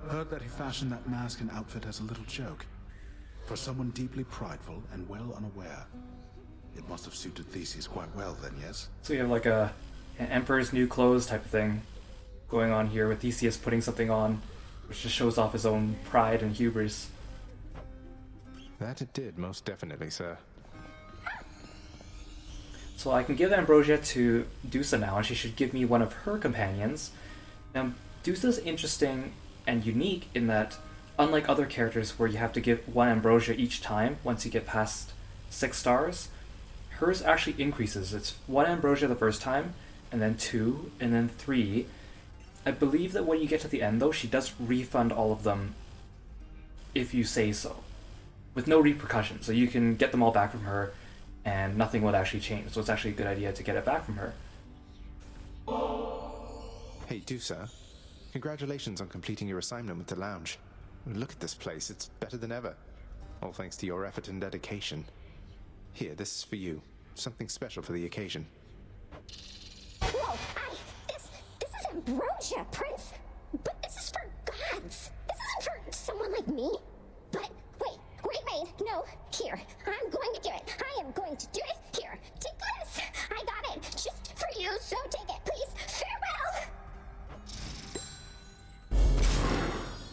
[SPEAKER 11] Heard that he fashioned that mask and outfit as a little joke. For someone deeply prideful and well unaware. It must have suited Theseus quite well then, yes?
[SPEAKER 1] So you have like an Emperor's New Clothes type of thing going on here with Theseus putting something on which just shows off his own pride and hubris.
[SPEAKER 4] That it did, most definitely, sir.
[SPEAKER 1] So I can give Ambrosia to Dusa now, and she should give me one of her companions. Now, Dusa's interesting and unique in that, unlike other characters where you have to give one Ambrosia each time once you get past 6 stars, hers actually increases. It's 1 Ambrosia the first time, and then 2, and then 3. I believe that when you get to the end, though, she does refund all of them if you say so, with no repercussions. So you can get them all back from her, and nothing would actually change. So it's actually a good idea to get it back from her.
[SPEAKER 4] Hey, Dusa. Congratulations on completing your assignment with the lounge. Look at this place, it's better than ever. All thanks to your effort and dedication. Here, this is for you. Something special for the occasion.
[SPEAKER 15] Whoa, this is Ambrosia, Prince. But this is for gods. This isn't for someone like me. But wait, no, here. I'm going to do it. I am going to do it. Here, take this. I got it. Just for you, so take it, please. Farewell.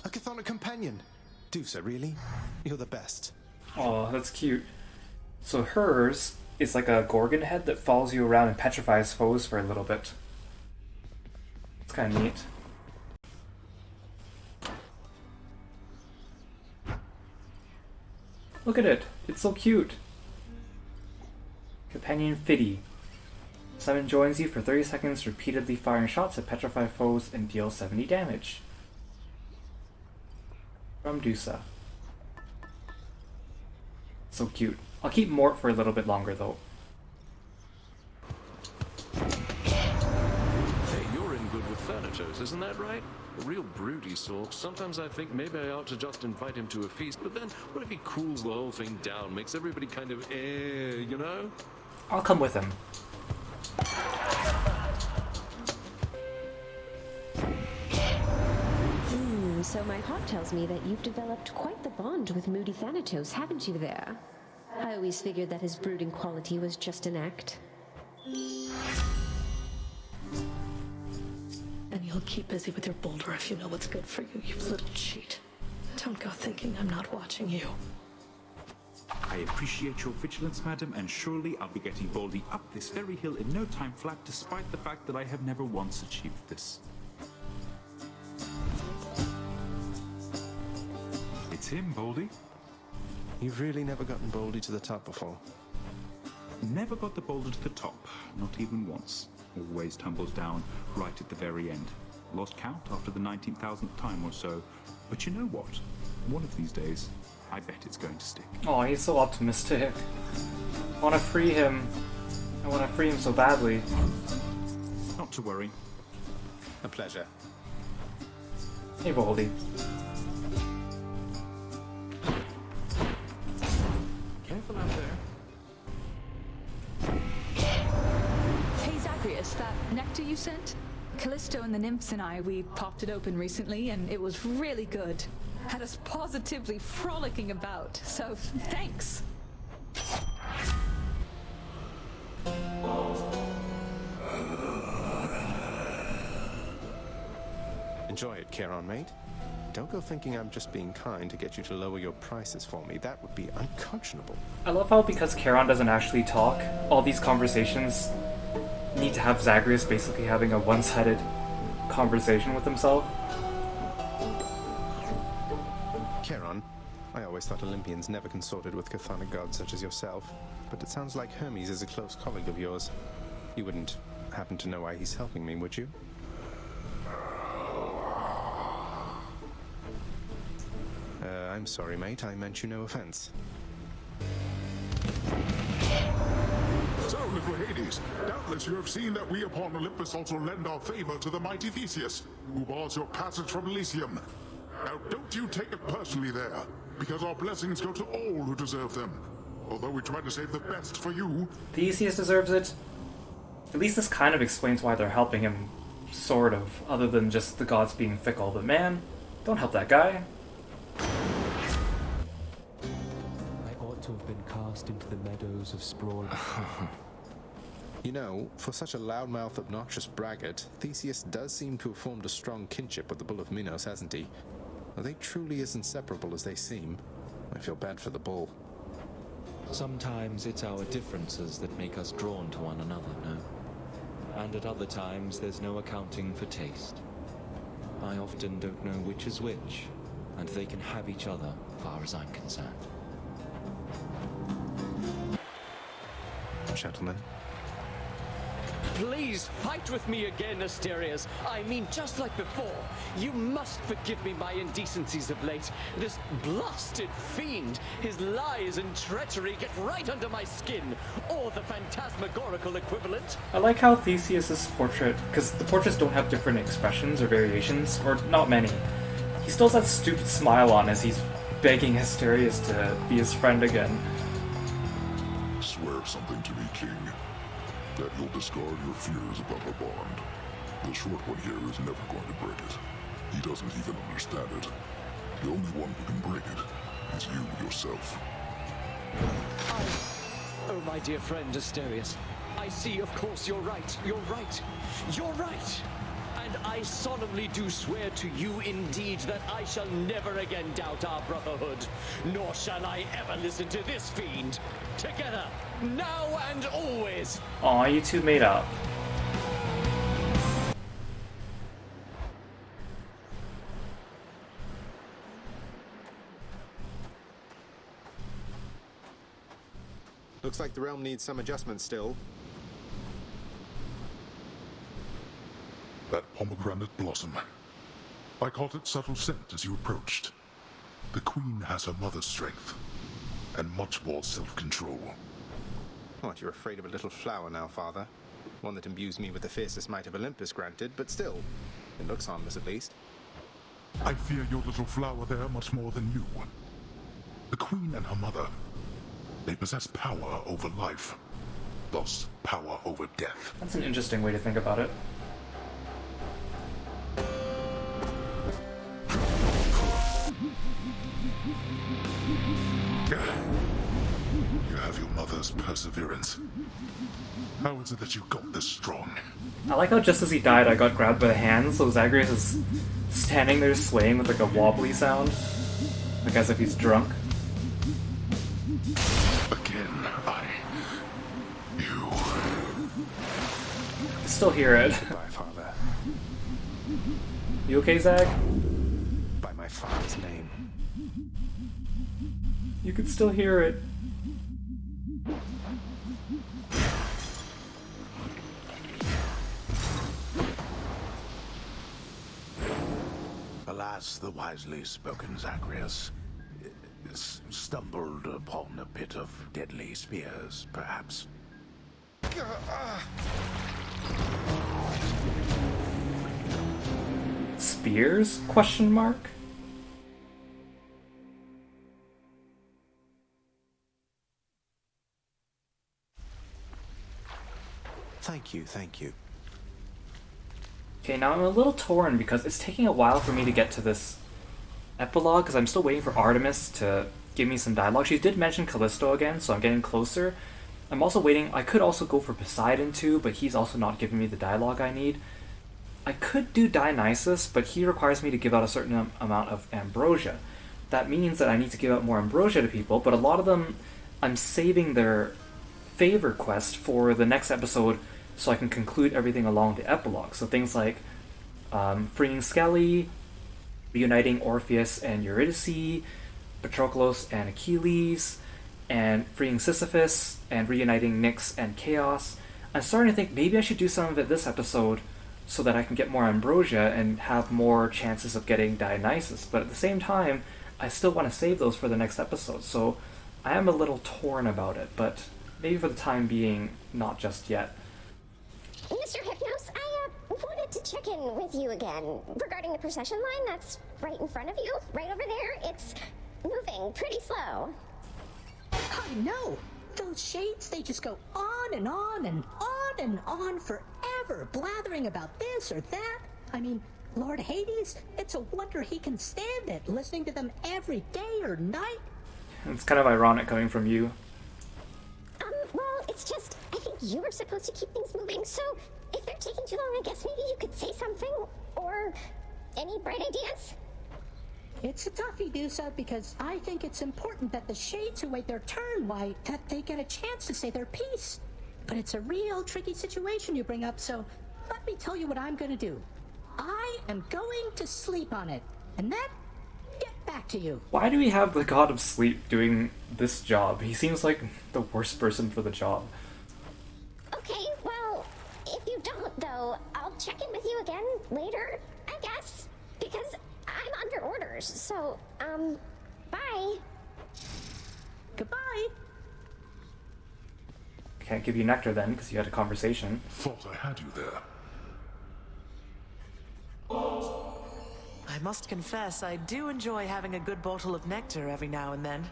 [SPEAKER 4] A Chthonic companion! Dusa, really? You're the best.
[SPEAKER 1] Oh, that's cute. So hers is like a Gorgon head that follows you around and petrifies foes for a little bit. It's kind of neat. Look at it. It's so cute. Companion Fiddy. Summon joins you for 30 seconds, repeatedly firing shots at petrified foes and deal 70 damage. From Dusa. So cute. I'll keep Mort for a little bit longer though.
[SPEAKER 6] Hey, you're in good with Thanatos, isn't that right? A real broody sort. Sometimes I think maybe I ought to just invite him to a feast, but then what if he cools the whole thing down, makes everybody kind of you know?
[SPEAKER 1] I'll come with him.
[SPEAKER 7] So my heart tells me that you've developed quite the bond with Moody Thanatos, haven't you there? I always figured that his brooding quality was just an act.
[SPEAKER 14] And you'll keep busy with your boulder if you know what's good for you, you little cheat. Don't go thinking I'm not watching you.
[SPEAKER 3] I appreciate your vigilance, madam, and surely I'll be getting Baldy up this very hill in no time flat, despite the fact that I have never once achieved this. It's him, Baldy.
[SPEAKER 4] You've really never gotten Baldy to the top before?
[SPEAKER 3] Never got the boulder to the top, not even once. Always tumbles down right at the very end. Lost count after the 19,000th time or so. But you know what? One of these days, I bet it's going to stick.
[SPEAKER 1] Oh, he's so optimistic. I want to free him. I want to free him so badly.
[SPEAKER 3] Not to worry.
[SPEAKER 4] A pleasure.
[SPEAKER 1] Hey, Baldy.
[SPEAKER 3] Careful out there.
[SPEAKER 10] Hey, Zagreus, that nectar you sent? Callisto and the nymphs and we popped it open recently, and it was really good. Had us positively frolicking about, so thanks.
[SPEAKER 4] Enjoy it, Chiron, mate. Don't go thinking I'm just being kind to get you to lower your prices for me. That would be unconscionable.
[SPEAKER 1] I love how because Charon doesn't actually talk, all these conversations need to have Zagreus basically having a one-sided conversation with himself.
[SPEAKER 4] Charon, I always thought Olympians never consorted with chthonic gods such as yourself, but it sounds like Hermes is a close colleague of yours. You wouldn't happen to know why he's helping me, would you? I'm sorry, mate. I meant you no offense.
[SPEAKER 2] So, little Hades, doubtless you have seen that we upon Olympus also lend our favor to the mighty Theseus, who bars your passage from Elysium. Now, don't you take it personally there, because our blessings go to all who deserve them. Although we try to save the best for you.
[SPEAKER 1] Theseus deserves it. At least this kind of explains why they're helping him, sort of, other than just the gods being fickle. But man, don't help that guy.
[SPEAKER 19] I ought to have been cast into the meadows of sprawl.
[SPEAKER 4] You know, for such a loudmouth, obnoxious braggart, Theseus does seem to have formed a strong kinship with the bull of Minos, hasn't he? Are they truly as inseparable as they seem? I feel bad for the bull.
[SPEAKER 19] Sometimes it's our differences that make us drawn to one another, no? And at other times there's no accounting for taste. I often don't know which is which, and they can have each other, far as I'm concerned.
[SPEAKER 4] Gentlemen.
[SPEAKER 9] Please fight with me again, Asterius. I mean, just like before. You must forgive me my indecencies of late. This blasted fiend, his lies and treachery get right under my skin. Or the phantasmagorical equivalent.
[SPEAKER 1] I like how Theseus's portrait, because the portraits don't have different expressions or variations, or not many. He still has that stupid smile on as he's begging Asterius to be his friend again.
[SPEAKER 2] Swear something to me, King. That you'll discard your fears about our bond. The short one here is never going to break it. He doesn't even understand it. The only one who can break it is you yourself.
[SPEAKER 9] Oh, my dear friend Asterius, I see, of course, you're right. You're right. You're right. And I solemnly do swear to you indeed that I shall never again doubt our brotherhood, nor shall I ever listen to this fiend. Together, now and always.
[SPEAKER 1] Aw, you two made up.
[SPEAKER 4] Looks like the realm needs some adjustment still.
[SPEAKER 2] That pomegranate blossom. I caught its subtle scent as you approached. The queen has her mother's strength, and much more self-control.
[SPEAKER 4] What, you're afraid of a little flower now, father? One that imbues me with the fiercest might of Olympus, granted, but still, it looks harmless at least.
[SPEAKER 2] I fear your little flower there much more than you. The queen and her mother, they possess power over life, thus power over death.
[SPEAKER 1] That's an interesting way to think about it.
[SPEAKER 2] You have your mother's perseverance. How is it that you got this strong?
[SPEAKER 1] I like how just as he died, I got grabbed by the hands, so Zagreus is standing there swaying with like a wobbly sound. Like as if he's drunk.
[SPEAKER 2] Again, you...
[SPEAKER 1] I still hear it.
[SPEAKER 4] Goodbye, father.
[SPEAKER 1] You okay, Zag?
[SPEAKER 4] By my father's name.
[SPEAKER 1] You can still hear it.
[SPEAKER 11] Alas, the wisely spoken Zagreus stumbled upon a pit of deadly spears, perhaps.
[SPEAKER 1] Spears? Question mark?
[SPEAKER 4] Thank you, thank you.
[SPEAKER 1] Okay, now I'm a little torn because it's taking a while for me to get to this epilogue because I'm still waiting for Artemis to give me some dialogue. She did mention Callisto again, so I'm getting closer. I'm also waiting. I could also go for Poseidon too, but he's also not giving me the dialogue I need. I could do Dionysus, but he requires me to give out a certain amount of ambrosia. That means that I need to give out more ambrosia to people, but a lot of them, I'm saving their favor quest for the next episode so I can conclude everything along the epilogue. So things like freeing Skelly, reuniting Orpheus and Eurydice, Patroclus and Achilles, and freeing Sisyphus, and reuniting Nyx and Chaos. I'm starting to think maybe I should do some of it this episode so that I can get more Ambrosia and have more chances of getting Dionysus, but at the same time, I still want to save those for the next episode, so I am a little torn about it, but maybe for the time being, not just yet.
[SPEAKER 15] Mr. Hypnos, I wanted to check in with you again regarding the procession line that's right in front of you, right over there. It's moving pretty slow.
[SPEAKER 12] I know! Those shades, they just go on and on and on and on forever, blathering about this or that. I mean, Lord Hades, it's a wonder he can stand it, listening to them every day or night.
[SPEAKER 1] It's kind of ironic coming from you.
[SPEAKER 15] Well, it's just, I think you were supposed to keep things moving, so if they're taking too long, I guess maybe you could say something, or any bright ideas?
[SPEAKER 12] It's a toughie, Dusa, because I think it's important that the shades who wait their turn, why, that they get a chance to say their piece. But it's a real tricky situation you bring up, so let me tell you what I'm gonna do. I am going to sleep on it, and then get back to you.
[SPEAKER 1] Why do we have the god of sleep doing this job? He seems like the worst person for the job.
[SPEAKER 15] Okay, well, if you don't, though, I'll check in with you again later, I guess, because I'm under orders, so, bye.
[SPEAKER 12] Goodbye.
[SPEAKER 1] I can't give you nectar then, because you had a conversation.
[SPEAKER 2] Thought I had you there.
[SPEAKER 13] I must confess, I do enjoy having a good bottle of nectar every now and then.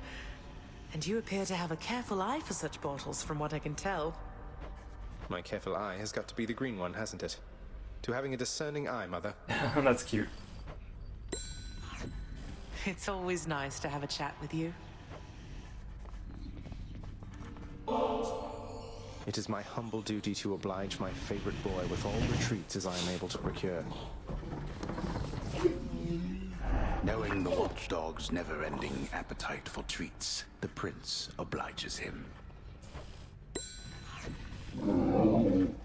[SPEAKER 13] And you appear to have a careful eye for such bottles, from what I can tell.
[SPEAKER 4] My careful eye has got to be the green one, hasn't it? To having a discerning eye, Mother.
[SPEAKER 1] That's cute.
[SPEAKER 13] It's always nice to have a chat with you.
[SPEAKER 4] It is my humble duty to oblige my favorite boy with all retreats as I am able to procure.
[SPEAKER 11] Knowing the watchdog's never-ending appetite for treats, the prince obliges him.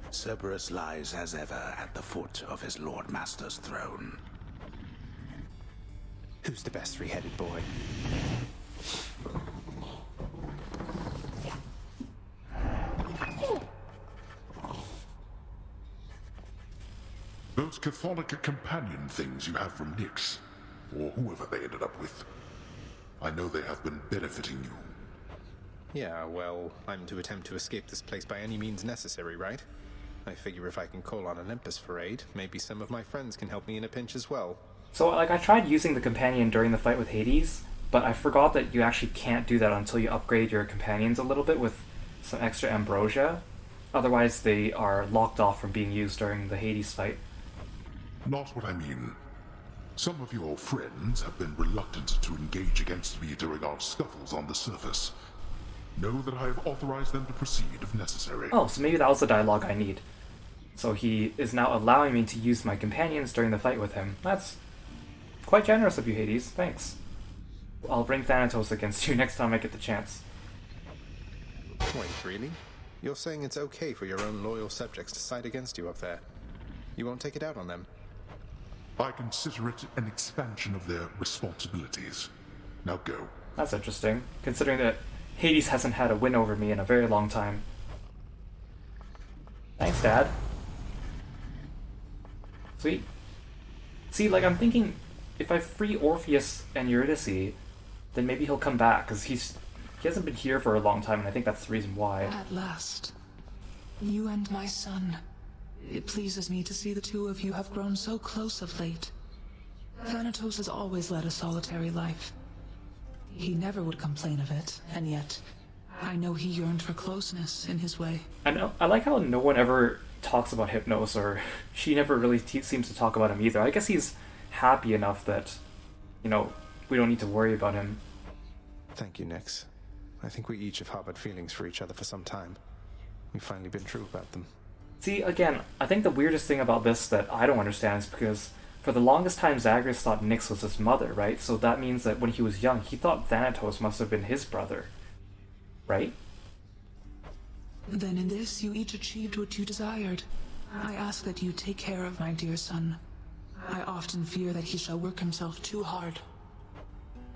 [SPEAKER 11] Cerberus lies as ever at the foot of his Lord Master's throne.
[SPEAKER 4] Who's the best three-headed boy?
[SPEAKER 2] Those Catholic companion things you have from Nyx, or whoever they ended up with. I know they have been benefiting you.
[SPEAKER 4] Yeah, well, I'm to attempt to escape this place by any means necessary, right? I figure if I can call on Olympus for aid, maybe some of my friends can help me in a pinch as well.
[SPEAKER 1] So, like, I tried using the companion during the fight with Hades, but I forgot that you actually can't do that until you upgrade your companions a little bit with some extra ambrosia. Otherwise, they are locked off from being used during the Hades fight.
[SPEAKER 2] Not what I mean. Some of your friends have been reluctant to engage against me during our scuffles on the surface. Know that I have authorized them to proceed if necessary.
[SPEAKER 1] Oh, so maybe that was the dialogue I need. So he is now allowing me to use my companions during the fight with him. That's quite generous of you, Hades. Thanks. I'll bring Thanatos against you next time I get the chance.
[SPEAKER 4] Wait, really? You're saying it's okay for your own loyal subjects to side against you up there? You won't take it out on them?
[SPEAKER 2] I consider it an expansion of their responsibilities. Now go.
[SPEAKER 1] That's interesting, considering that Hades hasn't had a win over me in a very long time. Thanks, Dad. Sweet. See, like, I'm thinking, if I free Orpheus and Eurydice, then maybe he'll come back, because he hasn't been here for a long time, and I think that's the reason why.
[SPEAKER 21] At last. You and my son. It pleases me to see the two of you have grown so close of late. Thanatos has always led a solitary life. He never would complain of it, and yet, I know he yearned for closeness in his way.
[SPEAKER 1] I like how no one ever talks about Hypnos, or she never really seems to talk about him either. I guess he's happy enough that, you know, we don't need to worry about him.
[SPEAKER 4] Thank you, Nyx. I think we each have harbored feelings for each other for some time. We've finally been true about them.
[SPEAKER 1] See, again, I think the weirdest thing about this that I don't understand is because for the longest time Zagreus thought Nyx was his mother, right? So that means that when he was young, he thought Thanatos must have been his brother. Right?
[SPEAKER 21] Then in this, you each achieved what you desired. I ask that you take care of my dear son. I often fear that he shall work himself too hard.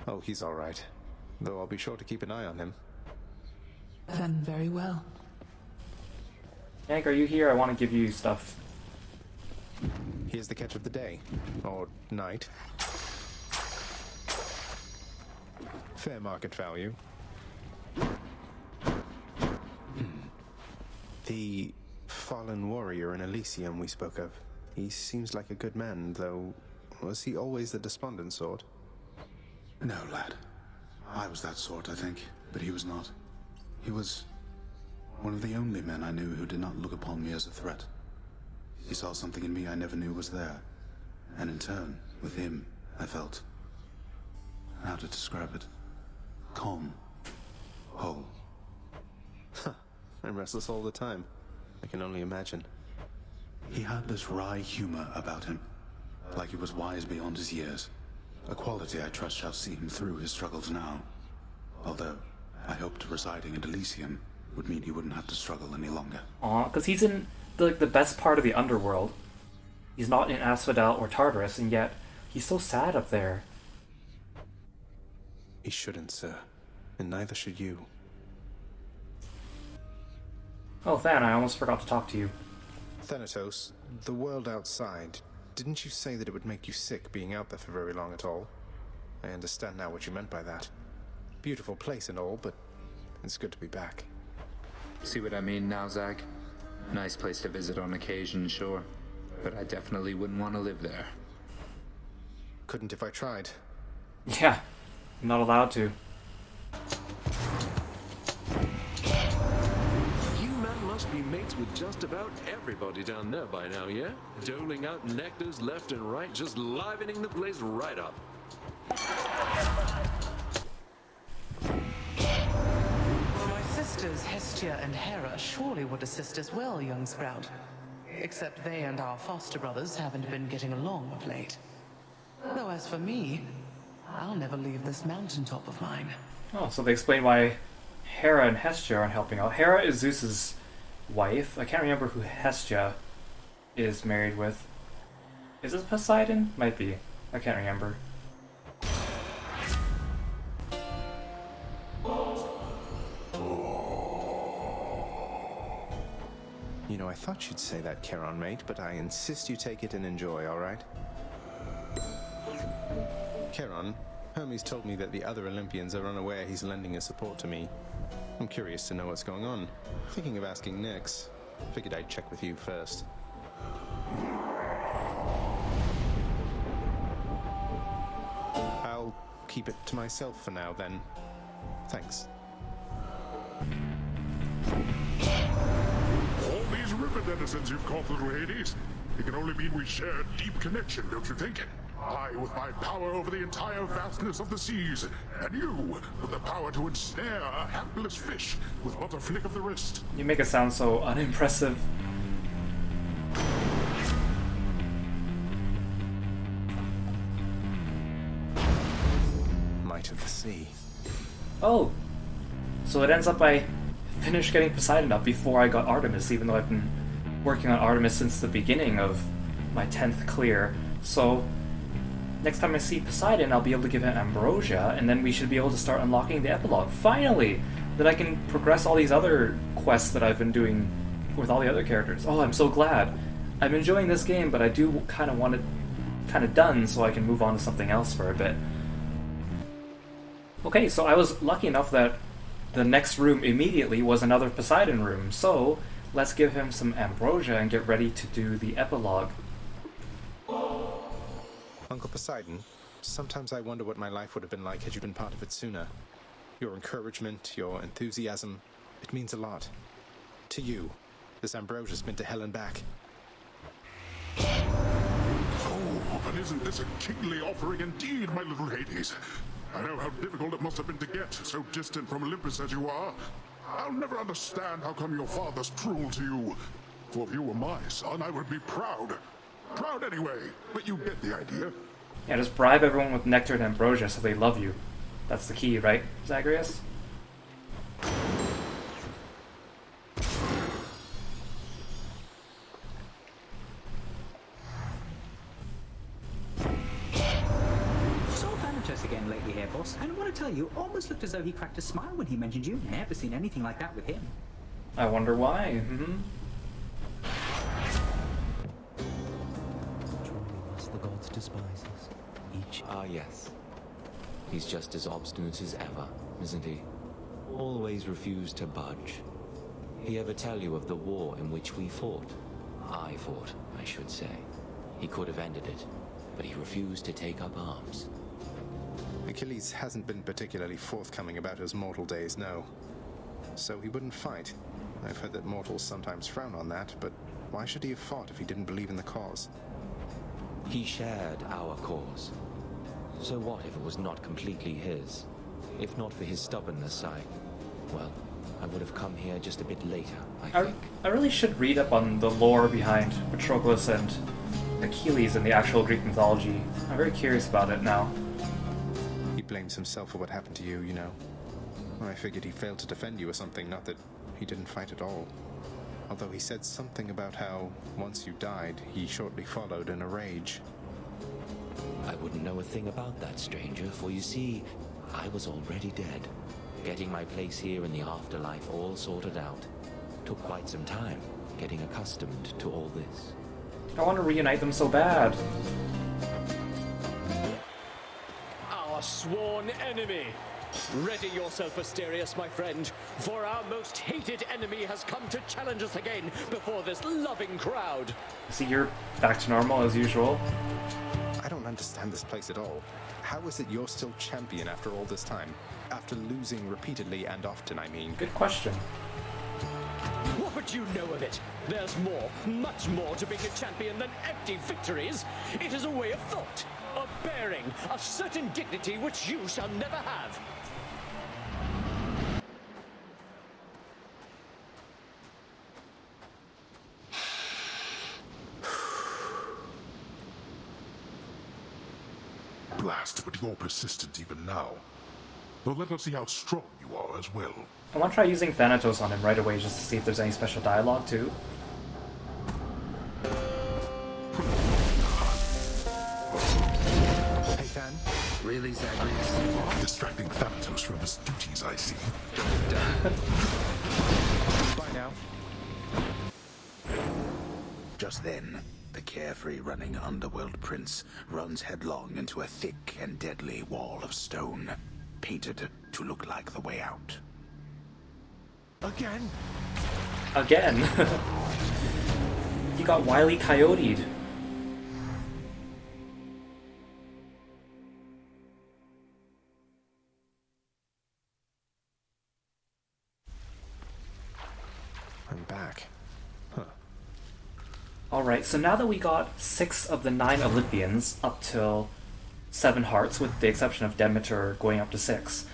[SPEAKER 4] Oh, he's all right. Though I'll be sure to keep an eye on him.
[SPEAKER 21] Then very well.
[SPEAKER 1] Hank, are you here? I want to give you stuff.
[SPEAKER 4] Here's the catch of the day. Or night. Fair market value. The fallen warrior in Elysium we spoke of. He seems like a good man, though. Was he always the despondent sort?
[SPEAKER 11] No, lad. I was that sort, I think, but he was not. He was one of the only men I knew who did not look upon me as a threat. He saw something in me I never knew was there, and in turn, with him, I felt... how to describe it? Calm. Whole.
[SPEAKER 4] Huh. I'm restless all the time. I can only imagine.
[SPEAKER 11] He had this wry humor about him, like he was wise beyond his years. A quality I trust shall see him through his struggles now. Although, I hoped residing in Elysium would mean he wouldn't have to struggle any longer.
[SPEAKER 1] Aw, because he's in the best part of the underworld. He's not in Asphodel or Tartarus, and yet he's so sad up there.
[SPEAKER 4] He shouldn't, sir. And neither should you.
[SPEAKER 1] Oh, Than, I almost forgot to talk to you.
[SPEAKER 4] Thanatos, the world outside, didn't you say that it would make you sick being out there for very long at all? I understand now what you meant by that. Beautiful place and all, but it's good to be back.
[SPEAKER 20] See what I mean now, Zag? Nice place to visit on occasion, sure. But I definitely wouldn't want to live there.
[SPEAKER 4] Couldn't if I tried.
[SPEAKER 1] Yeah, I'm not allowed to.
[SPEAKER 6] You men must be mates with just about everybody down there by now, yeah? Doling out nectars left and right, just livening the place right up.
[SPEAKER 13] My sisters Hestia and Hera surely would assist as well, young Sprout. Except they and our foster brothers haven't been getting along of late. Though as for me, I'll never leave this mountaintop of mine.
[SPEAKER 1] Oh, so they explain why Hera and Hestia aren't helping out. Hera is Zeus's wife. I can't remember who Hestia is married with. Is it Poseidon? Might be. I can't remember.
[SPEAKER 4] You know, I thought you'd say that, Charon, mate, but I insist you take it and enjoy, alright? Charon, Hermes told me that the other Olympians are unaware he's lending his support to me. I'm curious to know what's going on. Thinking of asking Nyx. Figured I'd check with you first. I'll keep it to myself for now, then. Thanks.
[SPEAKER 2] All these river denizens you've caught, little Hades. It can only mean we share a deep connection, don't you think? I with my power over the entire vastness of the seas, and you with the power to ensnare a hapless fish with but a flick of the wrist.
[SPEAKER 1] You make it sound so unimpressive.
[SPEAKER 4] Might of the sea.
[SPEAKER 1] Oh, so it ends up I finished getting Poseidon up before I got Artemis, even though I've been working on Artemis since the beginning of my 10th clear. So next time I see Poseidon, I'll be able to give him Ambrosia, and then we should be able to start unlocking the epilogue. Finally! Then I can progress all these other quests that I've been doing with all the other characters. Oh, I'm so glad. I'm enjoying this game, but I do kind of want it kind of done so I can move on to something else for a bit. Okay, so I was lucky enough that the next room immediately was another Poseidon room, so let's give him some Ambrosia and get ready to do the epilogue.
[SPEAKER 4] Uncle Poseidon, sometimes I wonder what my life would have been like had you been part of it sooner. Your encouragement, your enthusiasm, it means a lot. To you, this Ambrosia's been to hell and back.
[SPEAKER 2] Oh, and isn't this a kingly offering indeed, my little Hades? I know how difficult it must have been to get, so distant from Olympus as you are. I'll never understand how come your father's cruel to you. For if you were my son, I would be proud. Proud anyway, but you get the idea.
[SPEAKER 1] Yeah, just bribe everyone with nectar and ambrosia so they love you. That's the key, right, Zagreus?
[SPEAKER 5] of course. And I want to tell you, almost looked as though he cracked a smile when he mentioned you. Never seen anything like that with him.
[SPEAKER 1] I wonder why.
[SPEAKER 19] The gods despise us. Each. Ah, yes. He's just as obstinate as ever, isn't he? Always refused to budge. He ever tell you of the war in which we fought? I fought, I should say. He could have ended it, but he refused to take up arms.
[SPEAKER 4] Achilles hasn't been particularly forthcoming about his mortal days, no. So he wouldn't fight. I've heard that mortals sometimes frown on that, but why should he have fought if he didn't believe in the cause?
[SPEAKER 19] He shared our cause. So what if it was not completely his? If not for his stubbornness, I would have come here just a bit later, I think.
[SPEAKER 1] I really should read up on the lore behind Patroclus and Achilles in the actual Greek mythology. I'm very curious about it now.
[SPEAKER 4] He blames himself for what happened to you, you know. I figured he failed to defend you or something, not that he didn't fight at all. Although he said something about how, once you died, he shortly followed in a rage.
[SPEAKER 19] I wouldn't know a thing about that, stranger, for you see, I was already dead. Getting my place here in the afterlife all sorted out. Took quite some time, getting accustomed to all this.
[SPEAKER 1] I want to reunite them so bad.
[SPEAKER 9] Our sworn enemy. Ready yourself, Asterius, my friend, for our most hated enemy has come to challenge us again before this loving crowd.
[SPEAKER 1] See, you're back to normal as usual.
[SPEAKER 4] I don't understand this place at all. How is it you're still champion after all this time? After losing repeatedly and often, I mean.
[SPEAKER 1] Good question.
[SPEAKER 9] What would you know of it? There's more, much more to being a champion than empty victories. It is a way of thought, a bearing, a certain dignity which you shall never have.
[SPEAKER 2] Blast, but you're persistent even now. Though let us see how strong you are as well.
[SPEAKER 1] I want to try using Thanatos on him right away just to see if there's any special dialogue too.
[SPEAKER 4] Hey, Than.
[SPEAKER 11] Really, Zagreus?
[SPEAKER 2] Distracting Thanatos from his duties, I see.
[SPEAKER 4] Bye now.
[SPEAKER 11] Just then, the carefree running underworld prince runs headlong into a thick and deadly wall of stone, painted to look like the way out.
[SPEAKER 4] Again?
[SPEAKER 1] Again? He got Wile E. Coyote'd.
[SPEAKER 4] I'm back. Huh.
[SPEAKER 1] Alright, so now that we got 6 of the 9 Olympians up till 7 hearts, with the exception of Demeter going up to 6,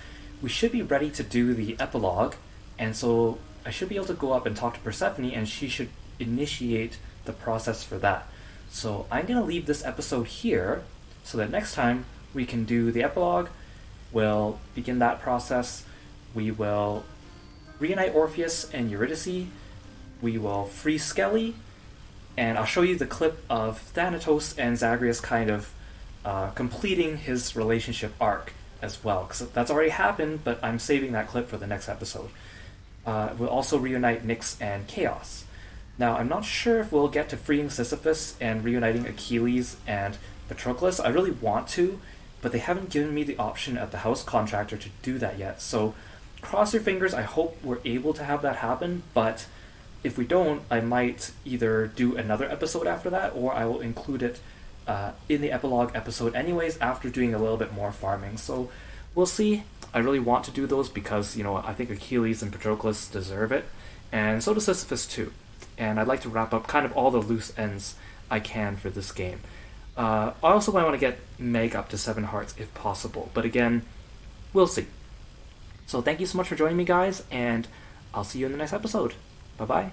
[SPEAKER 1] we should be ready to do the epilogue, and so I should be able to go up and talk to Persephone, and she should initiate the process for that. So I'm going to leave this episode here, so that next time we can do the epilogue, we'll begin that process, we will reunite Orpheus and Eurydice, we will free Skelly, and I'll show you the clip of Thanatos and Zagreus kind of completing his relationship arc as well, because that's already happened, but I'm saving that clip for the next episode. We'll also reunite Nyx and Chaos. Now, I'm not sure if we'll get to freeing Sisyphus and reuniting Achilles and Patroclus. I really want to, but they haven't given me the option at the house contractor to do that yet. So, cross your fingers, I hope we're able to have that happen, but if we don't, I might either do another episode after that, or I will include it in the epilogue episode anyways after doing a little bit more farming. So, we'll see. I really want to do those because, I think Achilles and Patroclus deserve it, and so does Sisyphus too. And I'd like to wrap up kind of all the loose ends I can for this game. I also want to get Meg up to 7 hearts if possible, but again, we'll see. So thank you so much for joining me, guys, and I'll see you in the next episode. Bye-bye.